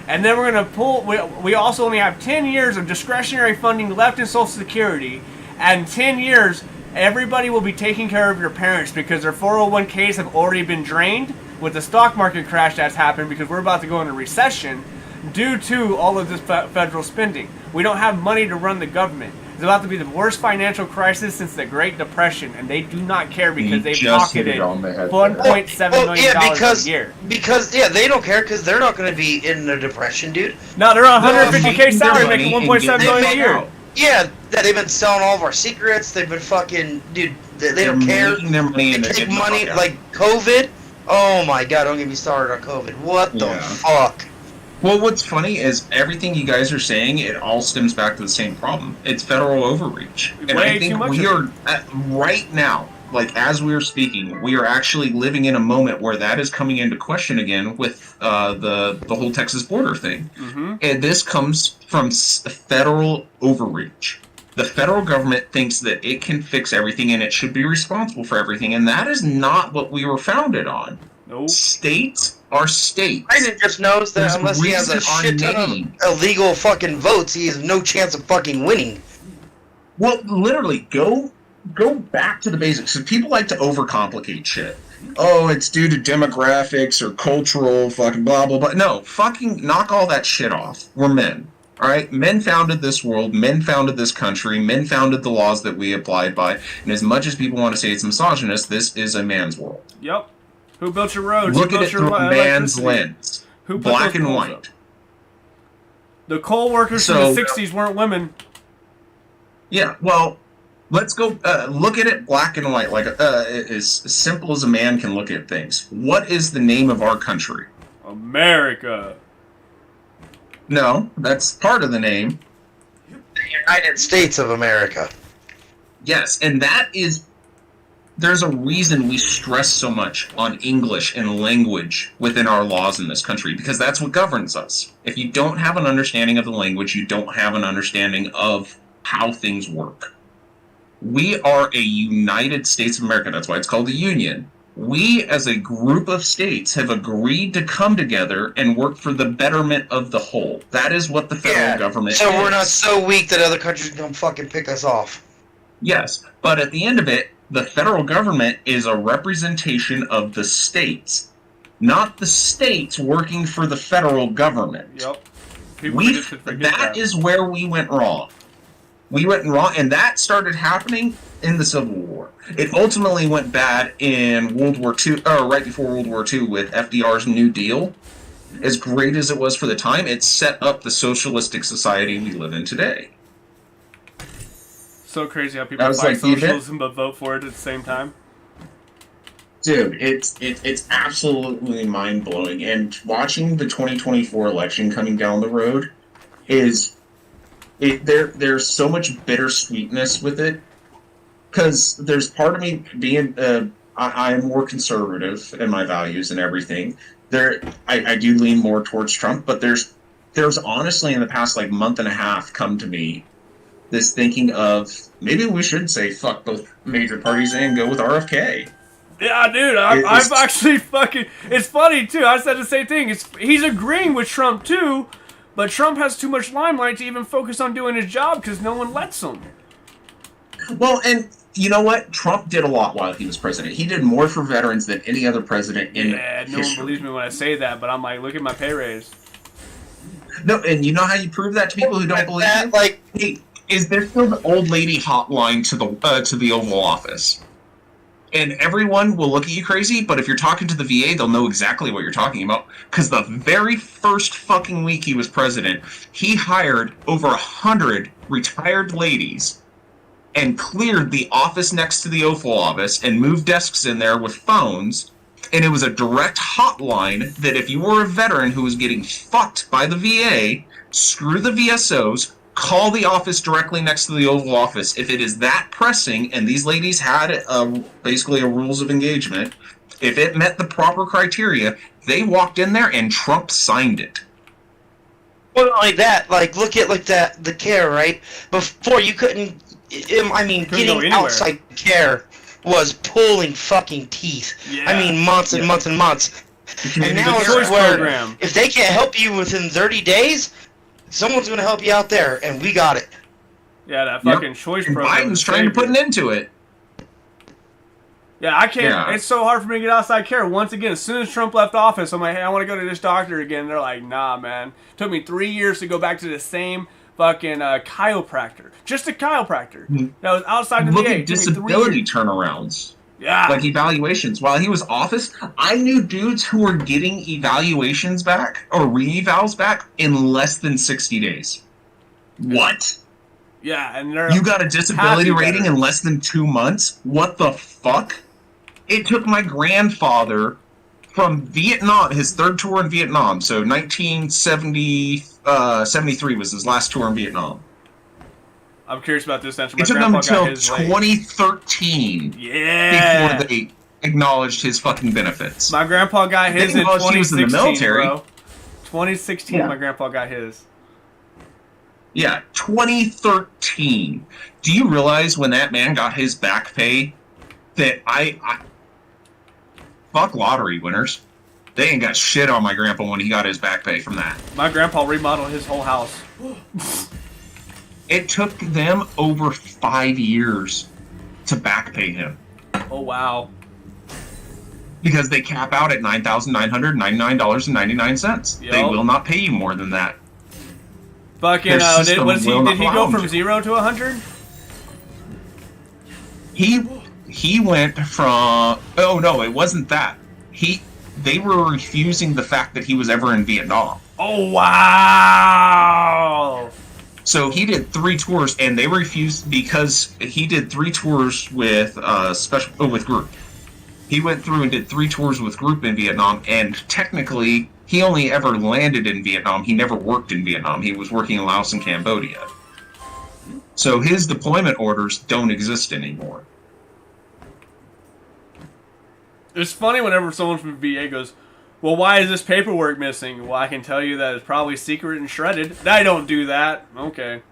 And then we're going to pull, we also only have 10 years of discretionary funding left in Social Security. And 10 years, everybody will be taking care of your parents because their 401ks have already been drained with the stock market crash that's happened because we're about to go into recession due to all of this federal spending. We don't have money to run the government. It's about to be the worst financial crisis since the Great Depression, and they do not care because they've just hit pocketed it on the head $1.7 million a year. Because they don't care because they're not going to be in a depression, dude. No, they're on No, 150K making salary, their making money 1.7 and million a getting year. out. Yeah, that they've been selling all of our secrets. They've been fucking, dude. They don't care. Making their money They and they're take getting the money fuck out. like COVID. Oh my god! Don't get me started on COVID. What the Yeah. fuck? Well, what's funny is everything you guys are saying, it all stems back to the same problem. It's federal overreach. And Way I too think much we of are, right now, as we are speaking, we are actually living in a moment where that is coming into question again with the whole Texas border thing. And this comes from federal overreach. The federal government thinks that it can fix everything and it should be responsible for everything, and that is not what we were founded on. Nope. States are states. Biden just knows that There's unless he has a reason our shit ton name- of illegal fucking votes, he has no chance of fucking winning. Well, literally, go back to the basics. So people like to overcomplicate shit. Oh, it's due to demographics or cultural fucking blah blah blah. No, fucking knock all that shit off. We're men. All right, men founded this world, men founded this country, men founded the laws that we applied by, and as much as people want to say it's misogynist, this is a man's world. Yep. Who built your roads? Look Who at built it your through a man's electricity? lens. Who put Black those and poles white. up? The coal workers So- from the 60s weren't women. Yeah, well, Let's go look at it black and white, like as simple as a man can look at things. What is the name of our country? America. No, that's part of the name. The United States of America. Yes, and that is... There's a reason we stress so much on English and language within our laws in this country, because that's what governs us. If you don't have an understanding of the language, you don't have an understanding of how things work. We are a United States of America. That's why it's called the Union. We, as a group of states, have agreed to come together and work for the betterment of the whole. That is what the federal government is. So we're not so weak that other countries can come fucking pick us off. Yes, but at the end of it, the federal government is a representation of the states, not the states working for the federal government. Yep. That is where we went wrong. We went wrong, and that started happening in the Civil War. It ultimately went bad in World War II, or right before World War II, with FDR's New Deal. As great as it was for the time, it set up the socialistic society we live in today. So crazy how people fight socialism but vote for it at the same time. Dude, it's absolutely mind-blowing. And watching the 2024 election coming down the road there's so much bittersweetness with it, because there's part of me being I am more conservative in my values and everything. I do lean more towards Trump, but there's honestly in the past like month and a half come to me this thinking of maybe we should say fuck both major parties and go with RFK. Yeah, dude, I've actually fucking... It's funny, too. I said the same thing. He's agreeing with Trump, too, but Trump has too much limelight to even focus on doing his job because no one lets him. Well, and you know what? Trump did a lot while he was president. He did more for veterans than any other president in history. No one believes me when I say that, but I'm like, look at my pay raise. No, and you know how you prove that to people who don't believe that, you? like, hey, is there still the old lady hotline to the Oval Office? And everyone will look at you crazy, but if you're talking to the VA, they'll know exactly what you're talking about. Because the very first fucking week he was president, he hired over 100 retired ladies and cleared the office next to the Oval Office and moved desks in there with phones. And it was a direct hotline that if you were a veteran who was getting fucked by the VA, screw the VSOs, call the office directly next to the Oval Office. If it is that pressing, and these ladies had basically a rules of engagement, if it met the proper criteria, they walked in there and Trump signed it. Well, not like that. Like, look at, like, the care, right? Before, you couldn't... getting outside care was pulling fucking teeth. Yeah. I mean, months and months and months. And now it's where, if they can't help you within 30 days... someone's going to help you out there, and we got it. Yeah, that fucking choice program. Biden's trying to put an end to it. Yeah, I can't. Yeah. It's so hard for me to get outside care. Once again, as soon as Trump left office, I'm like, hey, I want to go to this doctor again. And they're like, nah, man. It took me 3 years to go back to the same fucking chiropractor. Just a chiropractor. That was outside the VA. Look at disability turnarounds. Yeah. Like evaluations. While he was office, I knew dudes who were getting evaluations back or re-evals back in less than 60 days. What? Yeah, and you got a disability rating in less than 2 months? What the fuck? It took my grandfather from Vietnam, his third tour in Vietnam, so 1973 was his last tour in Vietnam. I'm curious about this. It took them until 2013 before they acknowledged his fucking benefits. My grandpa got his in 2016, he was in the military. Bro. 2016, yeah. My grandpa got his. Yeah, 2013. Do you realize when that man got his back pay that I fuck lottery winners? They ain't got shit on my grandpa when he got his back pay from that. My grandpa remodeled his whole house. It took them over 5 years to back pay him. Oh, wow. Because they cap out at $9,999.99. Yep. They will not pay you more than that. Fucking, did he go from 0 to 100? He went from... Oh, no, it wasn't that. They were refusing the fact that he was ever in Vietnam. Oh, wow! So he did 3 tours, and they refused because he did 3 tours with with group. He went through and did 3 tours with group in Vietnam, and technically, he only ever landed in Vietnam. He never worked in Vietnam. He was working in Laos and Cambodia. So his deployment orders don't exist anymore. It's funny whenever someone from VA goes, well, why is this paperwork missing? Well, I can tell you that it's probably secret and shredded. I don't do that. Okay.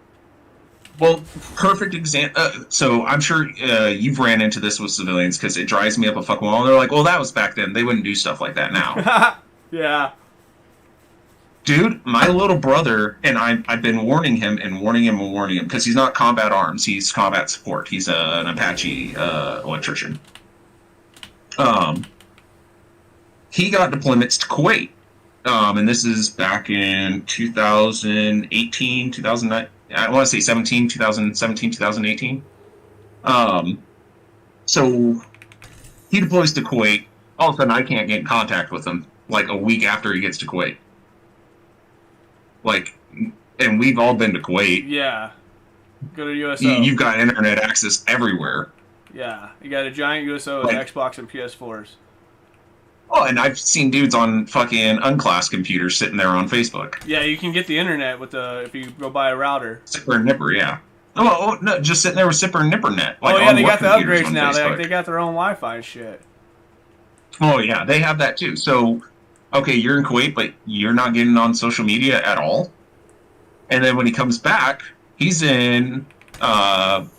Well, perfect example. So I'm sure you've ran into this with civilians because it drives me up a fucking wall. They're like, well, that was back then. They wouldn't do stuff like that now. Yeah. Dude, my little brother, and I've been warning him and warning him and warning him because he's not combat arms. He's combat support. He's an Apache electrician. He got deployments to Kuwait. And this is back in 2018, 2009. I want to say 2017, 2018. So he deploys to Kuwait. All of a sudden, I can't get in contact with him like a week after he gets to Kuwait. Like, and we've all been to Kuwait. Yeah. Go to USO. You've got internet access everywhere. Yeah. You got a giant USO with Xbox and PS4s. Oh, and I've seen dudes on fucking unclassed computers sitting there on Facebook. Yeah, you can get the internet with if you go buy a router. Zipper and Nipper, yeah. Oh, no, just sitting there with Zipper and Nipper net. Like, oh, yeah, they got the computers upgrades on now. Facebook. They got their own Wi-Fi and shit. Oh, yeah, they have that too. So, okay, you're in Kuwait, but you're not getting on social media at all. And then when he comes back, he's in MCUs.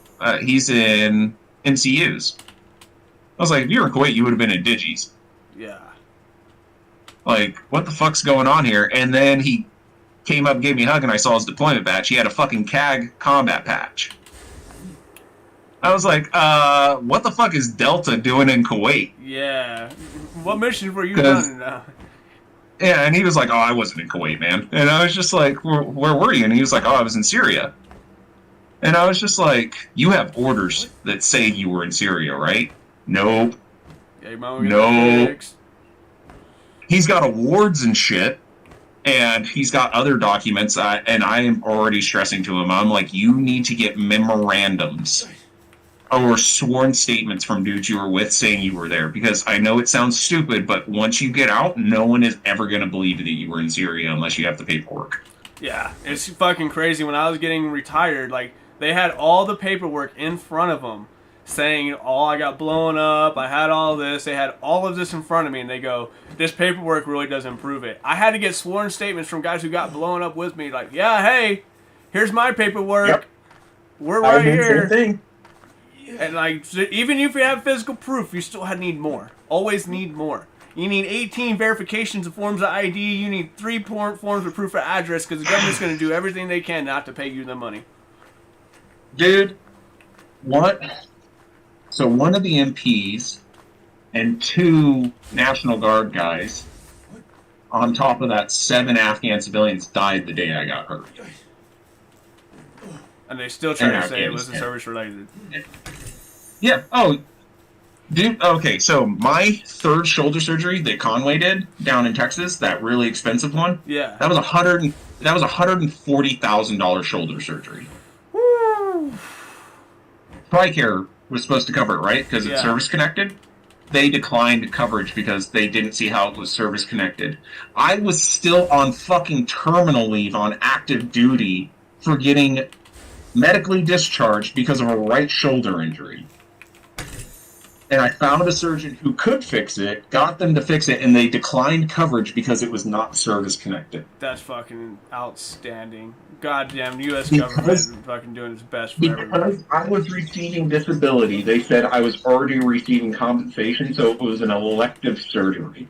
I was like, if you were in Kuwait, you would have been in Digis. Yeah. Like, what the fuck's going on here? And then he came up and gave me a hug, and I saw his deployment badge. He had a fucking CAG combat patch. I was like, what the fuck is Delta doing in Kuwait? Yeah. What missions were you running now? Yeah, and he was like, oh, I wasn't in Kuwait, man. And I was just like, where were you? And he was like, oh, I was in Syria. And I was just like, you have orders that say you were in Syria, right? Nope. Nope. He's got awards and shit, and he's got other documents, and I am already stressing to him, I'm like, you need to get memorandums or sworn statements from dudes you were with saying you were there, because I know it sounds stupid, but once you get out, no one is ever going to believe that you were in Syria unless you have the paperwork. Yeah, it's fucking crazy. When I was getting retired, like, they had all the paperwork in front of them saying, oh, I got blown up, I had all this, they had all of this in front of me, and they go, this paperwork really doesn't prove it. I had to get sworn statements from guys who got blown up with me, like, yeah, hey, here's my paperwork, Yep. We're right here. Same thing. And like, even if you have physical proof, you still need more. Always need more. You need 18 verifications of forms of ID, you need 3 forms of proof of address, because the government's going to do everything they can not to pay you the money. Dude, what? So one of the MPs and 2 National Guard guys, on top of that 7 Afghan civilians, died the day I got hurt. And they still try to say it wasn't service related. Yeah. Oh, dude. Okay. So my 3rd shoulder surgery that Conway did down in Texas, that really expensive one. Yeah. That was $140,000 shoulder surgery. Woo. TRICARE was supposed to cover it, right? Because it's service connected. They declined coverage because they didn't see how it was service connected. I was still on fucking terminal leave on active duty for getting medically discharged because of a right shoulder injury. And I found a surgeon who could fix it, got them to fix it, and they declined coverage because it was not service connected. That's fucking outstanding. Goddamn, U.S. government is fucking doing its best for everybody. Because I was receiving disability, they said I was already receiving compensation, so it was an elective surgery.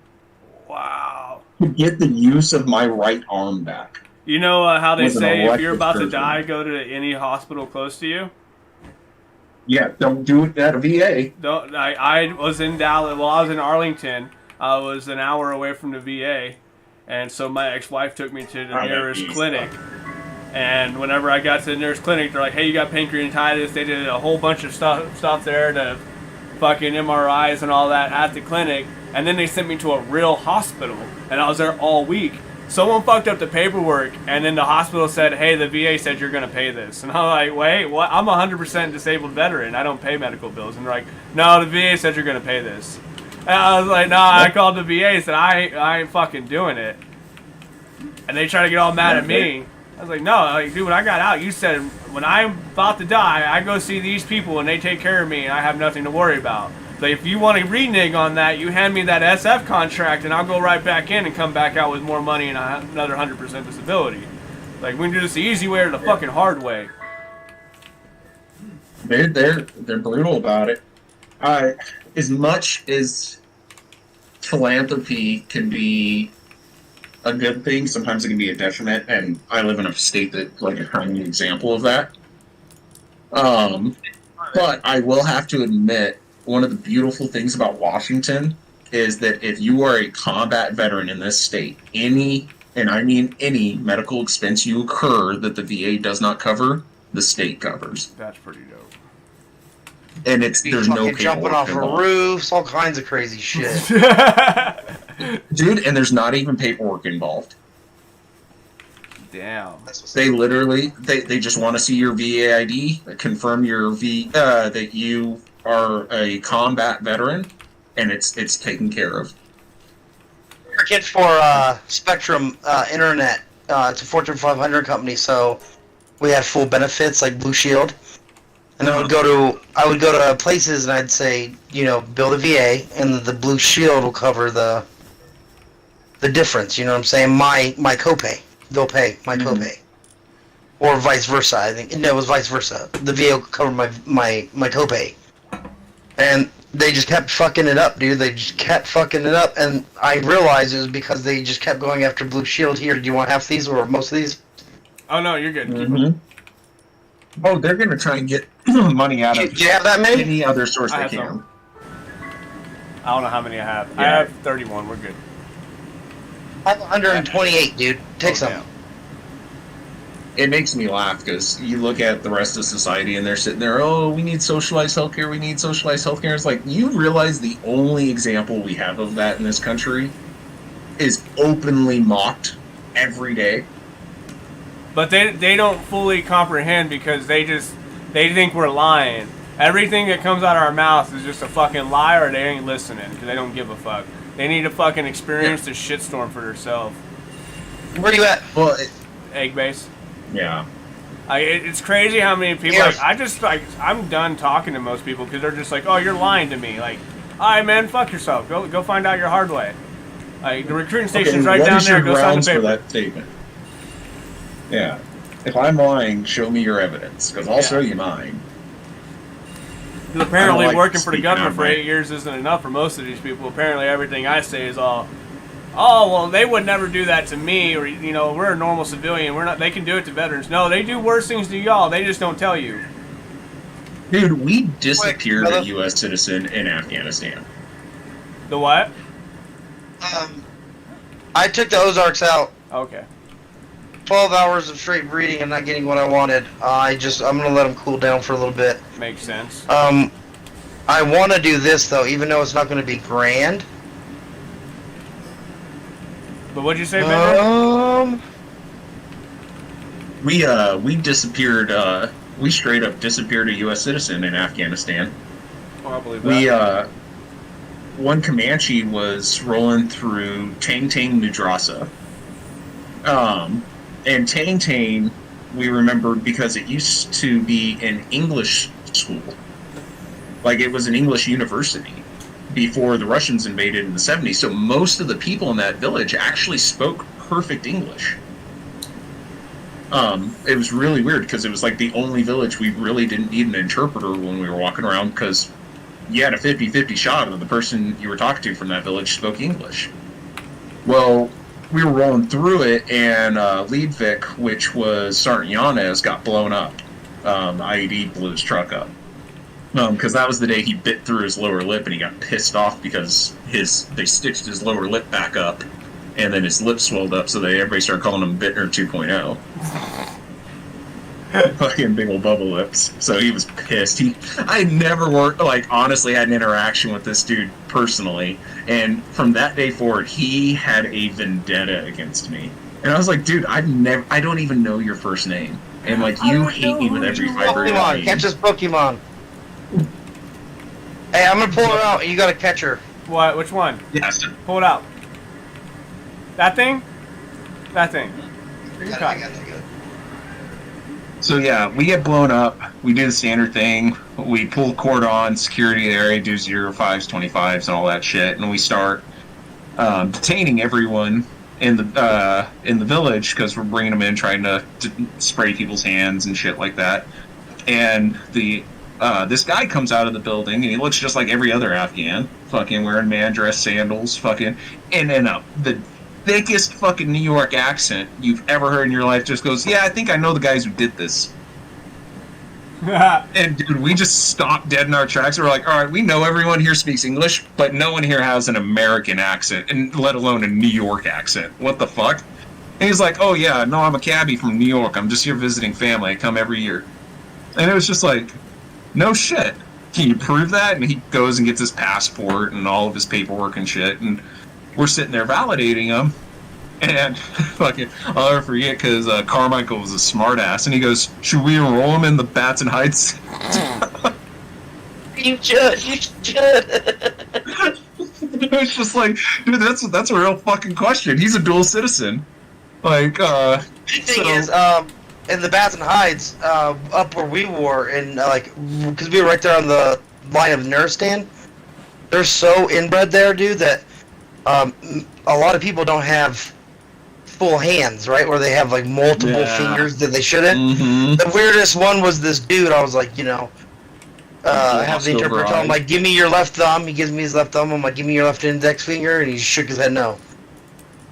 Wow. To get the use of my right arm back. You know how they say if you're about surgery. to die, go to any hospital close to you? Yeah, don't do it at a VA. Don't. I was in Dallas. Well, I was in Arlington. I was an hour away from the VA, and so my ex-wife took me to the nearest clinic. And whenever I got to the nearest clinic, they're like, "Hey, you got pancreatitis." They did a whole bunch of stuff there, to fucking MRIs and all that at the clinic, and then they sent me to a real hospital, and I was there all week. someone fucked up the paperwork, and then the hospital said, hey, the VA said you're going to pay this. And I'm like, wait, what? I'm a 100% disabled veteran. I don't pay medical bills. And they're like, no, the VA said you're going to pay this. And I was like, no, I called the VA and said, I ain't fucking doing it. And they try to get all mad at me. I was like, no, like, dude, when I got out, you said, when I'm about to die, I go see these people and they take care of me and I have nothing to worry about. Like, if you want to renege on that, you hand me that SF contract and I'll go right back in and come back out with more money and another 100% disability. Like, we can do this the easy way or the fucking hard way. They're brutal about it. As much as philanthropy can be a good thing, sometimes it can be a detriment, and I live in a state that's like a tiny example of that. But I will have to admit, one of the beautiful things about Washington is that if you are a combat veteran in this state, any, and I mean any, medical expense you incur that the VA does not cover, the state covers. That's pretty dope. And there's no paperwork jumping off involved. roofs, all kinds of crazy shit. Dude, and there's not even paperwork involved. Damn. They literally, they just want to see your VA ID, confirm your that you are a combat veteran, and it's taken care of. Working for Spectrum Internet. It's a Fortune 500 company, so we have full benefits like Blue Shield. And I would go to places and I'd say, build a VA, and the Blue Shield will cover the difference. You know what I'm saying? My copay, they'll pay my copay, or vice versa. I think it was vice versa. The VA will cover my copay, and they just kept fucking it up, dude. They just kept fucking it up, and I realized it was because they just kept going after Blue Shield. Here, do you want half these or most of these? Oh no, you're good. Mm-hmm. Oh, they're gonna try and get money out of Do you have that many? any other source I they have can. some. I don't know how many I have. Yeah. I have 31. We're good. I have 128, dude. Take some. Damn. It makes me laugh because you look at the rest of society and they're sitting there, oh, we need socialized healthcare, we need socialized healthcare. It's like, you realize the only example we have of that in this country is openly mocked every day. But they don't fully comprehend because they think we're lying. Everything that comes out of our mouth is just a fucking lie, or they ain't listening because they don't give a fuck. They need to fucking experience this shitstorm for themselves. Where you at? Well, Egg base. yeah. It's crazy how many people. Yes. I'm done talking to most people because they're just like, oh, you're lying to me. Like, all right, man, fuck yourself. Go find out your hard way. Like, the recruiting station's right what down is there. your Go sign the grounds for paper. that statement? Yeah. If I'm lying, show me your evidence, because I'll show you mine. Because apparently I don't like working for the speaking government out for my- 8 years isn't enough for most of these people. Apparently everything I say is all, oh, well, they would never do that to me, or, we're a normal civilian. We're not. They can do it to veterans. No, they do worse things to y'all. They just don't tell you. Dude, we disappeared brother. a U.S. citizen in Afghanistan. The what? I took the Ozarks out. Okay. 12 hours of straight breeding and not getting what I wanted. I'm gonna let them cool down for a little bit. Makes sense. I want to do this though, even though it's not going to be grand. But what'd you say, Bender? We disappeared. We straight up disappeared a U.S. citizen in Afghanistan. Oh, I believe that. One Comanche was rolling through Tang Tang, Madrasa. And Tang Tang, we remembered because it used to be an English school. Like, it was an English university before the Russians invaded in the 70s. So most of the people in that village actually spoke perfect English. It was really weird because it was like the only village we really didn't need an interpreter when we were walking around, because you had a 50-50 shot of the person you were talking to from that village spoke English. Well, we were rolling through it, and Leadvik, which was Sergeant Yanez, got blown up. IED blew his truck up. Because that was the day he bit through his lower lip, and he got pissed off because they stitched his lower lip back up, and then his lip swelled up, so everybody started calling him Bittner 2.0. Fucking big old bubble lips. So he was pissed. I never worked, like, honestly had an interaction with this dude personally. And from that day forward, he had a vendetta against me. And I was like, dude, I don't even know your first name. And, like, you hate me with every fiber of your Pokemon, being. catch this Pokemon. Hey, I'm gonna pull her out and you gotta catch her. What? Which one? Yes. Pull it out. That thing? That thing. I got that good. So yeah, we get blown up. We do the standard thing. We pull cord on, security area, do 05s, 25s, and all that shit, and we start detaining everyone in the village because we're bringing them in, trying to spray people's hands and shit like that. And this guy comes out of the building and he looks just like every other Afghan, fucking wearing man dress, sandals, fucking in and up the thickest fucking New York accent you've ever heard in your life. Just goes, yeah, I think I know the guys who did this. And dude, we just stopped dead in our tracks. We're like, all right, we know everyone here speaks English, but no one here has an American accent, and let alone a New York accent. What the fuck? And he's like, oh yeah, no, I'm a cabbie from New York. I'm just here visiting family. I come every year. And it was just like, no shit. Can you prove that? And he goes and gets his passport and all of his paperwork and shit, and we're sitting there validating him. And fucking, I'll never forget because Carmichael was a smartass, and he goes, "Should we enroll him in the Bats and Heights?" You should. It's just like, dude, that's a real fucking question. He's a dual citizen. Like, The thing is, in the Bats and Hides, up where we were, and because we were right there on the line of Nuristan, they're so inbred there, dude, that a lot of people don't have full hands, right? Where they have like multiple fingers that they shouldn't. Mm-hmm. The weirdest one was this dude. I was like, I have the interpreter tell him, like, give me your left thumb. He gives me his left thumb. I'm like, give me your left index finger. And he shook his head no.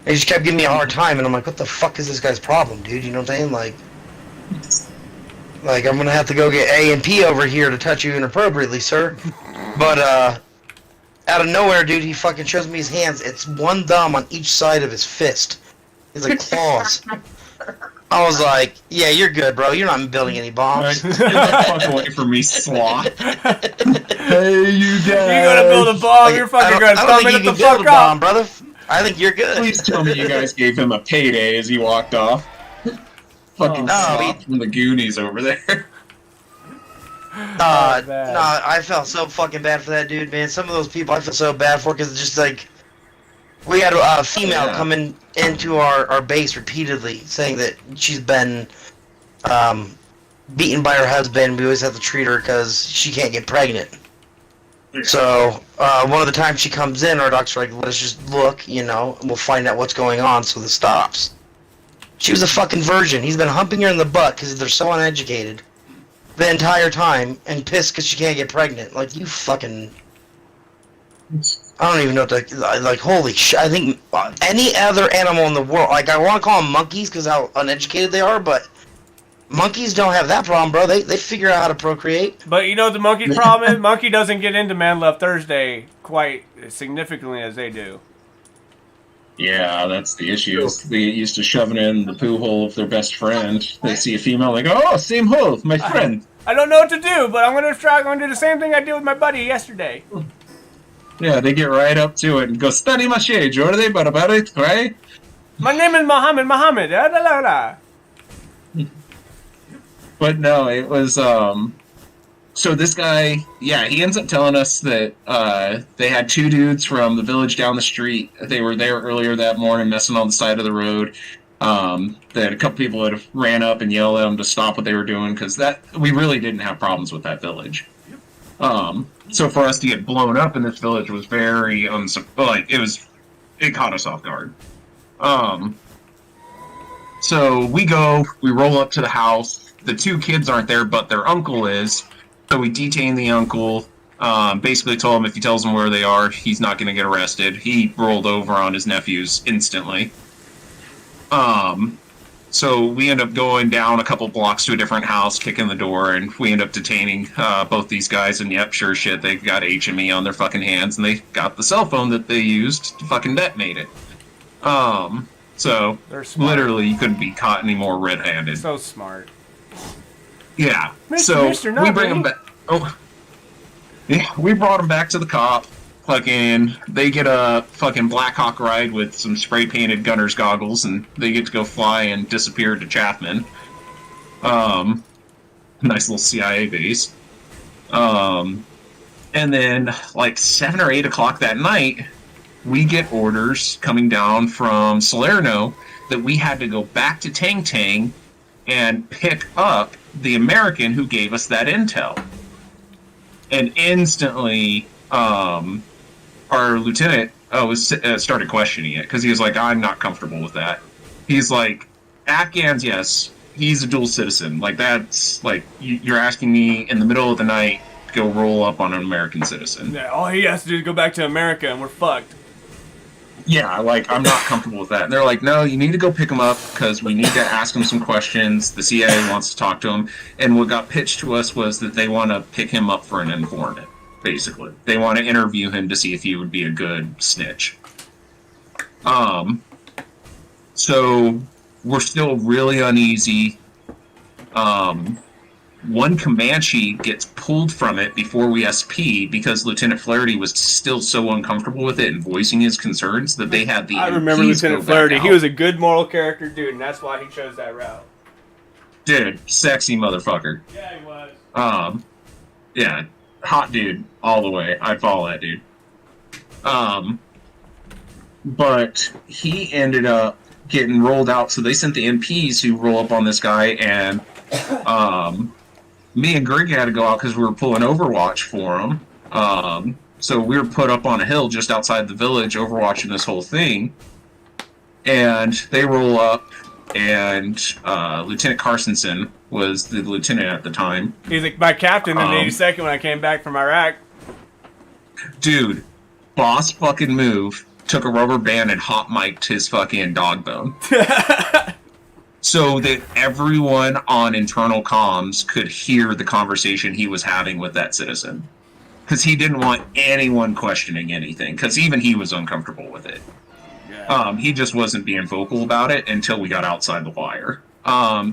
And he just kept giving me a hard time. And I'm like, what the fuck is this guy's problem, dude? You know what I'm saying? Like I'm going to have to go get A and P over here to touch you inappropriately, sir. But, out of nowhere, dude, he fucking shows me his hands. It's one thumb on each side of his fist. He's like claws. I was like, yeah, you're good, bro. You're not building any bombs. Get the fuck away from me, sloth. Hey, you guys. You're gonna build a bomb, you're fucking gonna thumb it the fuck bomb, brother. I think you're good. Please tell me you guys gave him a payday as he walked off. Fucking sloth from the Goonies over there. I felt so fucking bad for that dude, man. Some of those people I feel so bad for because it's just like we had a female coming into our base repeatedly saying that she's been beaten by her husband. We always have to treat her because she can't get pregnant. So one of the times she comes in, our doctor's like, let us just look, and we'll find out what's going on so this stops. She was a fucking virgin. He's been humping her in the butt because they're so uneducated the entire time and pissed because she can't get pregnant. Like, you fucking... I don't even know what to... Like, holy shit. I think any other animal in the world... Like, I want to call them monkeys because how uneducated they are, but monkeys don't have that problem, bro. They figure out how to procreate. But you know the monkey problem is? Monkey doesn't get into Man Love Thursday quite as significantly as they do. Yeah, that's the issue. They get used to shoving in the poo hole of their best friend. They see a female, like, oh, same hole, my friend. I don't know what to do, but I'm gonna do the same thing I did with my buddy yesterday. Yeah, they get right up to it and go, study my shade, Jordi, barabarit, right? My name is Mohammed. La, la, la. But no, it was, so this guy, yeah, he ends up telling us that they had two dudes from the village down the street. They were there earlier that morning messing on the side of the road. That a couple people had ran up and yelled at them to stop what they were doing because we really didn't have problems with that village. So for us to get blown up in this village was very it caught us off guard. So we roll up to the house. The two kids aren't there, but their uncle is. So we detain the uncle. Basically told him if he tells them where they are, he's not going to get arrested. He rolled over on his nephews instantly. So we end up going down a couple blocks to a different house, kicking the door, and we end up detaining both these guys. And yep, sure shit, they got HME on their fucking hands, and they got the cell phone that they used to fucking detonate it. So literally, you couldn't be caught any more red-handed. So smart. Yeah. Mr. So Mr. we Not bring me. him back. Oh, yeah. We brought him back to the cop. Fucking, they get a fucking Black Hawk ride with some spray painted gunner's goggles, and they get to go fly and disappear to Chatham. Nice little CIA base. And then like 7 or 8 o'clock that night, we get orders coming down from Salerno that we had to go back to Tang Tang and pick up the American who gave us that intel. And instantly, our lieutenant started questioning it because he was like, I'm not comfortable with that. He's like, Afghans, yes, he's a dual citizen. Like, that's like, you're asking me in the middle of the night to go roll up on an American citizen. Yeah, all he has to do is go back to America and we're fucked. Yeah, like, I'm not comfortable with that. And they're like, no, you need to go pick him up because we need to ask him some questions. The CIA wants to talk to him. And what got pitched to us was that they want to pick him up for an informant, basically. They want to interview him to see if he would be a good snitch. So we're still really uneasy. One Comanche gets pulled from it before we SP because Lieutenant Flaherty was still so uncomfortable with it and voicing his concerns that they had the I remember MPs Lieutenant go Flaherty. back He out. was a good moral character dude, and that's why he chose that route. Dude, sexy motherfucker. Yeah, he was. Yeah, hot dude all the way. I'd follow that dude. But he ended up getting rolled out, so they sent the MPs who roll up on this guy, and me and Greg had to go out because we were pulling Overwatch for him. So we were put up on a hill just outside the village overwatching this whole thing, and they roll up, and Lieutenant Carsonson was the lieutenant at the time. He's like my captain in the 82nd when I came back from Iraq. Dude, boss fucking move, took a rubber band and hot mic'd his fucking dog bone. So that everyone on internal comms could hear the conversation he was having with that citizen. Because he didn't want anyone questioning anything, because even he was uncomfortable with it. Yeah. He just wasn't being vocal about it until we got outside the wire.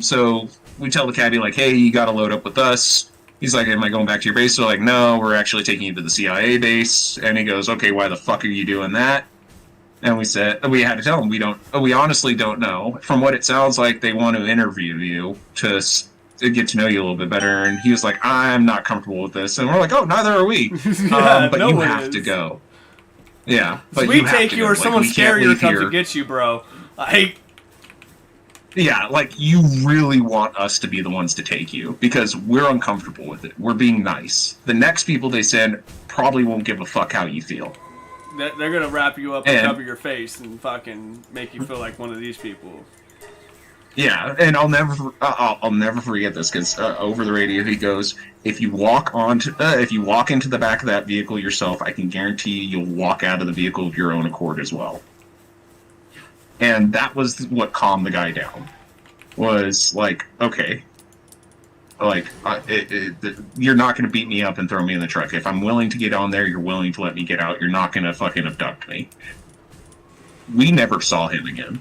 So we tell the cabbie, like, hey, you gotta load up with us. He's like, am I going back to your base? So like, no, we're actually taking you to the CIA base. And he goes, okay, why the fuck are you doing that? And we said, we had to tell him, we honestly don't know. From what it sounds like, they want to interview you to get to know you a little bit better. And he was like, I'm not comfortable with this. And we're like, oh, neither are we. But no you one have is. to go. Yeah. But So we have take to you go. or Like, someone we can't scarier leave comes here. to get you, bro. Like, Yeah, like, you really want us to be the ones to take you, because we're uncomfortable with it. We're being nice. The next people they send probably won't give a fuck how you feel. they're gonna wrap you up and And- cover your face and fucking make you feel like one of these people. Yeah, and I'll never forget this, because over the radio he goes, if you walk into the back of that vehicle yourself, I can guarantee you'll walk out of the vehicle of your own accord as well. And that was what calmed the guy down. Was like, okay, like, you're not going to beat me up and throw me in the truck. If I'm willing to get on there, you're willing to let me get out. You're not going to fucking abduct me. We never saw him again.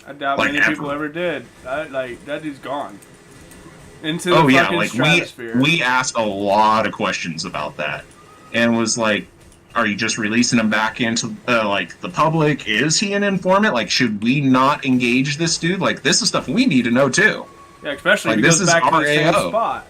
I doubt Like, many ever. people ever did. Like, that dude's gone. Into the Oh yeah, fucking like stratosphere. we asked a lot of questions about that, and was like, are you just releasing him back into like the public? Is he an informant? Like, should we not engage this dude? Like, this is stuff we need to know too. Yeah, especially like, if he this goes is back to our the same AO. spot.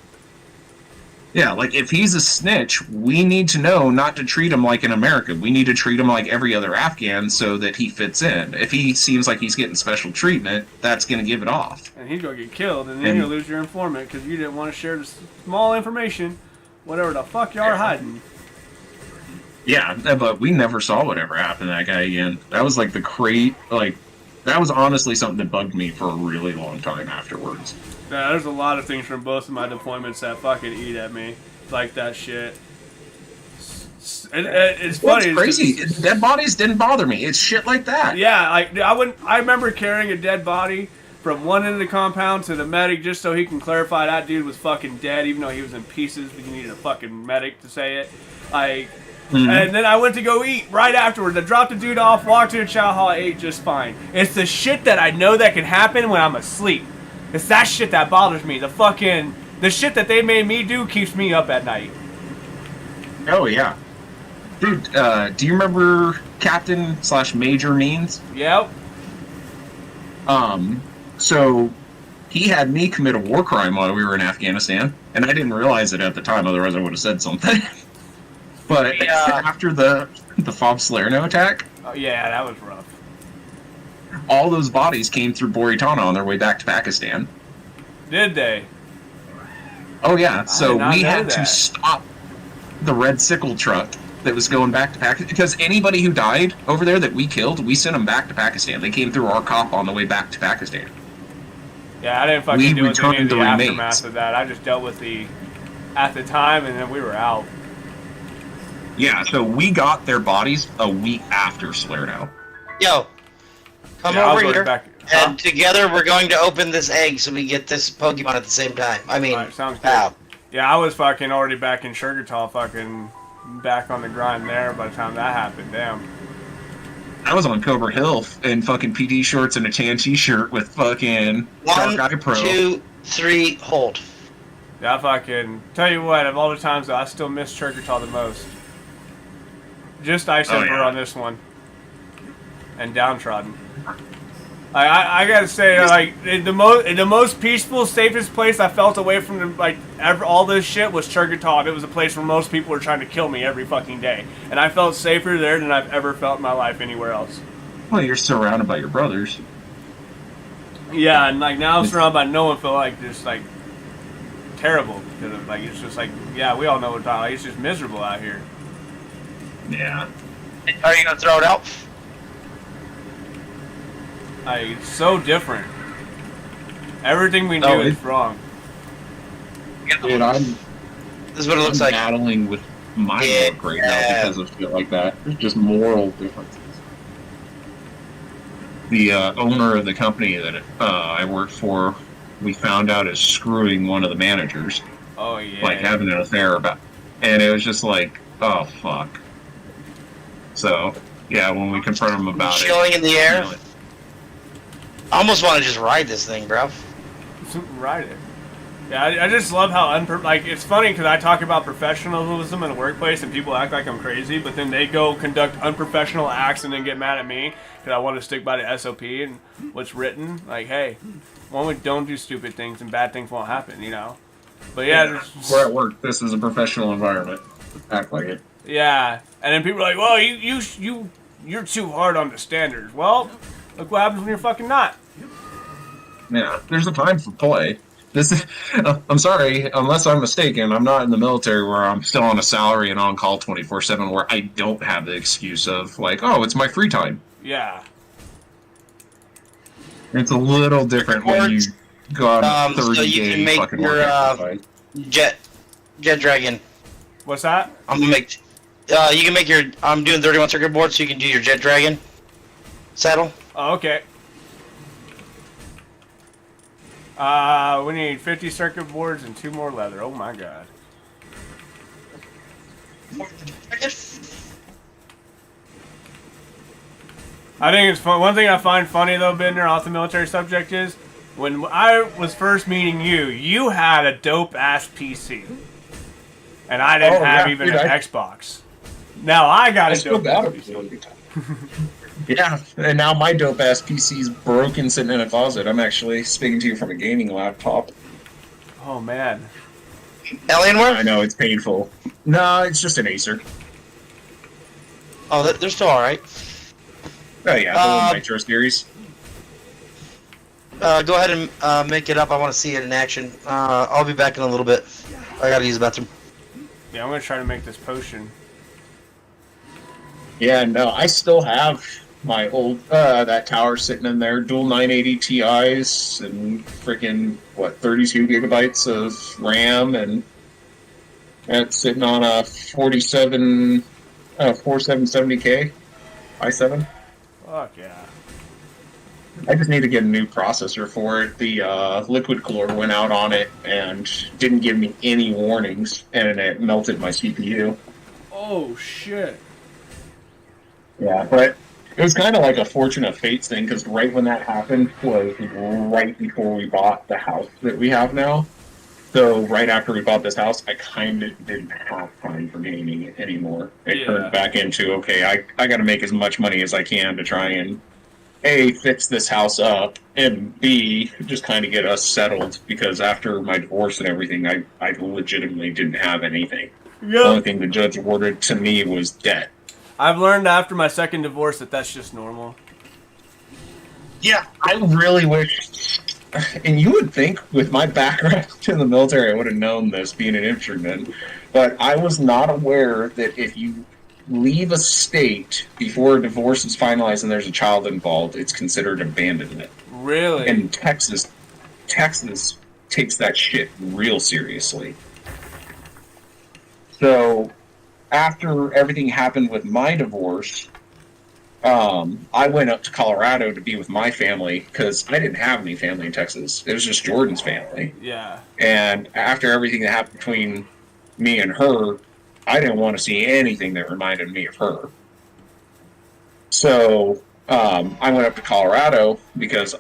Yeah, like, if he's a snitch, we need to know not to treat him like an American. We need to treat him like every other Afghan so that he fits in. If he seems like he's getting special treatment, that's going to give it off. And he's gonna get killed, and then And- you'll lose your informant because you didn't want to share the small information, whatever the fuck you are hiding. Yeah, but we never saw whatever happened to that guy again. That was like that was honestly something that bugged me for a really long time afterwards. Yeah, there's a lot of things from both of my deployments that fucking eat at me, like that shit. It's What's funny. crazy? it's just- Dead bodies didn't bother me. It's shit like that. Yeah, like I remember carrying a dead body from one end of the compound to the medic just so he can clarify that dude was fucking dead, even though he was in pieces. But you needed a fucking medic to say it. Like, and then I went to go eat right afterwards. I dropped the dude off, walked to the chow hall, ate just fine. It's the shit that I know that can happen when I'm asleep. It's that shit that bothers me. The shit that they made me do keeps me up at night. Oh yeah, dude. Do you remember Captain/Major Means? Yep. So he had me commit a war crime while we were in Afghanistan, and I didn't realize it at the time. Otherwise, I would have said something. But after the Fob Salerno attack, Oh, yeah, that was rough. all those bodies came through Boritana on their way back to Pakistan. Did they? Oh yeah, so did not we know had that. to stop the red sickle truck that was going back to Pakistan, because anybody who died over there that we killed, we sent them back to Pakistan. They came through our cop on the way back to Pakistan. Yeah, I didn't fucking We deal with any of returned the the remains. aftermath of that. I just dealt with the at the time, and then we were out. Yeah, so we got their bodies a week after Salerno. Yo, come Yeah, I was over already here, back- Huh? and together we're going to open this egg so we get this Pokemon at the same time. I mean, Alright, sounds good. wow. Yeah, I was fucking already back in Sugartal, fucking back on the grind there by the time that happened. Damn. I was on Cobra Hill in fucking PD shorts and a tan t-shirt with fucking Dark Eye 1, Pro. 2, 3, hold. Yeah, I fucking tell you what. Of all the times, though, I still miss Sugartal the most. Just Ice Oh, Emperor yeah. on this one, and Downtrodden. I gotta say, like the most peaceful, safest place I felt away from all this shit was Churgatal. It was a place where most people were trying to kill me every fucking day, and I felt safer there than I've ever felt in my life anywhere else. Well, you're surrounded by your brothers. Yeah, and like now I'm surrounded by no one, feel like just like terrible because of, like it's just like yeah, we all know what like, it's just miserable out here. Yeah. Are you gonna throw it out? Like it's so different. Everything we do Oh, is wrong. Dude, I'm This is what it looks like. battling with my Yeah. work right now because of shit like that. There's just moral differences. The owner of the company that I work for, we found out is screwing one of the managers, Oh yeah. like having an affair about, and it was just like, oh fuck. So yeah, when we confront him about Chilling in the air. you know, I almost want to just ride this thing, bro. Ride it. Yeah, I just love how like it's funny because I talk about professionalism in the workplace and people act like I'm crazy, but then they go conduct unprofessional acts and then get mad at me because I want to stick by the SOP and what's written. Like, hey, one, we don't do stupid things and bad things won't happen, you know. But yeah, we're at work. This is a professional environment. Act like it. yeah, and then people are like, well, you're too hard on the standards. Well, look what happens when you're fucking not. Yeah, there's a time for play. This is, I'm sorry, unless I'm mistaken, I'm not in the military where I'm still on a salary and on call 24/7, where I don't have the excuse of like, oh, it's my free time. Yeah. It's a little different when you go on a So 30 you day can make fucking your workout fight. jet dragon. What's that? I'm gonna make. You can make your. I'm doing 31 circuit board, so you can do your jet dragon saddle. Oh, okay. We need 50 circuit boards and 2 more leather. Oh my god. I think it's fun. One thing I find funny though, Bender, off the military subject is when I was first meeting you, you had a dope ass PC, and I didn't have even an Xbox. Now I got a dope ass PC. Yeah, and now my dope ass PC's broken, sitting in a closet. I'm actually speaking to you from a gaming laptop. Oh man. Alienware? I know it's painful. No, it's just an Acer. Oh, they're still alright. Oh yeah, the little Nitro series. Go ahead and make it up. I want to see it in action. I'll be back in a little bit. I gotta use the bathroom. Yeah, I'm gonna try to make this potion. Yeah, no, I still have my old that tower sitting in there, dual 980 Ti's and freaking 32 gigabytes of RAM, and that's sitting on a 4770K i7. Fuck yeah. I just need to get a new processor for it. The liquid cooler went out on it and didn't give me any warnings, and it melted my CPU. Oh shit. Yeah, but It was kind of like a fortunate fate thing because right when that happened was right before we bought the house that we have now. So right after we bought this house, I kind of didn't have time for gaming anymore. It turned back into, okay, I got to make as much money as I can to try and A, fix this house up, and B, just kind of get us settled because after my divorce and everything, I legitimately didn't have anything. The only Yep. thing the judge awarded to me was debt. I've learned after my second divorce that that's just normal. Yeah, I really wish, and you would think with my background in the military, I would have known this being an infantryman, but I was not aware that if you leave a state before a divorce is finalized and there's a child involved, it's considered abandonment. Really? And Texas takes that shit real seriously. So after everything happened with my divorce, I went up to Colorado to be with my family because I didn't have any family in Texas. It was just Jordan's family. Yeah. And after everything that happened between me and her, I didn't want to see anything that reminded me of her. So I went up to Colorado because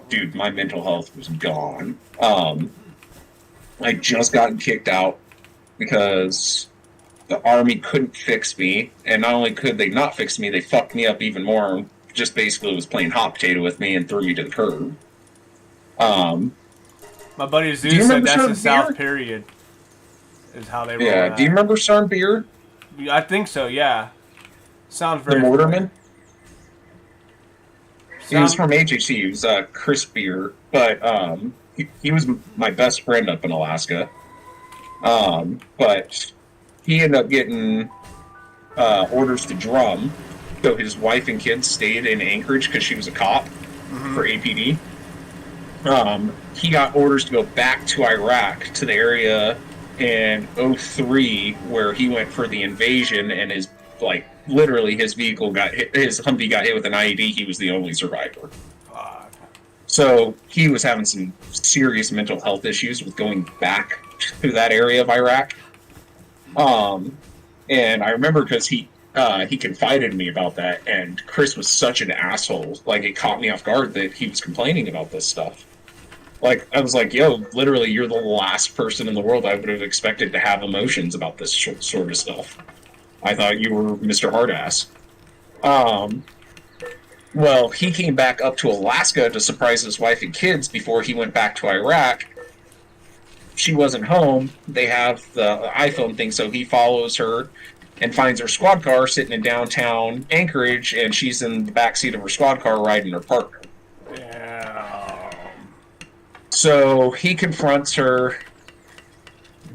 dude, my mental health was gone. I just gotten kicked out because the Army couldn't fix me, and not only could they not fix me, they fucked me up even more and just basically was playing hot potato with me and threw me to the curb. My buddy Do you Zeus said remember that's Sergeant the South Beer? period. Is how they roll Yeah, that. do you remember Sergeant Beer, I think so, yeah. Sounds the very mortarman? He was Sound- from HHC. He was Chris Beer, but he was my best friend up in Alaska. But he ended up getting orders to drum, so his wife and kids stayed in Anchorage because she was a cop for APD. He got orders to go back to Iraq to the area in '03 where he went for the invasion, and literally his vehicle got hit, his Humvee got hit with an IED. He was the only survivor. Fuck. So he was having some serious mental health issues with going back to that area of Iraq. And I remember because he confided in me about that, and Chris was such an asshole. Like, it caught me off guard that he was complaining about this stuff. Like, I was like, yo, literally, you're the last person in the world I would have expected to have emotions about this sort of stuff. I thought you were Mr. Hardass. Well, he came back up to Alaska to surprise his wife and kids before he went back to Iraq. She wasn't home. They have the iPhone thing, so he follows her and finds her squad car sitting in downtown Anchorage, and she's in the backseat of her squad car riding her partner. Yeah. So he confronts her.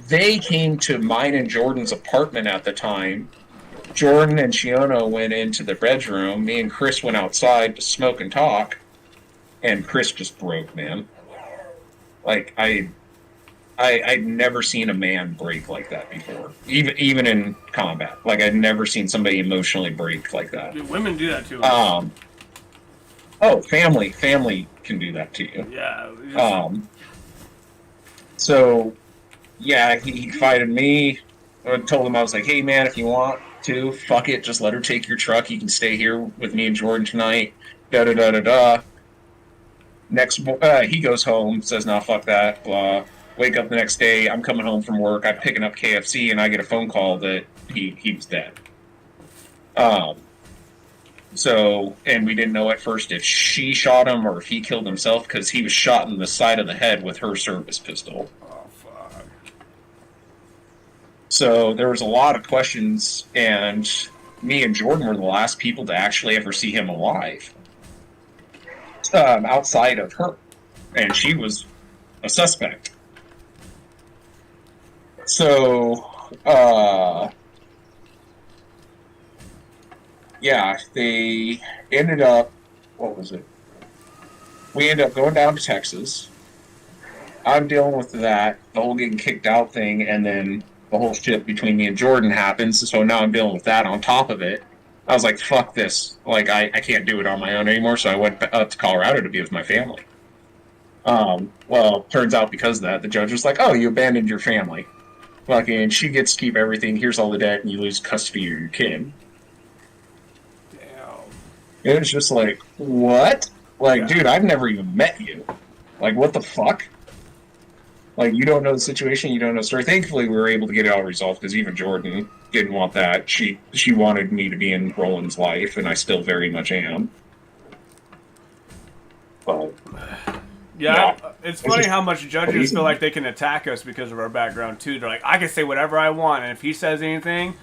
They came to mine and Jordan's apartment at the time. Jordan and Shiona went into the bedroom. Me and Chris went outside to smoke and talk. And Chris just broke, man. Like, I'd never seen a man break like that before. Even in combat. Like, I'd never seen somebody emotionally break like that. Dude, women do that too. Oh, family can do that to you. Yeah. So, yeah, he fighted me. I told him, I was like, hey, man, if you want to, fuck it, just let her take your truck. You can stay here with me and Jordan tonight. Da-da-da-da-da. He goes home, says, nah, fuck that, blah. Wake up the next day, I'm coming home from work, I'm picking up KFC, and I get a phone call that he was dead. So, and we didn't know at first if she shot him or if he killed himself, because he was shot in the side of the head with her service pistol. Oh, fuck. So there was a lot of questions, and me and Jordan were the last people to actually ever see him alive. Outside of her. And she was a suspect. So, yeah, they ended up, what was it? We ended up going down to Texas. I'm dealing with that, the whole getting kicked out thing, and then the whole shit between me and Jordan happens, so now I'm dealing with that on top of it. I was like, fuck this. Like, I can't do it on my own anymore, so I went up to Colorado to be with my family. Well, turns out because of that, the judge was like, oh, you abandoned your family. Fucking, she gets to keep everything, here's all the debt, and you lose custody of your kid. Damn. It was just like, what? Like, Yeah. dude, I've never even met you. Like, what the fuck? Like, you don't know the situation, you don't know the story. Thankfully, we were able to get it all resolved because even Jordan didn't want that. She wanted me to be in Roland's life, and I still very much am. But Yeah, yeah, it's funny just how much judges crazy. feel like they can attack us because of our background too. They're like, I can say whatever I want, and if he says anything,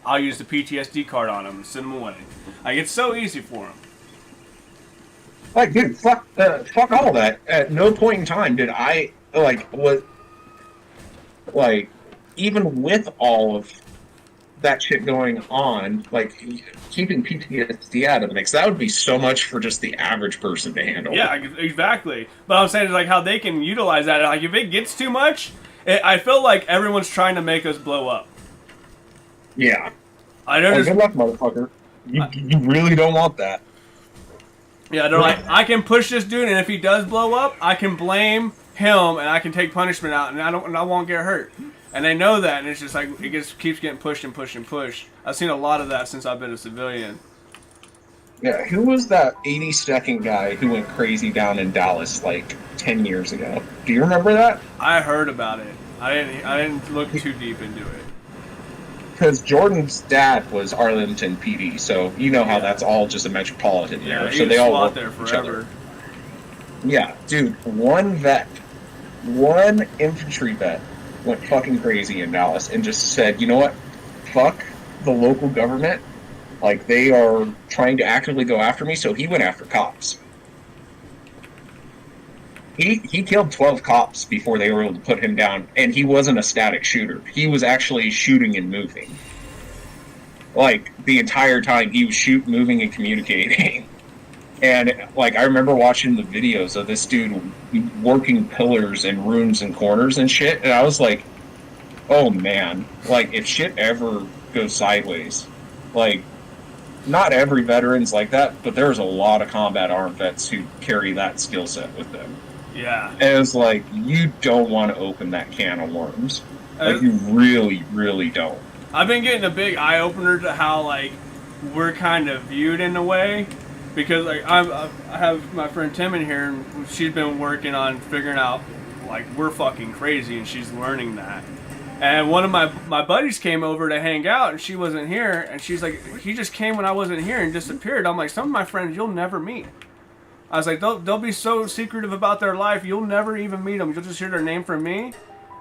I'll use the PTSD card on him and send him away. Like it's so easy for him. Like, dude, fuck all that. At no point in time did I like, even with all of that shit going on, like keeping PTSD out of the mix, that would be so much for just the average person to handle. Yeah, exactly. But I'm saying is like how they can utilize that. Like if it gets too much, I feel like everyone's trying to make us blow up. Yeah. I don't Oh, just, good luck, motherfucker. You really don't want that. yeah, they're like, I can push this dude, and if he does blow up, I can blame him, and I can take punishment out, and I won't get hurt. And they know that, and it's just like it keeps getting pushed and pushed and pushed. I've seen a lot of that since I've been a civilian. Yeah, who was that 82nd guy who went crazy down in Dallas like 10 years ago? Do you remember that? I heard about it. I didn't look too deep into it. Because Jordan's dad was Arlington PD, so you know how that's all just a metropolitan Yeah, there. he So was they all SWAT work there with each other. forever. Yeah, dude, one infantry vet went fucking crazy in Dallas and just said, you know what? Fuck the local government. Like, they are trying to actively go after me, so he went after cops. He killed 12 cops before they were able to put him down, and he wasn't a static shooter. He was actually shooting and moving. Like, the entire time he was moving, and communicating. And, like, I remember watching the videos of this dude working pillars and rooms and corners and shit, and I was like, oh man, like, if shit ever goes sideways, like, not every veteran's like that, but there's a lot of combat armed vets who carry that skill set with them. Yeah. And it's like, you don't want to open that can of worms. Like, you really, really don't. I've been getting a big eye opener to how like we're kind of viewed in a way, because like I have my friend Tim in here, and she's been working on figuring out like we're fucking crazy, and she's learning that. And one of my buddies came over to hang out, and she wasn't here, and she's like, he just came when I wasn't here and disappeared. I'm like, some of my friends you'll never meet. I was like, they'll be so secretive about their life, you'll never even meet them. You'll just hear their name from me,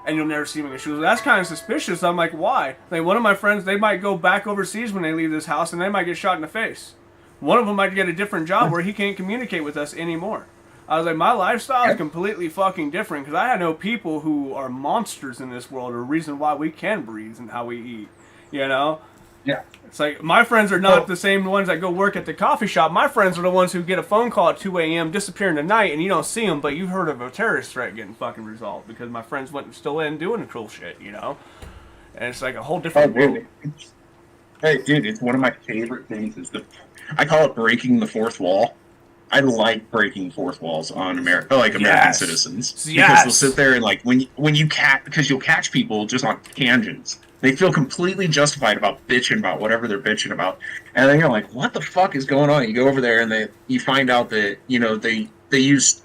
and you'll never see them. She was, that's kind of suspicious. I'm like, why? Like, one of my friends, they might go back overseas when they leave this house, and they might get shot in the face. One of them might get a different job where he can't communicate with us anymore. I was like, my lifestyle is completely fucking different, because I know people who are monsters in this world, or a reason why we can breathe and how we eat, you know? Yeah. It's like, my friends are not the same ones that go work at the coffee shop. My friends are the ones who get a phone call at 2 a.m., disappear in the night, and you don't see them, but you've heard of a terrorist threat getting fucking resolved, because my friends went still in doing the cool shit, you know? And it's like a whole different world. Hey, dude, it's one of my favorite things is I call it breaking the fourth wall. I like breaking fourth walls on American citizens, because they'll sit there and like when you catch, because you'll catch people just on tangents. They feel completely justified about bitching about whatever they're bitching about, and then you're like, "What the fuck is going on?" You go over there and you find out that they use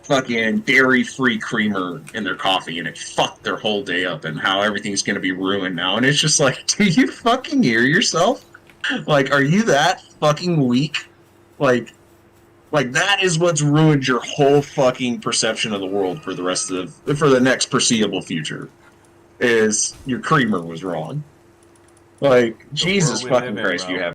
fucking dairy-free creamer in their coffee, and it fucked their whole day up, and how everything's gonna be ruined now. And it's just like, do you fucking hear yourself? Like, are you that fucking weak? Like that is what's ruined your whole fucking perception of the world for the next foreseeable future. Is your creamer was wrong. Like, Jesus fucking Christ, you have